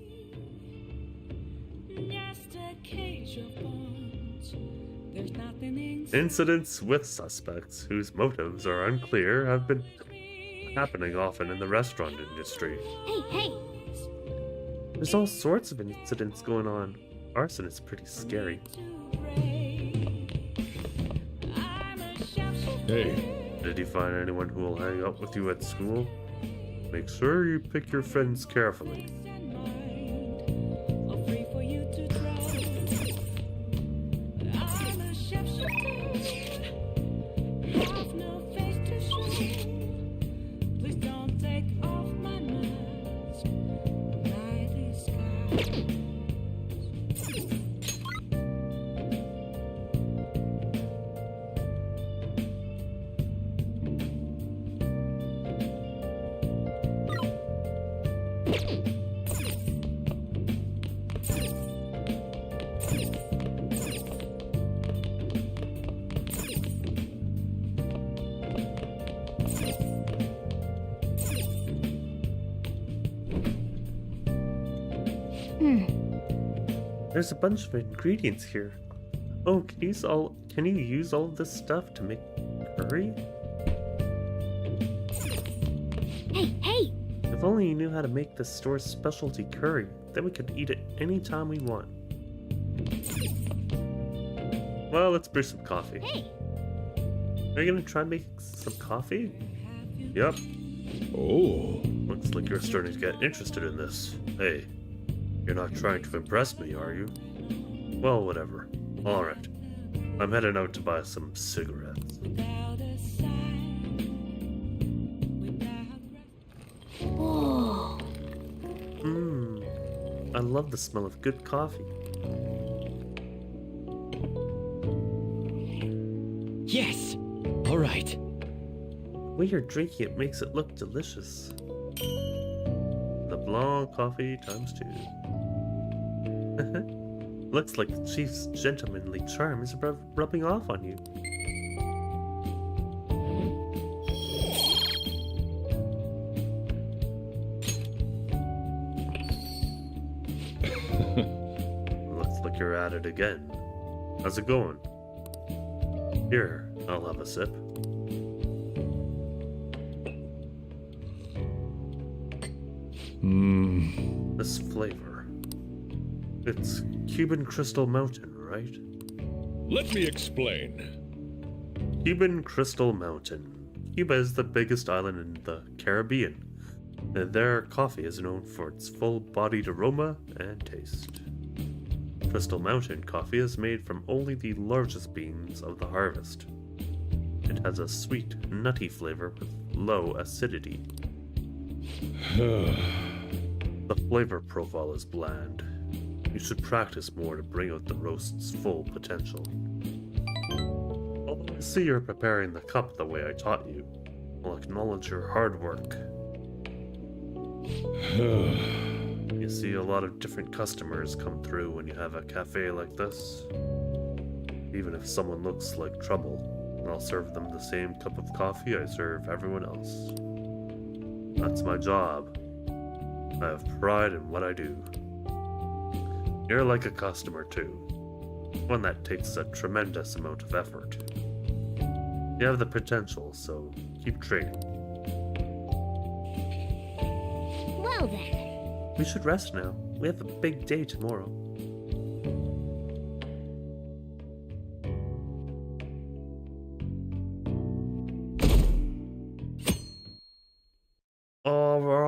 Incidents with suspects whose motives are unclear have been happening often in the restaurant industry.
Hey!
There's all sorts of incidents going on. Arson is pretty scary.
Hey.
Did you find anyone who will hang out with you at school? Make sure you pick your friends carefully. There's a bunch of ingredients here. Oh, can you use all of this stuff to make curry?
Hey!
If only you knew how to make this store's specialty curry, then we could eat it anytime we want. Well, let's brew some coffee.
Hey!
Are you gonna try making some coffee? Yep.
Oh.
Looks like you're starting to get interested in this. Hey, you're not trying to impress me, are you? Well, whatever. Alright. I'm heading out to buy some cigarettes.
Whoa.
I love the smell of good coffee.
Yes! All right.
The way you're drinking it makes it look delicious. The Blanc coffee times 2. Looks like the chief's gentlemanly charm is rubbing off on you. Looks like you're at it again. How's it going? Here, I'll have a sip. This flavor. It's Cuban Crystal Mountain, right?
Let me explain.
Cuban Crystal Mountain. Cuba is the biggest island in the Caribbean, and their coffee is known for its full-bodied aroma and taste. Crystal Mountain coffee is made from only the largest beans of the harvest. It has a sweet, nutty flavor with low acidity. The flavor profile is bland. You should practice more to bring out the roast's full potential. Although I see you're preparing the cup the way I taught you, I'll acknowledge your hard work. You see a lot of different customers come through when you have a cafe like this. Even if someone looks like trouble, I'll serve them the same cup of coffee I serve everyone else. That's my job. I have pride in what I do. You're like a customer too. One that takes a tremendous amount of effort. You have the potential, so keep training.
Well then.
We should rest now. We have a big day tomorrow.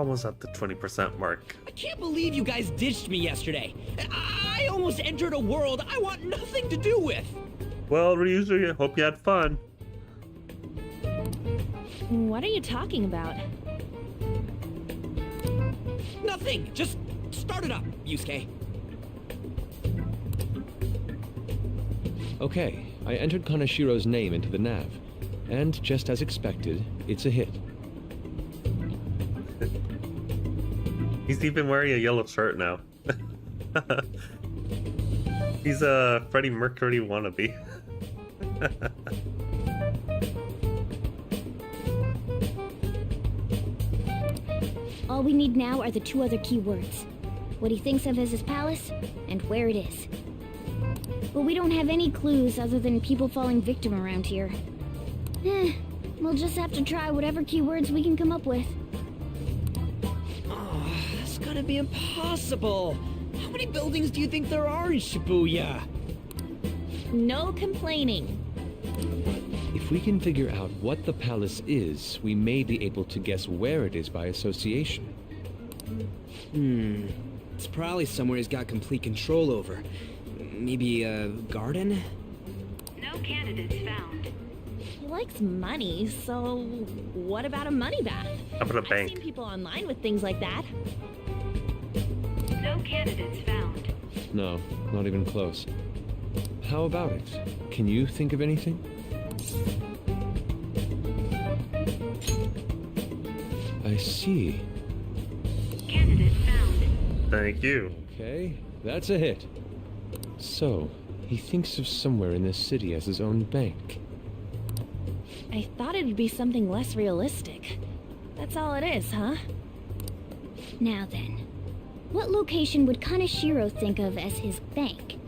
almost at the 20% mark.
I can't believe you guys ditched me yesterday. I almost entered a world I want nothing to do with.
Well, Ryuzu, I hope you had fun.
What are you talking about?
Nothing. Just start it up, Yusuke.
Okay, I entered Kanashiro's name into the nav, and just as expected, it's a hit.
He's even wearing a yellow shirt now. He's a Freddie Mercury wannabe.
All we need now are the 2 other keywords. What he thinks of as his palace, and where it is. But we don't have any clues other than people falling victim around here. We'll just have to try whatever keywords we can come up with.
Oh, that's gonna be impossible. How many buildings do you think there are in Shibuya?
No complaining.
If we can figure out what the palace is, we may be able to guess where it is by association.
It's probably somewhere he's got complete control over. Maybe a garden?
No candidates found.
He likes money, so what about a money bath?
How about a
I've
bank?
seen people online with things like that.
No candidates found.
No, not even close. How about it? Can you think of anything? I see.
Candidate found.
Thank you.
Okay, that's a hit. So, he thinks of somewhere in this city as his own bank.
I thought it'd be something less realistic. That's all it is, huh?
Now then, what location would Kaneshiro think of as his bank?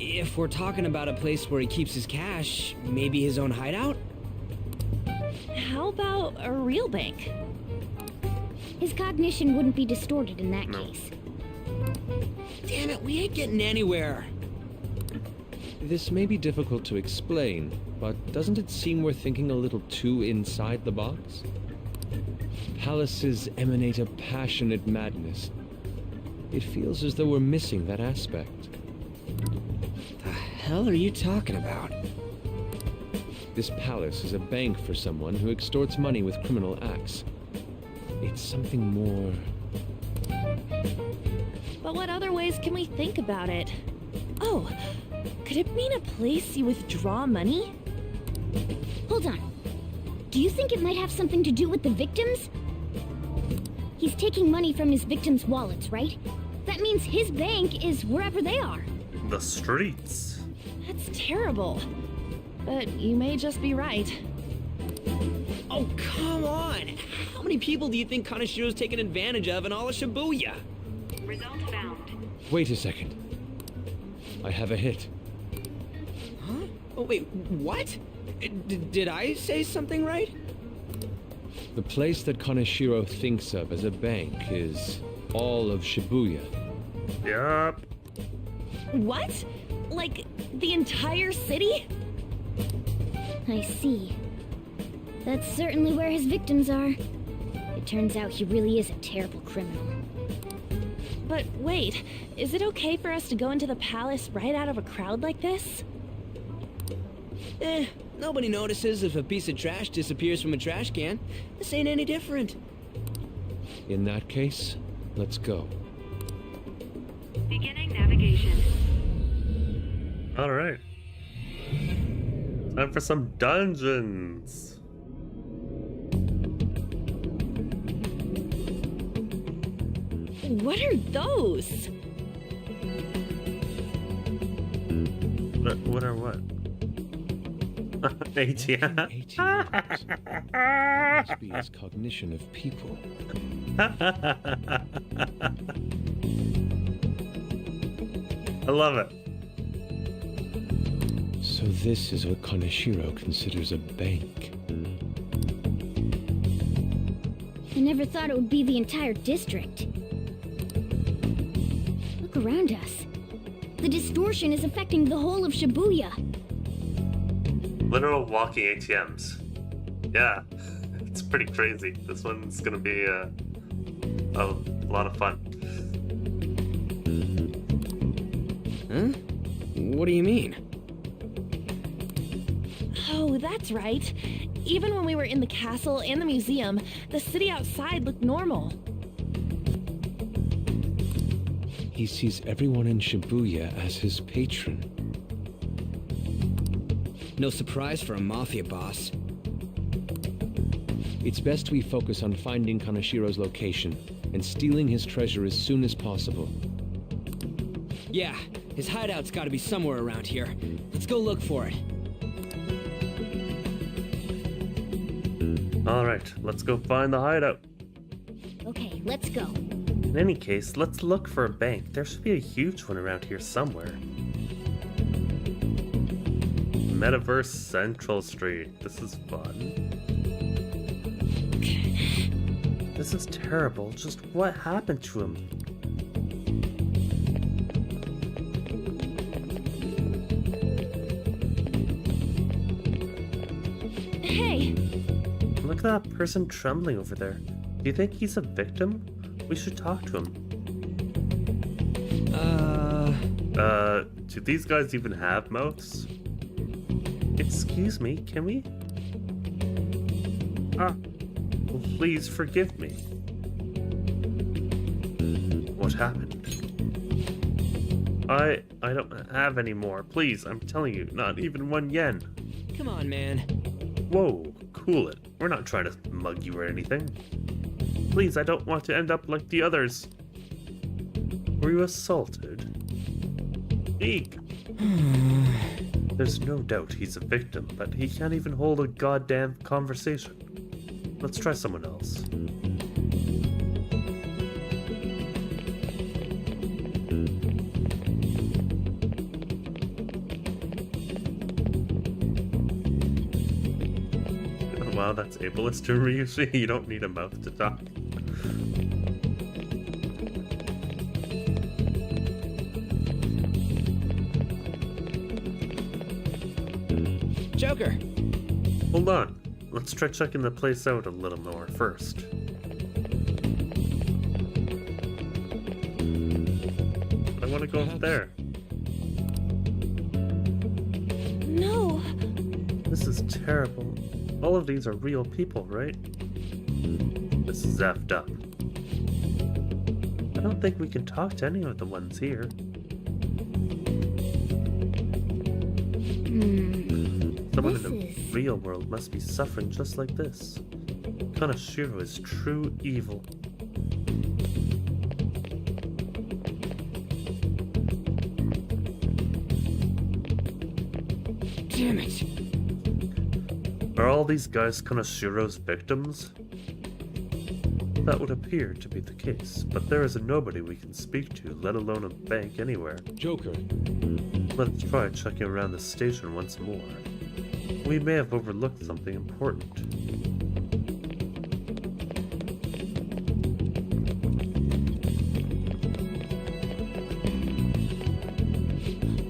If we're talking about a place where he keeps his cash, maybe his own hideout?
How about a real bank?
His cognition wouldn't be distorted in that case.
Damn it, we ain't getting anywhere.
This may be difficult to explain, but doesn't it seem we're thinking a little too inside the box? Palaces emanate a passionate madness. It feels as though we're missing that aspect.
The hell are you talking about?
This palace is a bank for someone who extorts money with criminal acts. It's something more...
But what other ways can we think about it? Oh, could it mean a place you withdraw money?
Hold on. Do you think it might have something to do with the victims? He's taking money from his victims' wallets, right? That means his bank is wherever they are.
The streets.
That's terrible. But you may just be right.
Oh, come on! How many people do you think Kaneshiro's taken advantage of in all of Shibuya?
Result found.
Wait a second. I have a hit.
Huh? Oh, wait, what? Did I say something right?
The place that Kaneshiro thinks of as a bank is all of Shibuya.
Yup.
What? Like, the entire city?
I see. That's certainly where his victims are. It turns out he really is a terrible criminal.
But wait, is it okay for us to go into the palace right out of a crowd like this?
Nobody notices if a piece of trash disappears from a trash can. This ain't any different.
In that case, let's go.
Beginning navigation.
Alright. Time for some dungeons.
What are those?
What are what? ATM.
Must be his cognition of people.
I love it.
So this is what Kaneshiro considers a bank.
I never thought it would be the entire district. Look around us. The distortion is affecting the whole of Shibuya.
Literal walking ATMs. Yeah, it's It's pretty crazy. This one's gonna be a lot of fun.
Huh? What do you mean?
Oh, that's right. Even when we were in the castle and the museum, the city outside looked normal.
He sees everyone in Shibuya as his patron.
No surprise for a mafia boss.
It's best we focus on finding Kanashiro's location and stealing his treasure as soon as possible.
Yeah, his hideout's gotta be somewhere around here. Let's go look for it.
Alright, let's go find the hideout.
Okay, let's go.
In any case, let's look for a bank. There should be a huge one around here somewhere. Metaverse Central Street. This is fun. This is terrible. Just what happened to him?
Hey!
Look at that person trembling over there. Do you think he's a victim? We should talk to him. Do these guys even have mouths? Excuse me, can we? Well, please forgive me. What happened? I don't have any more. Please, I'm telling you, not even 1 yen.
Come on, man.
Whoa, cool it. We're not trying to mug you or anything. Please, I don't want to end up like the others. Were you assaulted? Eek! There's no doubt he's a victim, but he can't even hold a goddamn conversation. Let's try someone else. Wow, that's ableist to Ryushi. You don't need a mouth to talk.
Joker!
Hold on. Let's try checking the place out a little more first. I want to go up there.
No!
This is terrible. All of these are real people, right? This is effed up. I don't think we can talk to any of the ones here. Someone in the real world must be suffering just like this. Kanashiro is true evil.
Damn it!
Are all these guys Kanashiro's victims? That would appear to be the case, but there is nobody we can speak to, let alone a bank anywhere.
Joker.
Let's try checking around the station once more. We may have overlooked something important.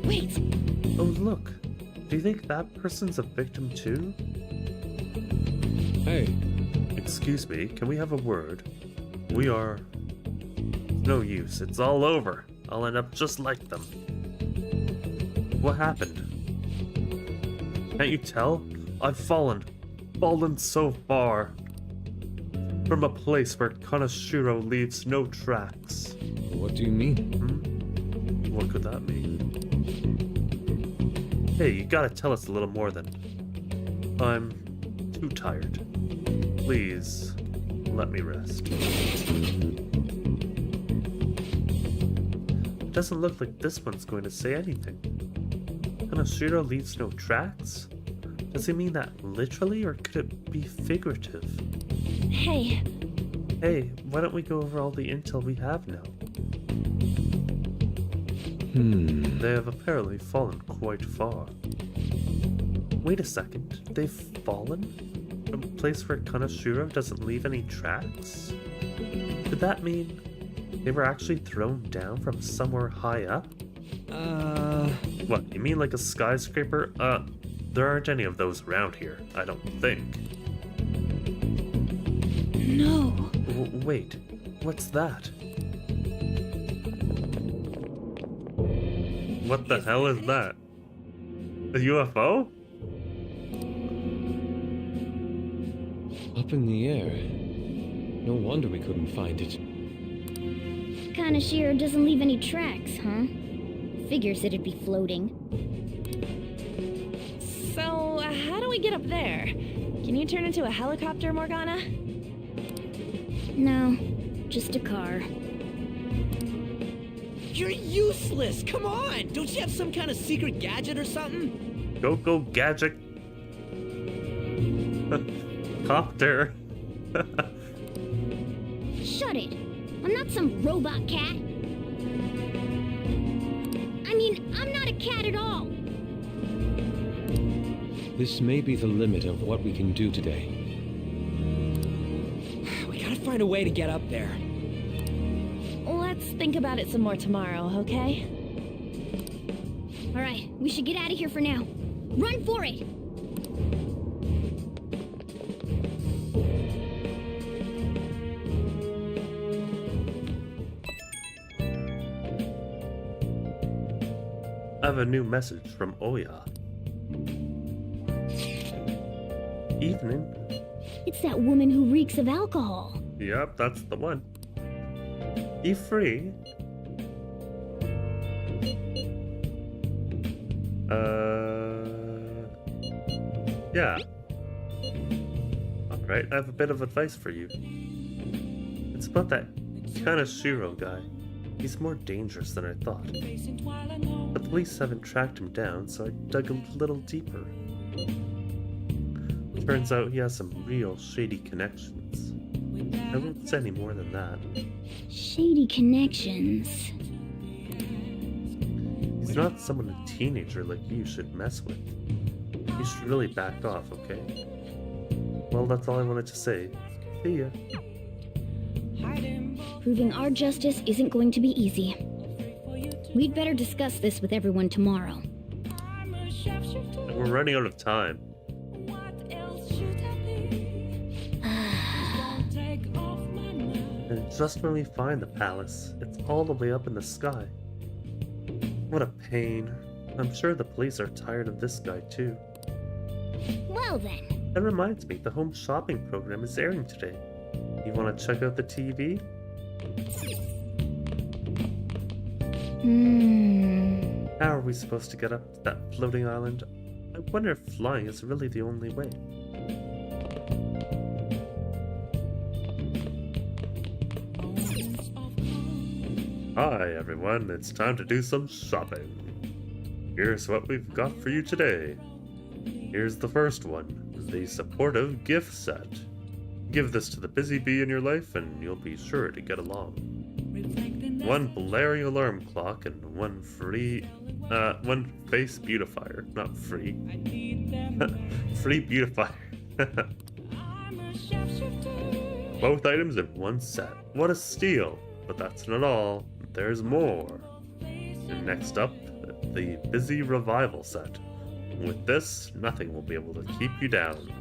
Wait!
Oh, look. Do you think that person's a victim too?
Hey.
Excuse me, can we have a word? We are... No use, it's all over. I'll end up just like them. What happened? Can't you tell? I've fallen so far. From a place where Kanashiro leaves no tracks.
What do you mean?
What could that mean? Hey, you gotta tell us a little more then. I'm too tired. Please, let me rest. It doesn't look like this one's going to say anything. Kanashiro leaves no tracks? Does he mean that literally, or could it be figurative?
Hey.
Hey, why don't we go over all the intel we have now? They have apparently fallen quite far. Wait a second, they've fallen? From a place where Kanashiro doesn't leave any tracks? Could that mean they were actually thrown down from somewhere high up? What, you mean like a skyscraper? There aren't any of those around here, I don't think.
no.
Wait, what's that? What the hell is that? A UFO?
Up in the air. No wonder we couldn't find it.
Kinda sheer doesn't leave any tracks, huh? Figures it'd be floating.
So, how do we get up there? Can you turn into a helicopter, Morgana?
No, just a car.
You're useless! Come on! Don't you have some kind of secret gadget or something?
Go gadget. Copter.
Shut it! I'm not some robot cat. I mean, I'm not a cat at all.
This may be the limit of what we can do today.
We gotta find a way to get up there.
Let's think about it some more tomorrow, okay?
Alright, we should get out of here for now. Run for it!
I have a new message from Oya. Evening.
It's that woman who reeks of alcohol.
Yep, that's the one. You free? Yeah. Alright, I have a bit of advice for you. It's about that Kaneshiro guy. He's more dangerous than I thought. The police haven't tracked him down, so I dug a little deeper. Turns out he has some real shady connections. I won't say any more than that.
Shady connections.
He's not someone a teenager like you should mess with. You should really back off, okay? Well, that's all I wanted to say. See ya.
Proving our justice isn't going to be easy. We'd better discuss this with everyone tomorrow.
We're running out of time. And just when we find the palace, it's all the way up in the sky. What a pain. I'm sure the police are tired of this guy too.
Well then.
That reminds me, the home shopping program is airing today. You want to check out the TV? How are we supposed to get up to that floating island? I wonder if flying is really the only way. Hi everyone, it's time to do some shopping. Here's what we've got for you today. Here's the first one, the supportive gift set. Give this to the busy bee in your life and you'll be sure to get along. One blaring alarm clock and one face beautifier. Not free. Free beautifier. Both items in one set. What a steal! But that's not all. There's more. And next up, the busy revival set. With this, nothing will be able to keep you down.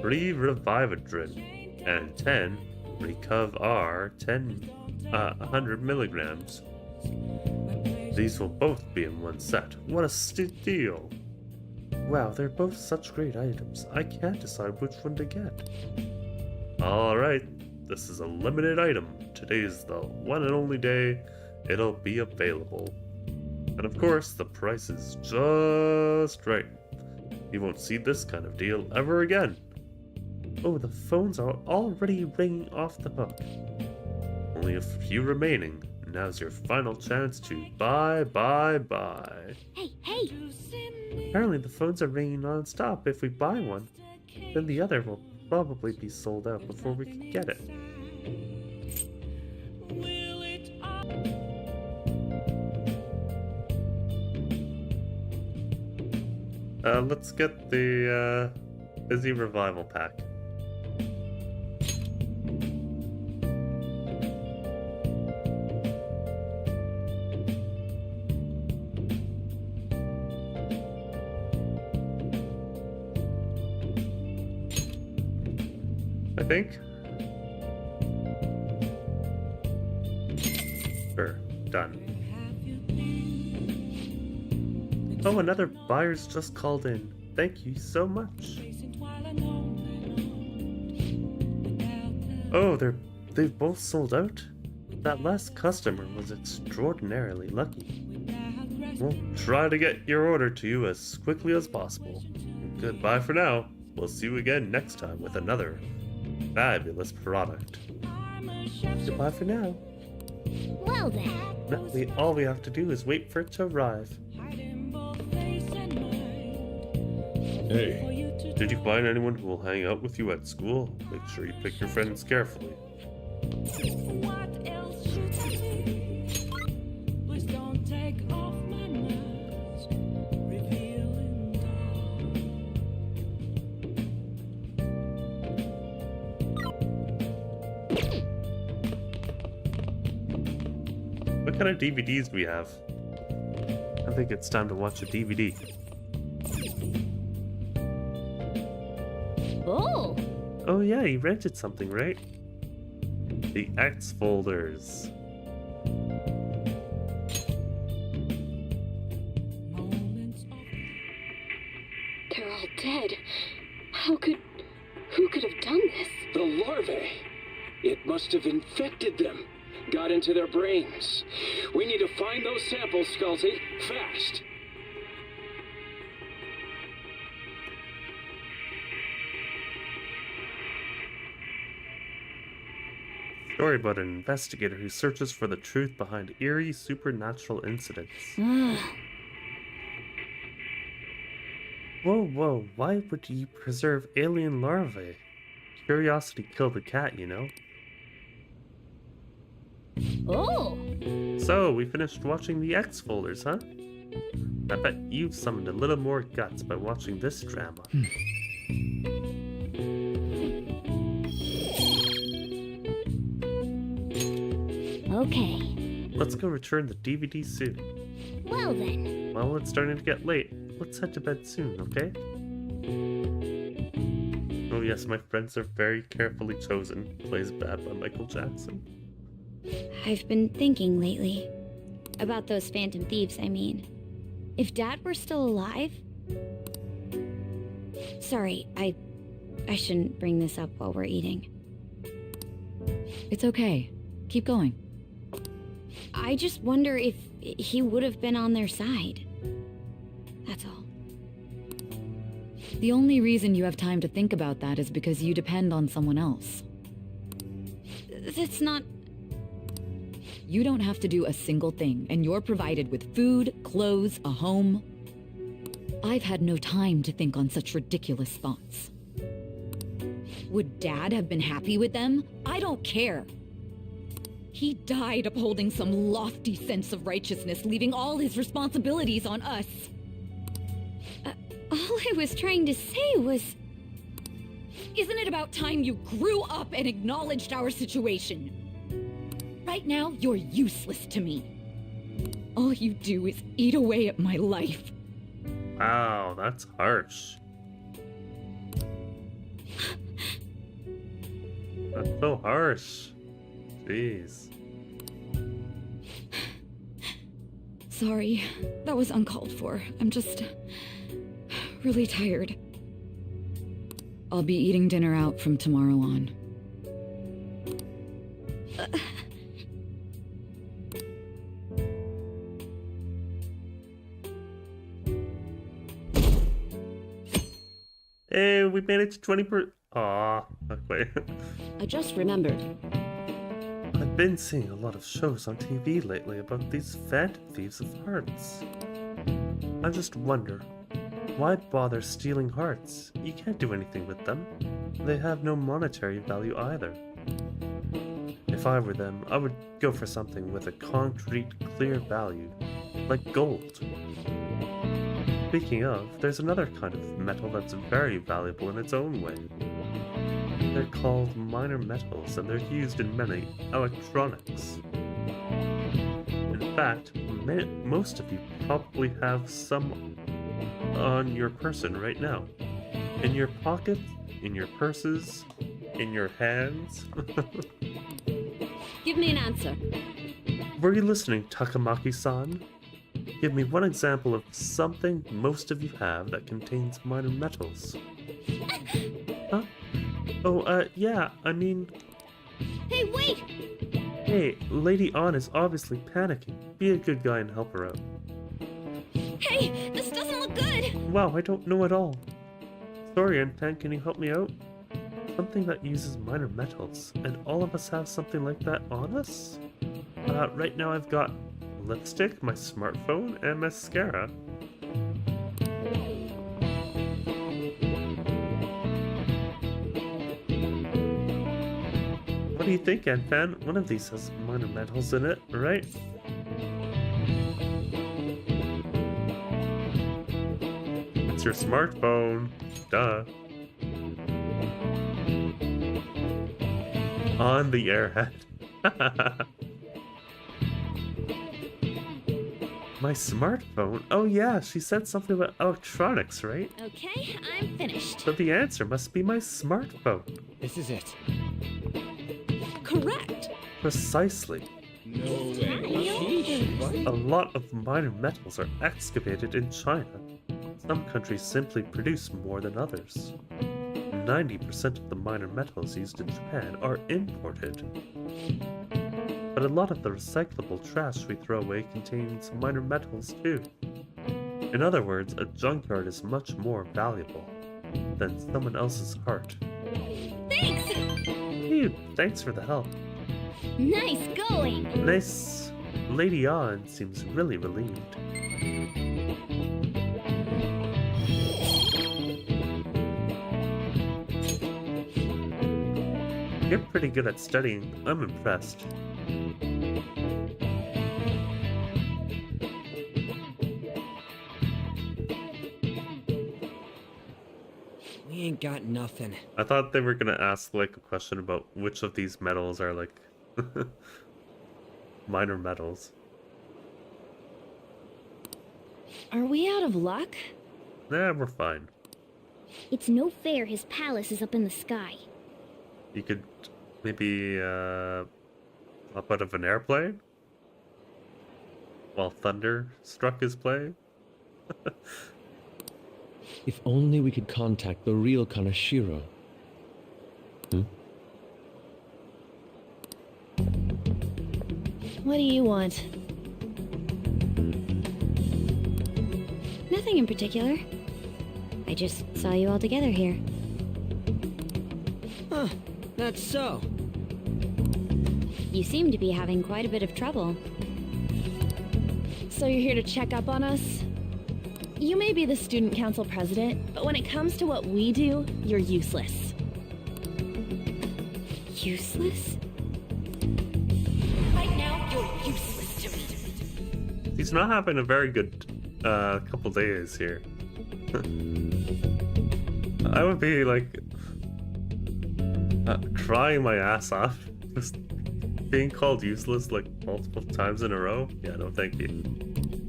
3 Revivadrin and 10 Recuv R 100 milligrams. These will both be in one set. What a steal! Wow, they're both such great items. I can't decide which one to get. Alright, this is a limited item. Today's the one and only day it'll be available. And of course, the price is just right. You won't see this kind of deal ever again. Oh, the phones are already ringing off the hook. Only a few remaining. Now's your final chance to buy.
Hey!
Apparently the phones are ringing non-stop. If we buy one, then the other will probably be sold out before we can get it. Let's get the busy revival pack. I think. done. Oh, another buyer's just called in. Thank you so much. Oh, they've both sold out? That last customer was extraordinarily lucky. We'll try to get your order to you as quickly as possible. Goodbye for now. We'll see you again next time with another fabulous product. Goodbye for now.
Well then.
Now all we have to do is wait for it to arrive. Hey, did you find anyone who will hang out with you at school? Make sure you pick your friends carefully. What kind of DVDs do we have? I think it's time to watch a DVD.
Oh!
Oh yeah, you rented something, right? The X folders.
They're all dead. Who could have done this?
The larvae. It must have infected them. Got into their brains. We need to find those samples, Skullsy. Fast.
Story about an investigator who searches for the truth behind eerie supernatural incidents. Whoa, why would you preserve alien larvae? Curiosity killed the cat, you know?
Oh!
So, we finished watching the X folders, huh? I bet you've summoned a little more guts by watching this drama.
Okay.
Let's go return the DVD soon.
Well then.
Well, it's starting to get late. Let's head to bed soon, okay? Oh yes, my friends are very carefully chosen. Plays bad by Michael Jackson.
I've been thinking lately. About those phantom thieves, I mean. If Dad were still alive... Sorry, I shouldn't bring this up while we're eating.
It's okay. Keep going.
I just wonder if he would have been on their side. That's all.
The only reason you have time to think about that is because you depend on someone else.
That's not...
You don't have to do a single thing, and you're provided with food, clothes, a home. I've had no time to think on such ridiculous thoughts. Would Dad have been happy with them? I don't care. He died upholding some lofty sense of righteousness, leaving all his responsibilities on us.
All I was trying to say was...
Isn't it about time you grew up and acknowledged our situation? Right now, you're useless to me. All you do is eat away at my life.
Wow, that's harsh. That's so harsh. Jeez.
Sorry, that was uncalled for. I'm just really tired. I'll be eating dinner out from tomorrow on.
Hey, we made it to 20%. Aw, okay.
I just remembered.
I've been seeing a lot of shows on TV lately about these phantom thieves of hearts. I just wonder, why bother stealing hearts? You can't do anything with them. They have no monetary value either. If I were them, I would go for something with a concrete, clear value, like gold. Speaking of, there's another kind of metal that's very valuable in its own way. They're called minor metals, and they're used in many electronics. In fact, most of you probably have some on your person right now. In your pocket, in your purses, in your hands.
Give me an answer.
Were you listening, Takamaki-san? Give me one example of something most of you have that contains minor metals. Huh? Oh, yeah, I mean...
Hey, wait!
Hey, Lady Ann is obviously panicking. Be a good guy and help her out.
Hey, this doesn't look good!
Wow, I don't know at all. Sorry, Antan, can you help me out? Something that uses minor metals, and all of us have something like that on us? Right now I've got lipstick, my smartphone, and mascara. What do you think, Anfan? One of these has minor metals in it, right? It's your smartphone. Duh. On the airhead. My smartphone? Oh yeah, she said something about electronics, right?
Okay, I'm finished.
So the answer must be my smartphone.
This is it.
Correct.
Precisely.
No way.
A lot of minor metals are excavated in China. Some countries simply produce more than others. 90% of the minor metals used in Japan are imported. But a lot of the recyclable trash we throw away contains minor metals too. In other words, a junkyard is much more valuable than someone else's heart.
Thanks!
Hey, thanks for the help.
Nice going!
Nice. Lady Ann seems really relieved. You're pretty good at studying. I'm impressed.
We ain't got nothing.
I thought they were gonna ask like a question about which of these metals are like minor metals.
Are we out of luck?
Nah, we're fine.
It's no fair his palace is up in the sky.
You could maybe hop out of an airplane while Thunderstruck is playing.
If only we could contact the real Kanashiro.
What do you want?
Nothing in particular. I just saw you all together here.
Huh, that's so.
You seem to be having quite a bit of trouble.
So you're here to check up on us? You may be the student council president, but when it comes to what we do, you're useless.
Useless?
Right now, you're useless to me.
He's not having a very good couple days here. I would be like crying my ass off. Just being called useless like multiple times in a row. Yeah, no thank you.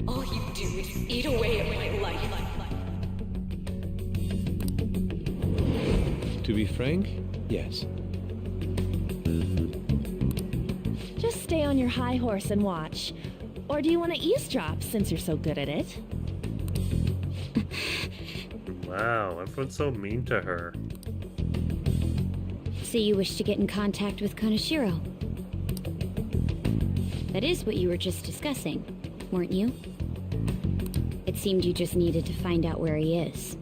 All you do is eat away at my life.
To be frank, yes.
Just stay on your high horse and watch. Or do you want to eavesdrop since you're so good at it?
Wow, everyone's so mean to her.
So you wish to get in contact with Kanashiro? That is what you were just discussing, weren't you? It seemed you just needed to find out where he is.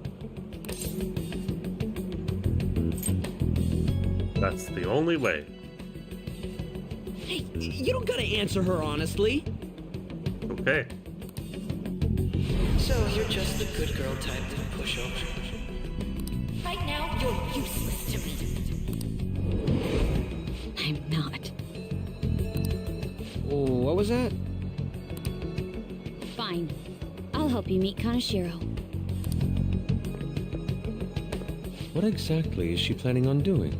That's the only way.
Hey, you don't gotta answer her honestly.
Okay.
So you're just the good girl type to push over. Right now, you're useless to me.
I'm not.
Oh, what was that?
Fine. I'll help you meet Kanashiro.
What exactly is she planning on doing?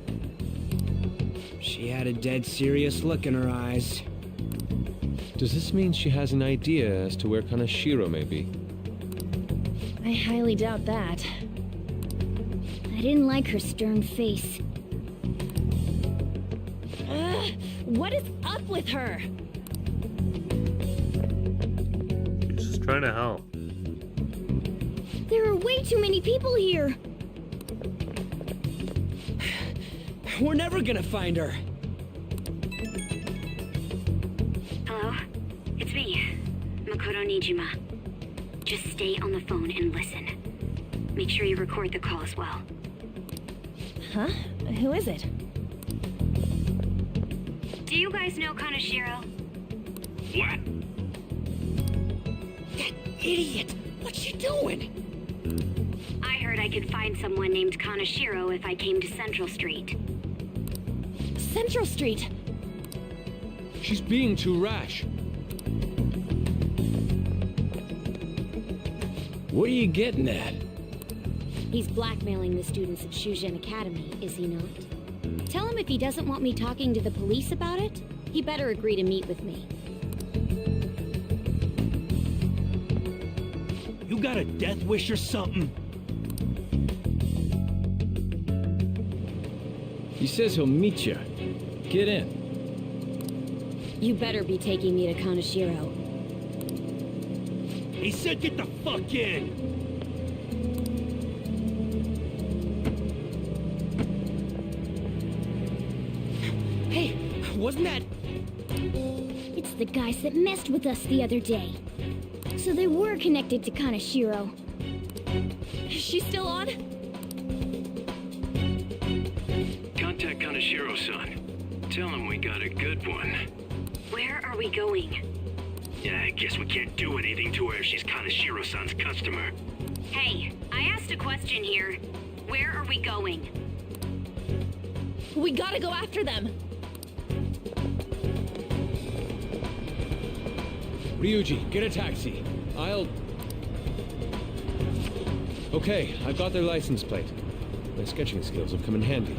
She had a dead serious look in her eyes.
Does this mean she has an idea as to where Kanashiro may be?
I highly doubt that.
I didn't like her stern face.
Ugh, what is up with her?
trying to help.
There are way too many people here.
We're never gonna find her.
Hello? It's me, Makoto Nijima. Just stay on the phone and listen. Make sure you record the call as well.
Huh? Who is it?
Do you guys know Kaneshiro?
What?
That idiot! What's she doing?
I heard I could find someone named Kaneshiro if I came to Central Street.
Central Street.
She's being too rash.
What are you getting at?
He's blackmailing the students at Shujin Academy, is he not? Tell him if he doesn't want me talking to the police about it, he better agree to meet with me.
You got a death wish or something?
He says he'll meet you. Get in.
You better be taking me to Kaneshiro.
He said get the fuck in! Hey, wasn't that...
It's the guys that messed with us the other day. So they were connected to Kaneshiro.
Is she still on?
Contact Kaneshiro-san. Tell him we got a good one.
Where are we going?
Yeah, I guess we can't do anything to her if she's Kaneshiro-san's customer.
Hey, I asked a question here. Where are we going?
We gotta go after them.
Ryuji, get a taxi. Okay, I've got their license plate. My sketching skills have come in handy.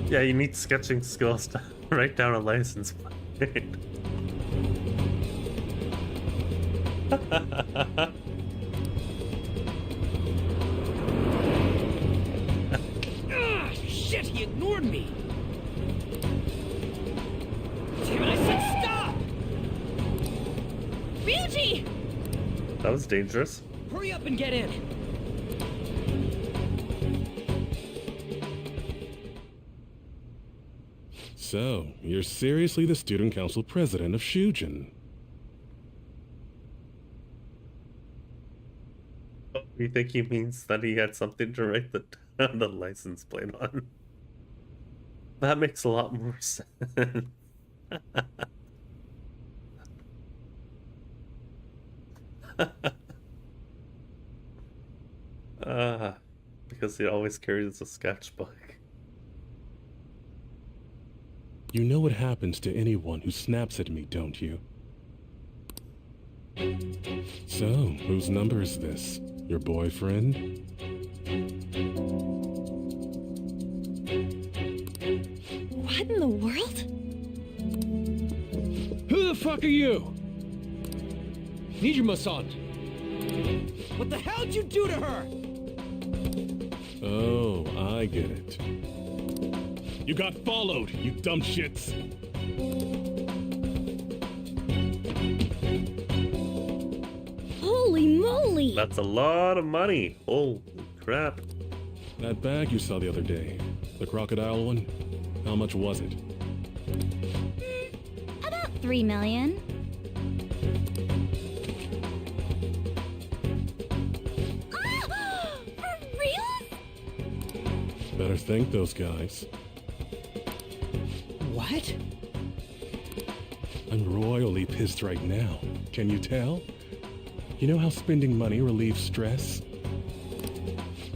Yeah, you need sketching skills to write down a license plate.
Ah, shit, he ignored me! Damn it, I said stop!
Ryuji!
That was dangerous.
Hurry up and get in!
So, you're seriously the student council president of Shujin?
You think he means that he had something to write the license plate on? That makes a lot more sense. Because he always carries a sketchbook.
You know what happens to anyone who snaps at me, don't you? So, whose number is this? Your boyfriend?
What in the world?
Who the fuck are you? Nijima-san.
What the hell'd you do to her?
Oh, I get it. You got followed, you dumb shits!
Holy moly!
That's a lot of money. Holy crap.
That bag you saw the other day, the crocodile one, how much was it?
About 3 million. For real?
Better thank those guys.
What?
I'm royally pissed right now. Can you tell? You know how spending money relieves stress?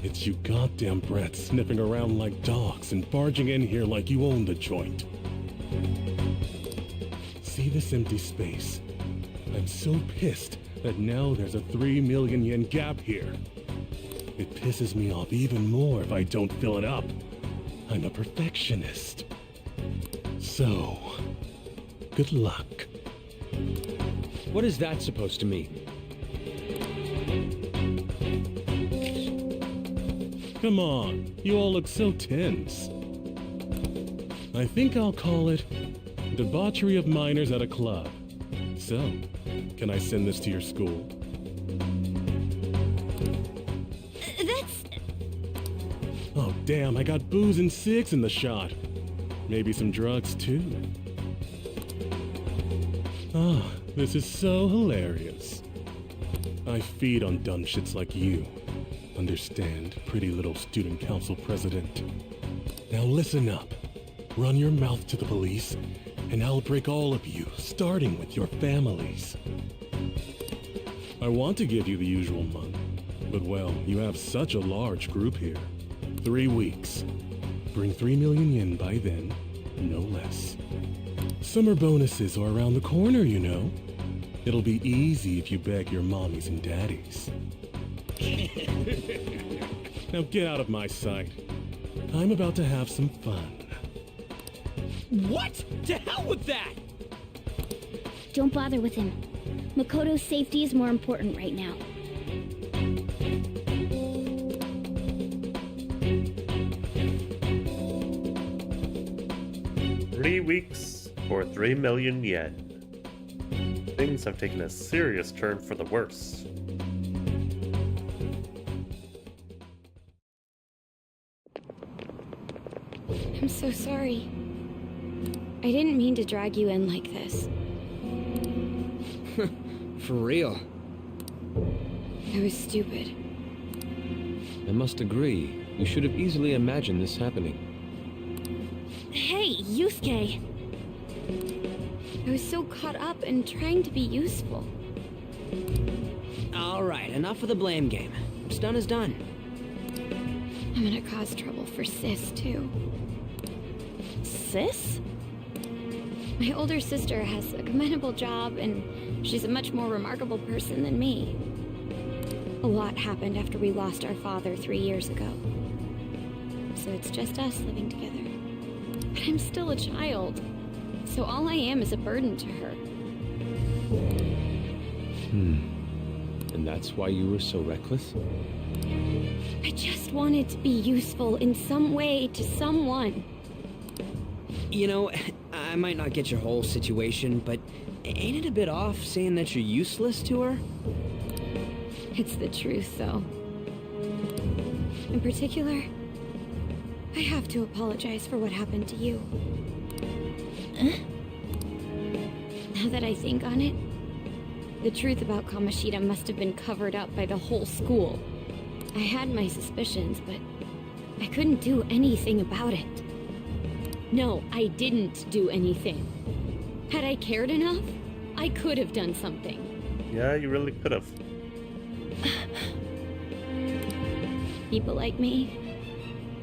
It's you goddamn brats sniffing around like dogs and barging in here like you own the joint. See this empty space? I'm so pissed that now there's a 3 million yen gap here. It pisses me off even more if I don't fill it up. I'm a perfectionist. So, good luck.
What is that supposed to mean?
Come on, you all look so tense. I think I'll call it debauchery of minors at a club. So, can I send this to your school?
That's...
Oh, damn, I got booze and cigs in the shot. Maybe some drugs, too. Ah, this is so hilarious. I feed on dumb shits like you. Understand, pretty little student council president. Now listen up. Run your mouth to the police, and I'll break all of you, starting with your families. I want to give you the usual month, but well, you have such a large group here. 3 weeks. Bring 3 million yen by then, no less. Summer bonuses are around the corner, you know. It'll be easy if you beg your mommies and daddies. Now get out of my sight. I'm about to have some fun.
What? To hell with that!
Don't bother with him. Makoto's safety is more important right now.
Three weeks for 3 million yen. Things have taken a serious turn for the worse.
I'm so sorry. I didn't mean to drag you in like this.
For real.
I was stupid.
I must agree. You should have easily imagined this happening.
Hey, Yusuke! I was so caught up in trying to be useful.
Alright, enough of the blame game. What's done is done.
I'm gonna cause trouble for Sis, too.
Sis?
My older sister has a commendable job, and she's a much more remarkable person than me. A lot happened after we lost our father 3 years ago. So it's just us living together. But I'm still a child, so all I am is a burden to her.
And that's why you were so reckless?
I just wanted to be useful in some way to someone.
You know, I might not get your whole situation, but ain't it a bit off saying that you're useless to her?
It's the truth, though. In particular, I have to apologize for what happened to you. Now that I think on it, the truth about Kamoshida must have been covered up by the whole school. I had my suspicions, but I couldn't do anything about it. No, I didn't do anything. Had I cared enough, I could have done something.
Yeah, you really could have.
People like me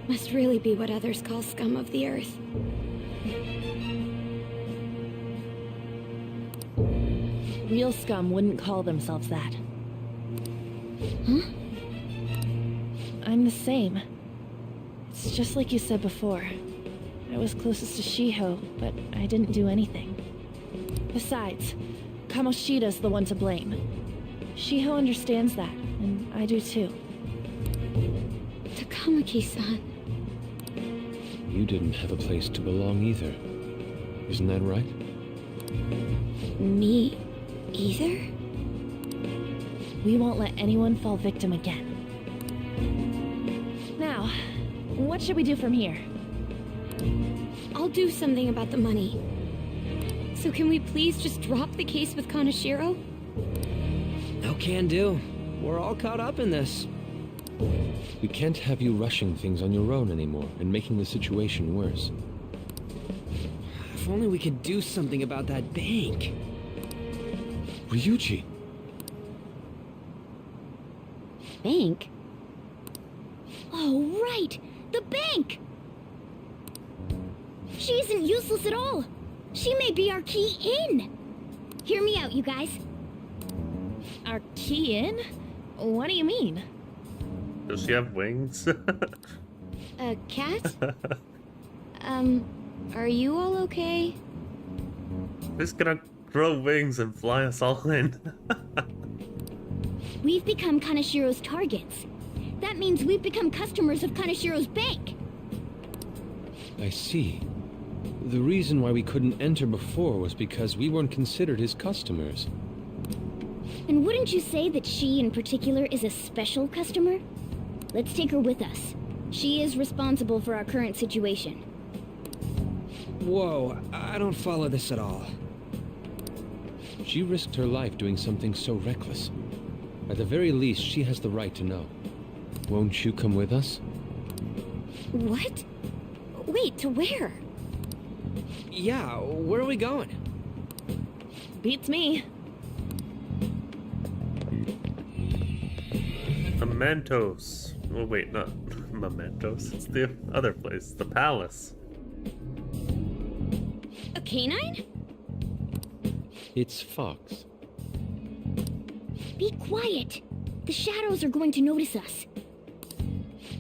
must really be what others call scum of the earth.
Real scum wouldn't call themselves that.
Huh?
I'm the same. It's just like you said before. I was closest to Shiho, but I didn't do anything. Besides, Kamoshida's the one to blame. Shiho understands that, and I do too.
Takamaki-san.
You didn't have a place to belong either. Isn't that right?
Me either?
We won't let anyone fall victim again. Now, what should we do from here?
I'll do something about the money. So can we please just drop the case with Kaneshiro?
No can do. We're all caught up in this.
We can't have you rushing things on your own anymore and making the situation worse.
If only we could do something about that bank.
Ryuji!
Bank?
Oh, right! The bank! She isn't useless at all! She may be our key in! Hear me out, you guys.
Our key in? What do you mean?
Does she have wings?
A cat? Are you all okay?
Who's gonna grow wings and fly us all in?
We've become Kaneshiro's targets. That means we've become customers of Kaneshiro's bank.
I see. The reason why we couldn't enter before was because we weren't considered his customers.
And wouldn't you say that she in particular is a special customer? Let's take her with us. She is responsible for our current situation.
Whoa, I don't follow this at all.
She risked her life doing something so reckless. At the very least, she has the right to know. Won't you come with us?
What? Wait, to where?
Yeah, where are we going?
Beats me.
Mementos. Oh wait, not Mementos. It's the other place, the palace.
A canine?
It's Fox.
Be quiet. The shadows are going to notice us.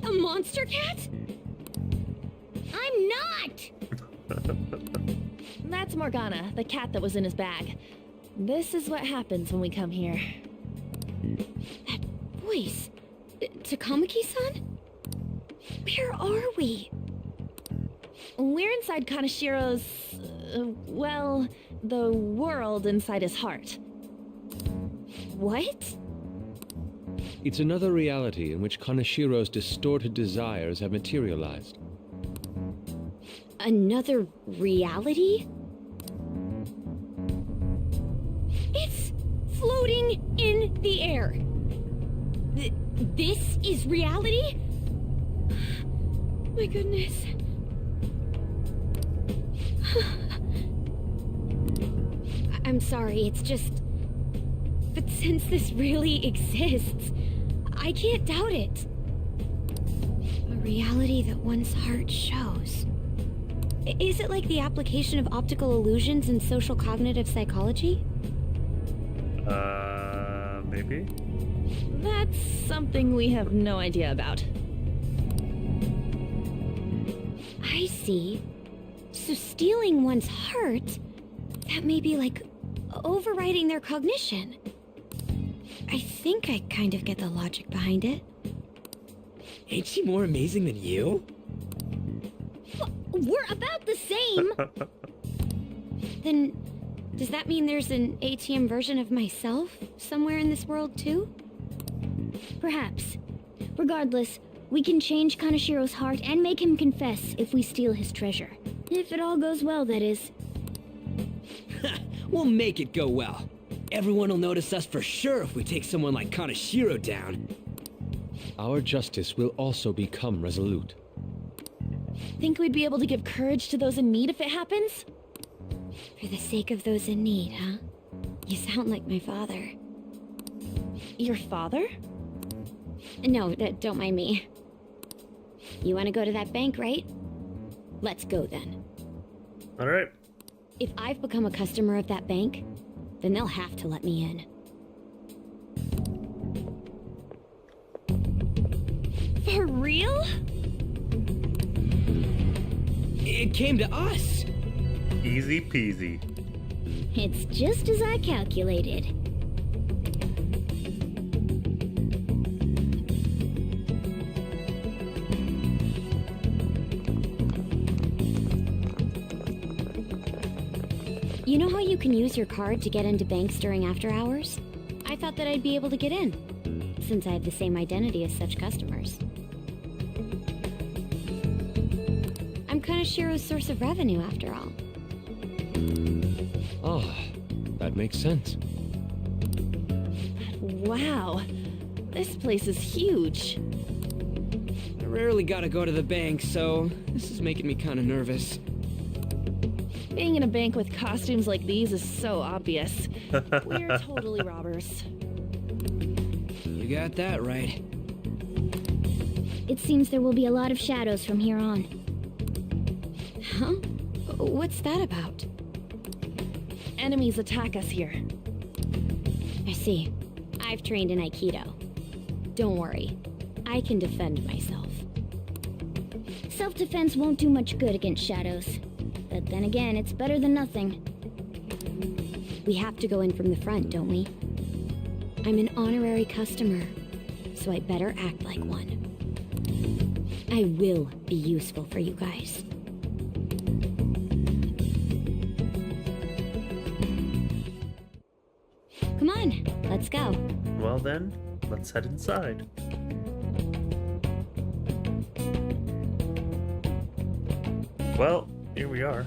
A monster cat?
I'm not!
That's Morgana, the cat that was in his bag. This is what happens when we come here.
That voice. Takamaki-san? Where are we?
We're inside Kanashiro's... well, the world inside his heart.
What?
It's another reality in which Kanashiro's distorted desires have materialized.
Another reality? It's floating in the air. This is reality? My goodness. I'm sorry, it's just... But since this really exists, I can't doubt it. A reality that one's heart shows. Is it like the application of optical illusions in social cognitive psychology?
Maybe?
That's something we have no idea about.
I see. So stealing one's heart, that may be like overriding their cognition. I think I kind of get the logic behind it.
Ain't she more amazing than you?
We're about the same!
Then, does that mean there's an ATM version of myself somewhere in this world too?
Perhaps. Regardless, we can change Kanashiro's heart and make him confess if we steal his treasure. If it all goes well, that is.
We'll make it go well. Everyone will notice us for sure if we take someone like Kanashiro down.
Our justice will also become resolute.
Think we'd be able to give courage to those in need if it happens?
For the sake of those in need, huh? You sound like my father.
Your father?
No, don't mind me. You want to go to that bank, right? Let's go then.
Alright.
If I've become a customer of that bank, then they'll have to let me in.
For real?
It came to us.
Easy peasy.
It's just as I calculated.
You know how you can use your card to get into banks during after hours? I thought that I'd be able to get in, since I have the same identity as such customers. I'm Kanashiro's source of revenue, after all.
Ah, that makes sense.
Wow. This place is huge.
I rarely gotta go to the bank, so this is making me kinda nervous.
Being in a bank with costumes like these is so obvious. We're totally robbers.
You got that right.
It seems there will be a lot of shadows from here on.
Huh? What's that about?
Enemies attack us here.
I see. I've trained in Aikido. Don't worry. I can defend myself.
Self-defense won't do much good against shadows. But then again, it's better than nothing.
We have to go in from the front, don't we? I'm an honorary customer, so I better act like one. I will be useful for you guys. Come on, let's go.
Well then, let's head inside. Well, here we are.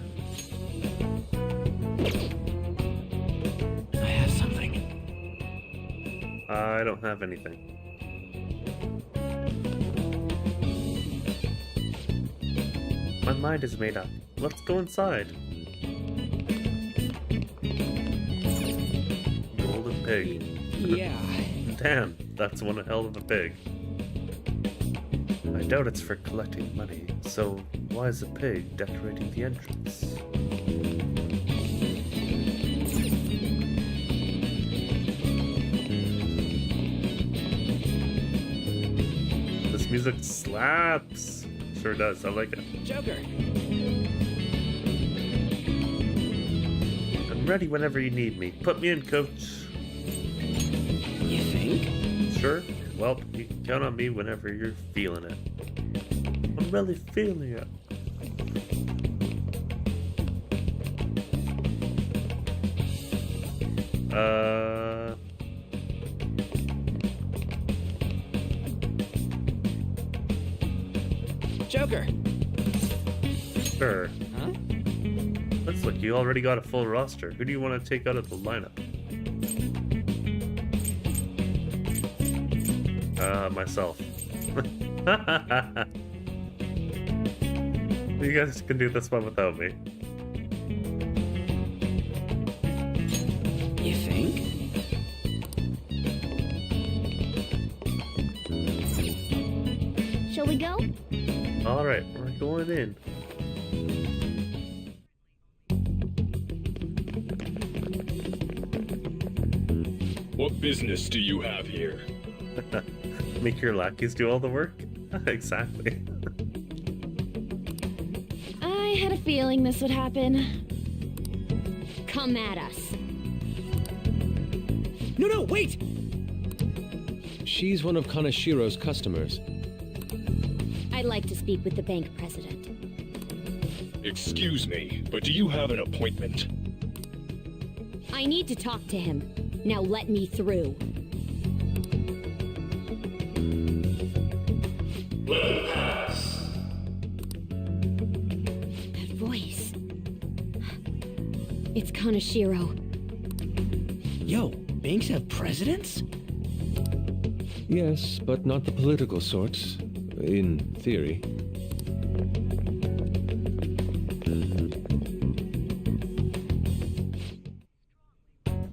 I have something.
I don't have anything. My mind is made up. Let's go inside. Golden pig.
Yeah.
Damn, that's one hell of a pig. I doubt it's for collecting money, so why is a pig decorating the entrance? This music slaps! Sure does, I like it.
Joker!
I'm ready whenever you need me. Put me in, coach.
You think?
Sure. Well, you can count on me whenever you're feeling it. I'm really feeling it.
Joker!
Sure.
Huh?
Let's look, you already got a full roster. Who do you want to take out of the lineup? Myself. You guys can do this one without me.
You think?
Shall we go?
Alright, we're going in.
What business do you have here?
Make your lackeys do all the work? Exactly.
I had a feeling this would happen.
Come at us.
No, wait!
She's one of Kanashiro's customers.
I'd like to speak with the bank president.
Excuse me, but do you have an appointment?
I need to talk to him. Now let me through.
Let it pass.
That voice. It's Kanashiro.
Yo, banks have presidents?
Yes, but not the political sorts. In theory.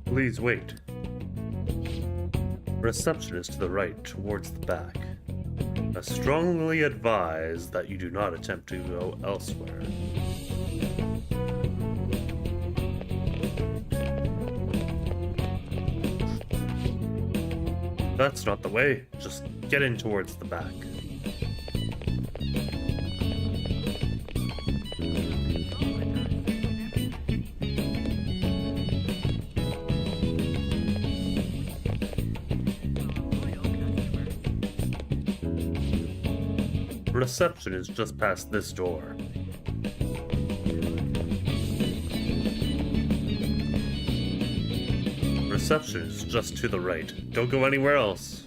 Please wait. Receptionist to the right, towards the back. I strongly advise that you do not attempt to go elsewhere. That's not the way. Just get in towards the back. Reception is just past this door. Reception is just to the right. Don't go anywhere else.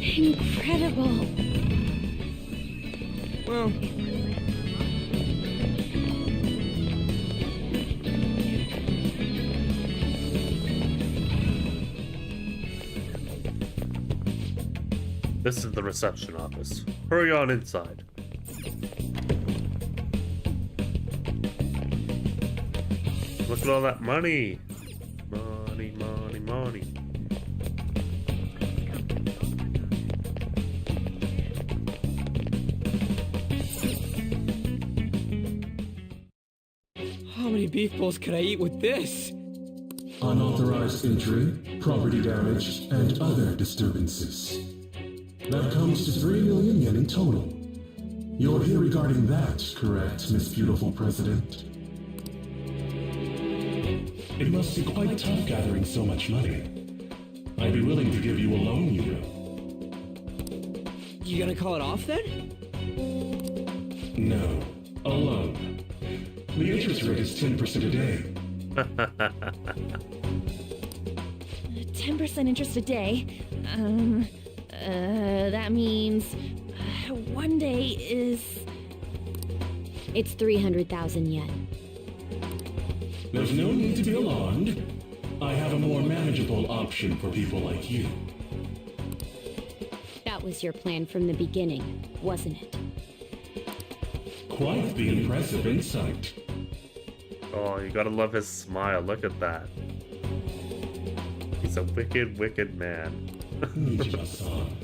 Incredible.
Well...
This is the reception office. Hurry on inside. Look at all that money. Money, money, money.
How many beef bowls could I eat with this?
Unauthorized entry, property damage, and other disturbances. That comes to 3 million yen in total. You're here regarding that, correct, Miss Beautiful President? It must be quite tough gathering so much money. I'd be willing to give you a loan, you know.
You gonna call it off then?
No, a loan. The interest rate is 10% a day.
10% interest a day. That means one day is...
It's 300,000 yen.
There's no need to be alarmed. I have a more manageable option for people like you.
That was your plan from the beginning, wasn't it?
Quite the impressive insight.
Oh, you gotta love his smile. Look at that. He's a wicked, wicked man.
Mishima-san.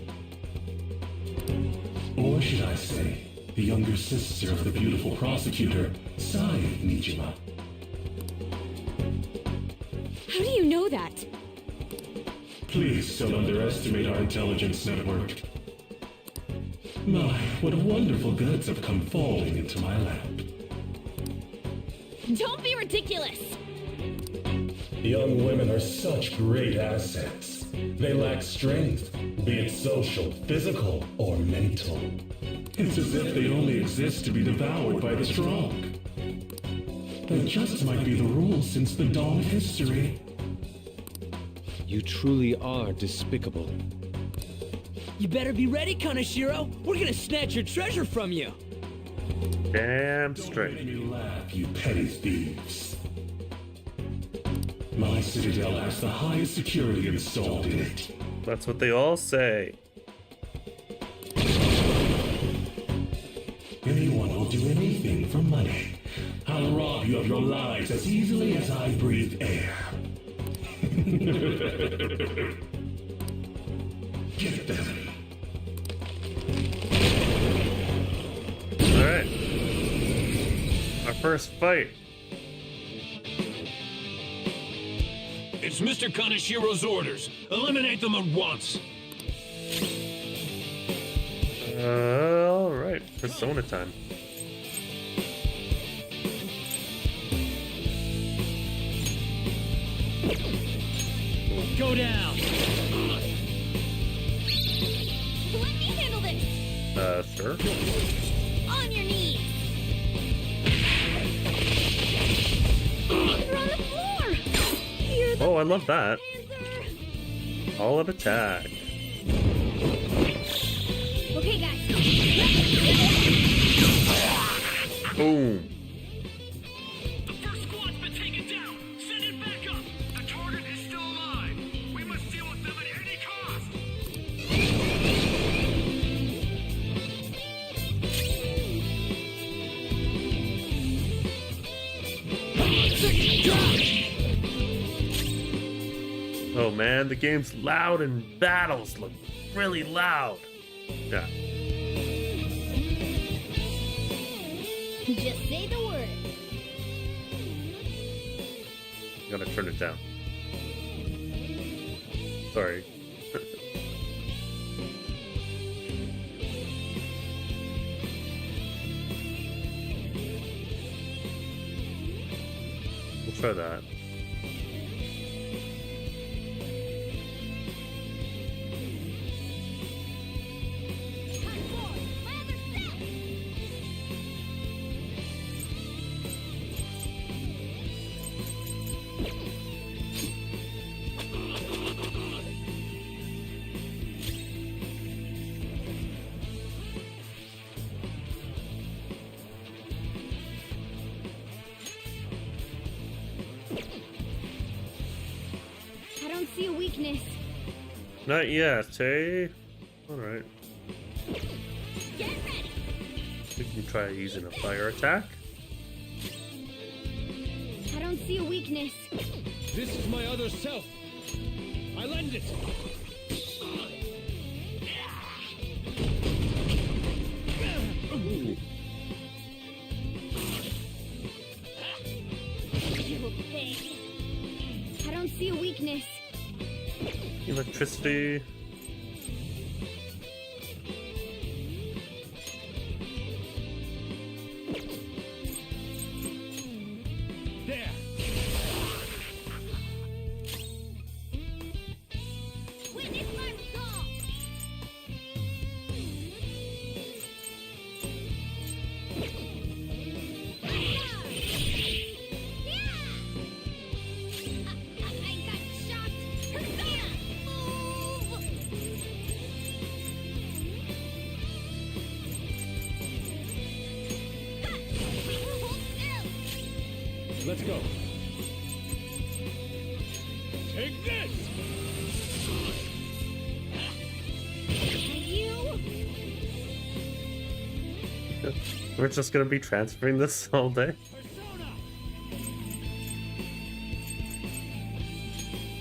Or should I say, the younger sister of the beautiful prosecutor, Sai Mishima.
How do you know that?
Please don't underestimate our intelligence network. My, what wonderful goods have come falling into my lap.
Don't be ridiculous!
Young women are such great assets. They lack strength, be it social, physical, or mental. It's as if they only exist to be devoured by the strong. That just might be the rule since the dawn of history.
You truly are despicable.
You better be ready, Kaneshiro. We're gonna snatch your treasure from you.
Damn straight.
Don't make me laugh, you petty thieves. My citadel has the highest security installed in it.
That's what they all say.
Anyone will do anything for money. I'll rob you of your lives as easily as I breathe air. Get them.
Alright. Our first fight.
It's Mr. Kaneshiro's orders. Eliminate them at once.
Alright. Persona time.
Go down.
Let me handle this!
Sure.
On your knees! You're on the floor! You're the
Oh, I love that. All of attack.
Okay, guys.
Boom.
The first squad's been taken down. Send it back up. The target is still alive. We must deal with them at any cost.
Oh man, the game's loud and battles look really loud. Yeah.
Just say the word.
Gotta turn it down. Sorry. We'll try that.
I don't see a weakness.
Not yet, hey? Alright. We can try using a fire attack.
I don't see a weakness.
This is my other self. I lend it.
You pig. I don't see a weakness.
Electricity.
There.
Witness my resolve. I got shot. Persona.
We're just gonna be transferring this all day.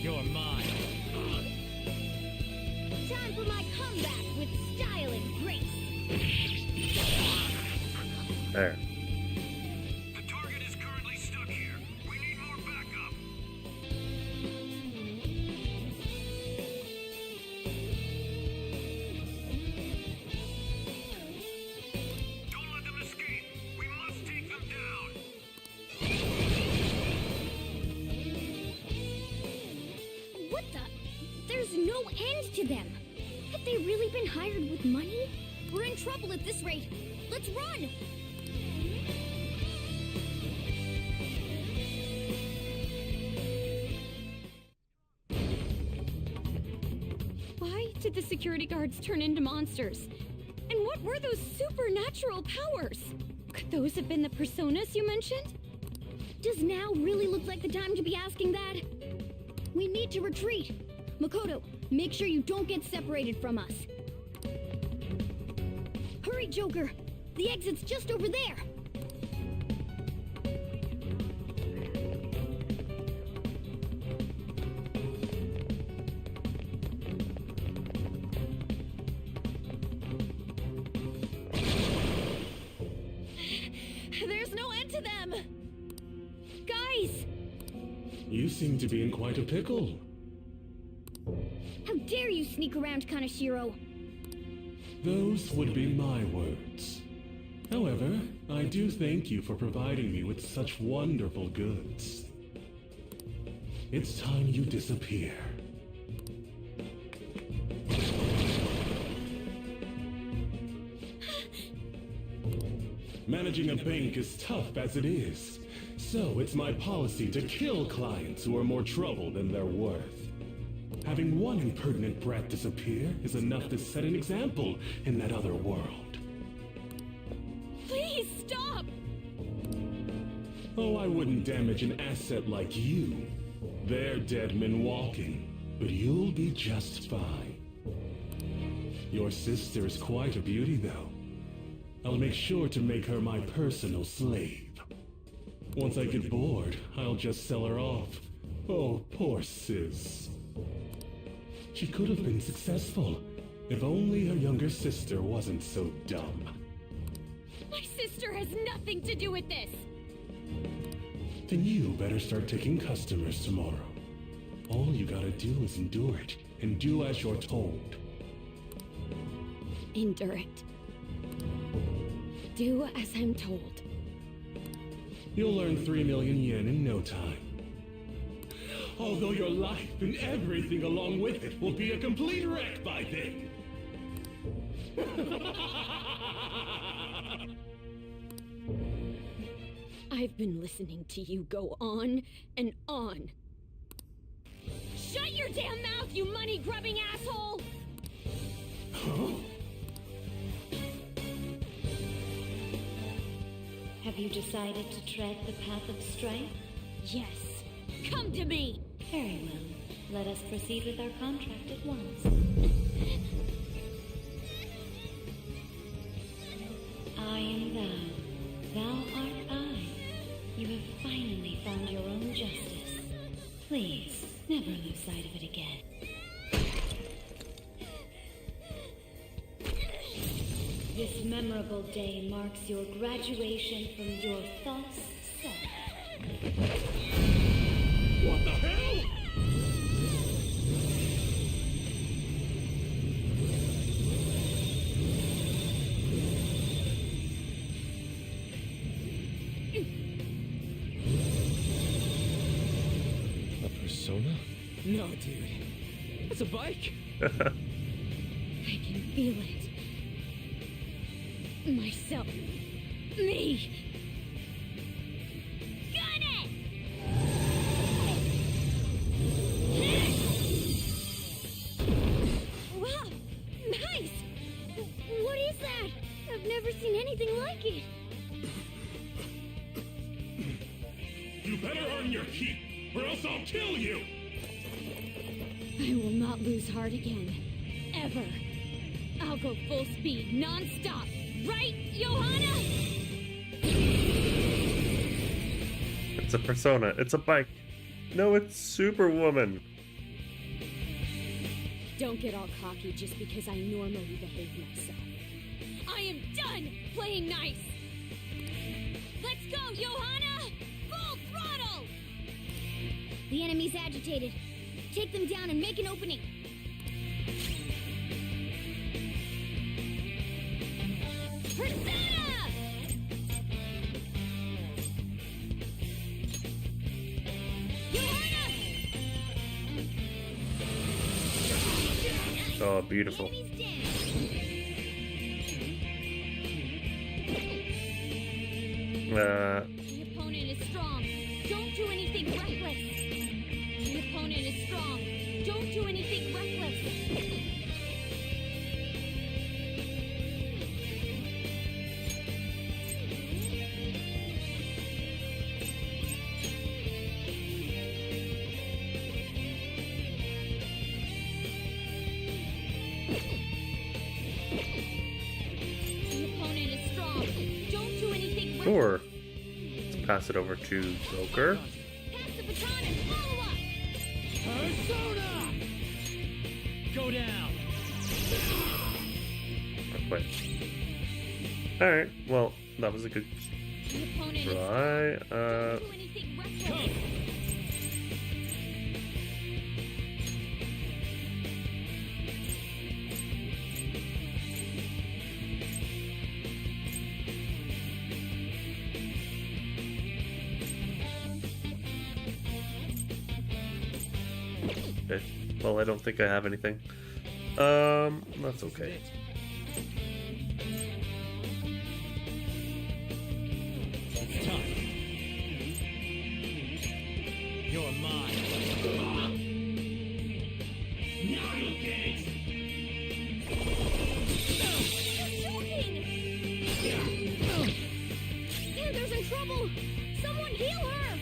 You're mine.
Time for my comeback with style and grace.
There.
The target is currently stuck here. We need more backup. Don't let them escape. We must take them down.
What the? There's no end to them. Have they really been hired with money? We're in trouble at this rate. Let's run!
Why did the security guards turn into monsters? And what were those supernatural powers? Could those have been the personas you mentioned?
Does now really look like the time to be asking that? We need to retreat. Makoto, make sure you don't get separated from us. Hurry, Joker! The exit's just over there!
There's no end to them! Guys!
You seem to be in quite a pickle.
How dare you sneak around, Kaneshiro?
Those would be my words. However, I do thank you for providing me with such wonderful goods. It's time you disappear. Managing a bank is tough as it is, so it's my policy to kill clients who are more trouble than they're worth. Having one impertinent brat disappear is enough to set an example in that other world.
Please stop!
Oh, I wouldn't damage an asset like you. They're dead men walking, but you'll be just fine. Your sister is quite a beauty, though. I'll make sure to make her my personal slave. Once I get bored, I'll just sell her off. Oh, poor sis. She could have been successful, if only her younger sister wasn't so dumb.
My sister has nothing to do with this!
Then you better start taking customers tomorrow. All you gotta do is endure it, and do as you're told.
Endure it. Do as I'm told.
You'll earn 3 million yen in no time. Although your life and everything along with it will be a complete wreck by then.
I've been listening to you go on and on.
Shut your damn mouth, you money-grubbing asshole!
Huh?
Have you decided to tread the path of strife?
Yes. Come to me!
Very well. Let us proceed with our contract at once. I am thou. Thou art I. You have finally found your own justice. Please, never lose sight of it again. This memorable day marks your graduation from your false self.
What the hell?
A persona?
No, dude. It's a bike.
I can feel it. Myself. Me!
Got it!
Wow! Nice! What is that? I've never seen anything like it.
You better earn your keep, or else I'll kill you!
I will not lose heart again. Ever. I'll go full speed, non-stop.
Right, Johanna?
It's a persona. It's a bike. No, it's Superwoman.
Don't get all cocky just because I normally behave myself. I am done playing nice! Let's go, Johanna! Full throttle!
The enemy's agitated. Take them down and make an opening.
Persona! Johanna!
Oh, beautiful.
The opponent is strong. Don't do anything reckless. The opponent is strong. Don't do anything reckless. The opponent is strong. Don't do anything reckless.
Or let's pass it over to Joker.
Pass the baton and follow up.
Persona! Go down.
Not quite. Alright, well, that was a good
The opponent is
try.
Don't do anything reckless.
Okay. Well, I don't think I have anything. That's okay.
It's time. You're mine.
Now you'll get it!
Panther's in trouble! Someone heal her!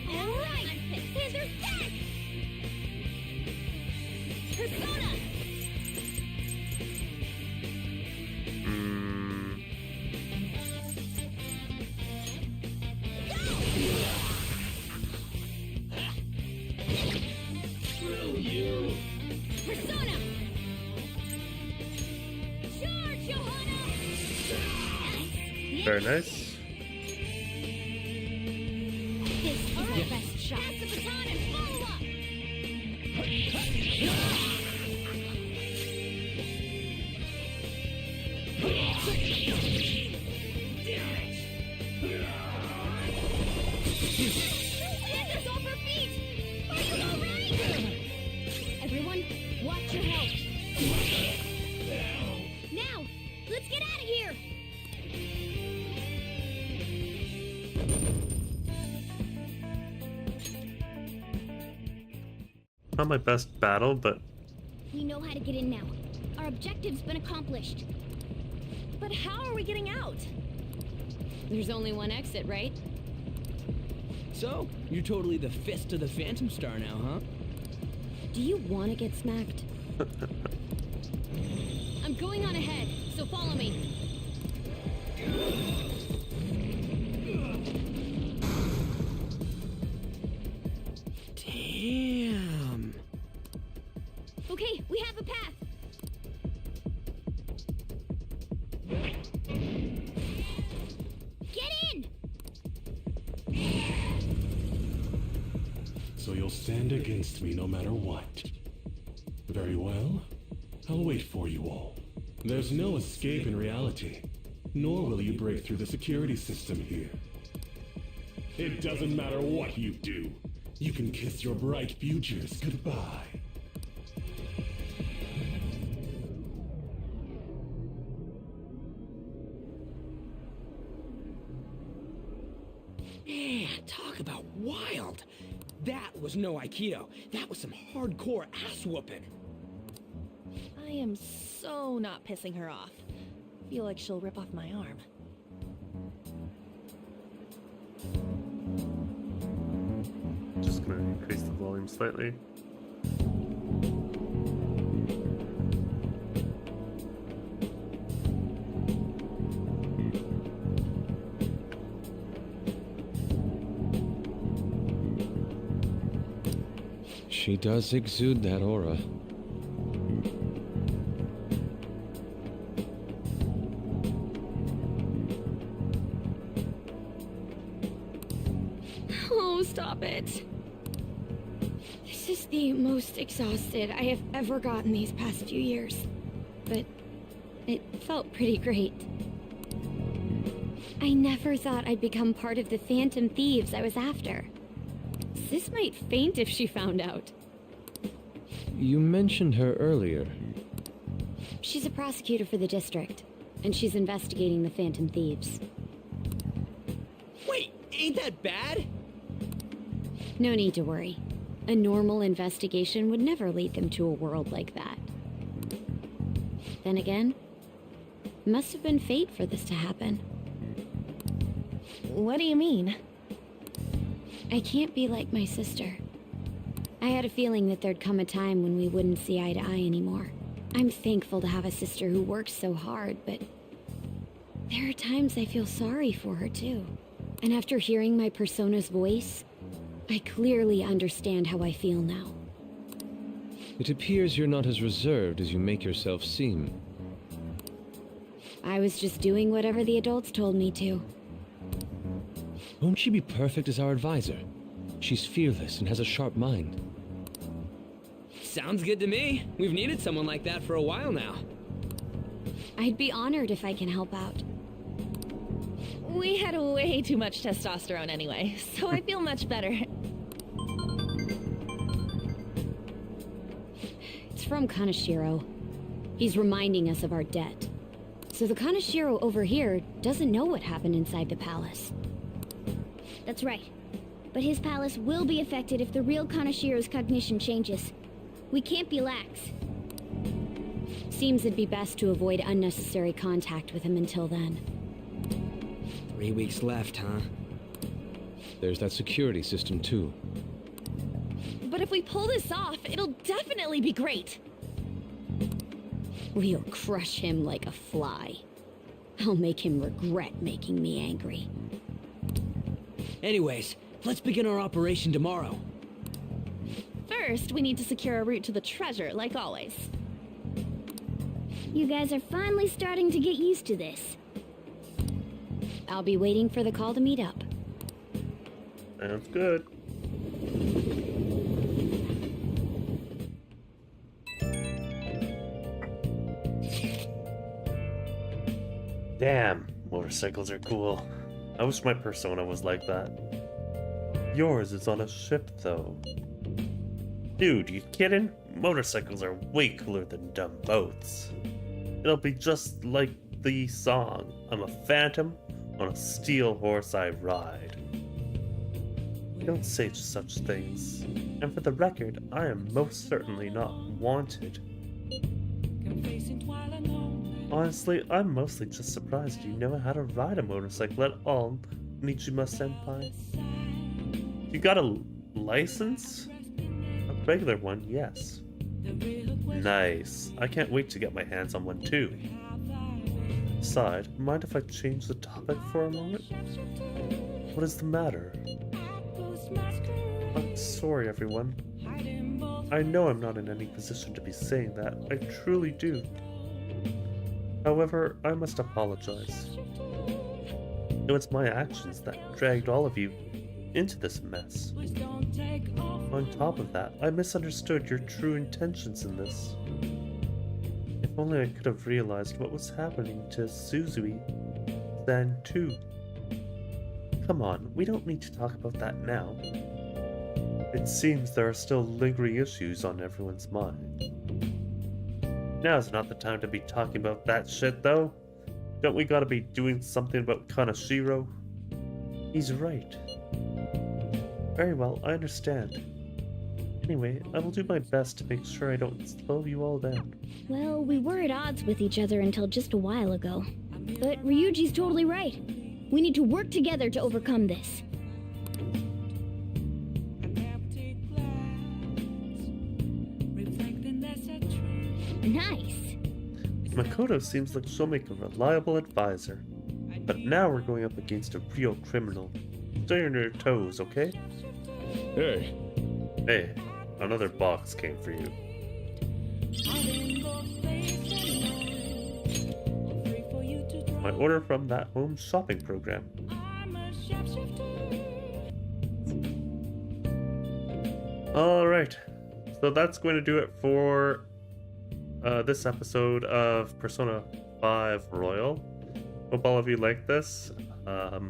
All right! Panther's back! Persona!
Screw you!
Persona! Charge, Johanna!
Very nice.
This is our best shot. Pass the baton and follow up! Panther's off her feet! Are you alright? Everyone, watch your health. Now, let's get out of here!
Not my best battle, but
We know how to get in now. Our objective's been accomplished.
But how are we getting out? There's only one exit, right?
So, you're totally the fist of the Phantom Star now, huh?
Do you want to get smacked?
I'm going on ahead, so follow me.
Damn.
Okay, we have a path. Get in!
So you'll stand against me no matter what. Very well. I'll wait for you all. There's no escape in reality, nor will you break through the security system here. It doesn't matter what you do. You can kiss your bright futures goodbye.
Man, talk about wild. That was no Aikido. That was some hardcore ass whooping.
I am so not pissing her off. Feel like she'll rip off my arm.
Just gonna increase the volume slightly.
She does exude that aura.
Oh, stop it. This is the most exhausted I have ever gotten these past few years. But it felt pretty great. I never thought I'd become part of the phantom thieves I was after. Sis might faint if she found out.
You mentioned her earlier.
She's a prosecutor for the district, and she's investigating the phantom thieves.
Wait, ain't that bad?
No need to worry. A normal investigation would never lead them to a world like that. Then again, it must have been fate for this to happen.
What do you mean?
I can't be like my sister. I had a feeling that there'd come a time when we wouldn't see eye to eye anymore. I'm thankful to have a sister who works so hard, but there are times I feel sorry for her too. And after hearing my persona's voice, I clearly understand how I feel now.
It appears you're not as reserved as you make yourself seem.
I was just doing whatever the adults told me to.
Won't she be perfect as our advisor? She's fearless and has a sharp mind.
Sounds good to me. We've needed someone like that for a while now.
I'd be honored if I can help out.
We had way too much testosterone anyway, so I feel much better.
It's from Kaneshiro. He's reminding us of our debt. So the Kaneshiro over here doesn't know what happened inside the palace.
That's right. But his palace will be affected if the real Kaneshiro's cognition changes. We can't be lax.
Seems it'd be best to avoid unnecessary contact with him until then.
3 weeks left, huh?
There's that security system too.
But if we pull this off, it'll definitely be great.
We'll crush him like a fly. I'll make him regret making me angry.
Anyways, let's begin our operation tomorrow.
First, we need to secure a route to the treasure, like always.
You guys are finally starting to get used to this.
I'll be waiting for the call to meet up.
Sounds good. Damn, motorcycles are cool. I wish my persona was like that. Yours is on a ship, though. Dude, you kidding? Motorcycles are way cooler than dumb boats. It'll be just like the song, I'm a phantom, on a steel horse I ride. You don't say such things. And for the record, I am most certainly not wanted. Honestly, I'm mostly just surprised you know how to ride a motorcycle at all, Mishima-senpai. You got a license? A regular one, yes. Nice. I can't wait to get my hands on one too. Aside, mind if I change the topic for a moment? What is the matter? I'm sorry, everyone. I know I'm not in any position to be saying that. I truly do. However, I must apologize. It was my actions that dragged all of you into this mess. On top of that, I misunderstood your true intentions in this. If only I could have realized what was happening to Suzui-san too. Come on, we don't need to talk about that now. It seems there are still lingering issues on everyone's mind. Now's not the time to be talking about that shit, though. Don't we gotta be doing something about Kaneshiro? He's right. Very well, I understand. Anyway, I will do my best to make sure I don't slow you all down.
Well, we were at odds with each other until just a while ago. But Ryuji's totally right. We need to work together to overcome this. Nice.
Makoto seems like she'll make a reliable advisor. But now we're going up against a real criminal. Stay on your toes, okay?
Hey.
Hey, another box came for you. My order from that home shopping program. Alright, so that's going to do it for this episode of Persona 5 Royal. Hope all of you like this. I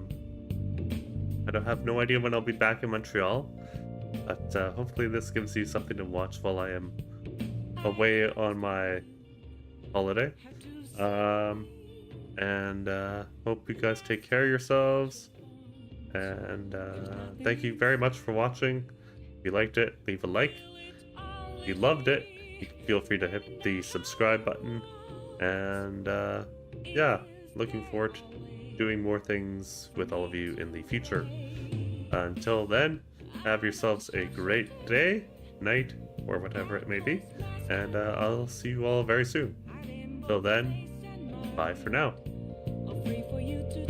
don't have no idea when I'll be back in Montreal, but hopefully this gives you something to watch while I am away on my holiday. And hope you guys take care of yourselves. And thank you very much for watching. If you liked it, leave a like. If you loved it, you can feel free to hit the subscribe button. And yeah, looking forward to doing more things with all of you in the future. Until then, have yourselves a great day, night, or whatever it may be. And I'll see you all very soon. Till then, bye for now.
Free for you to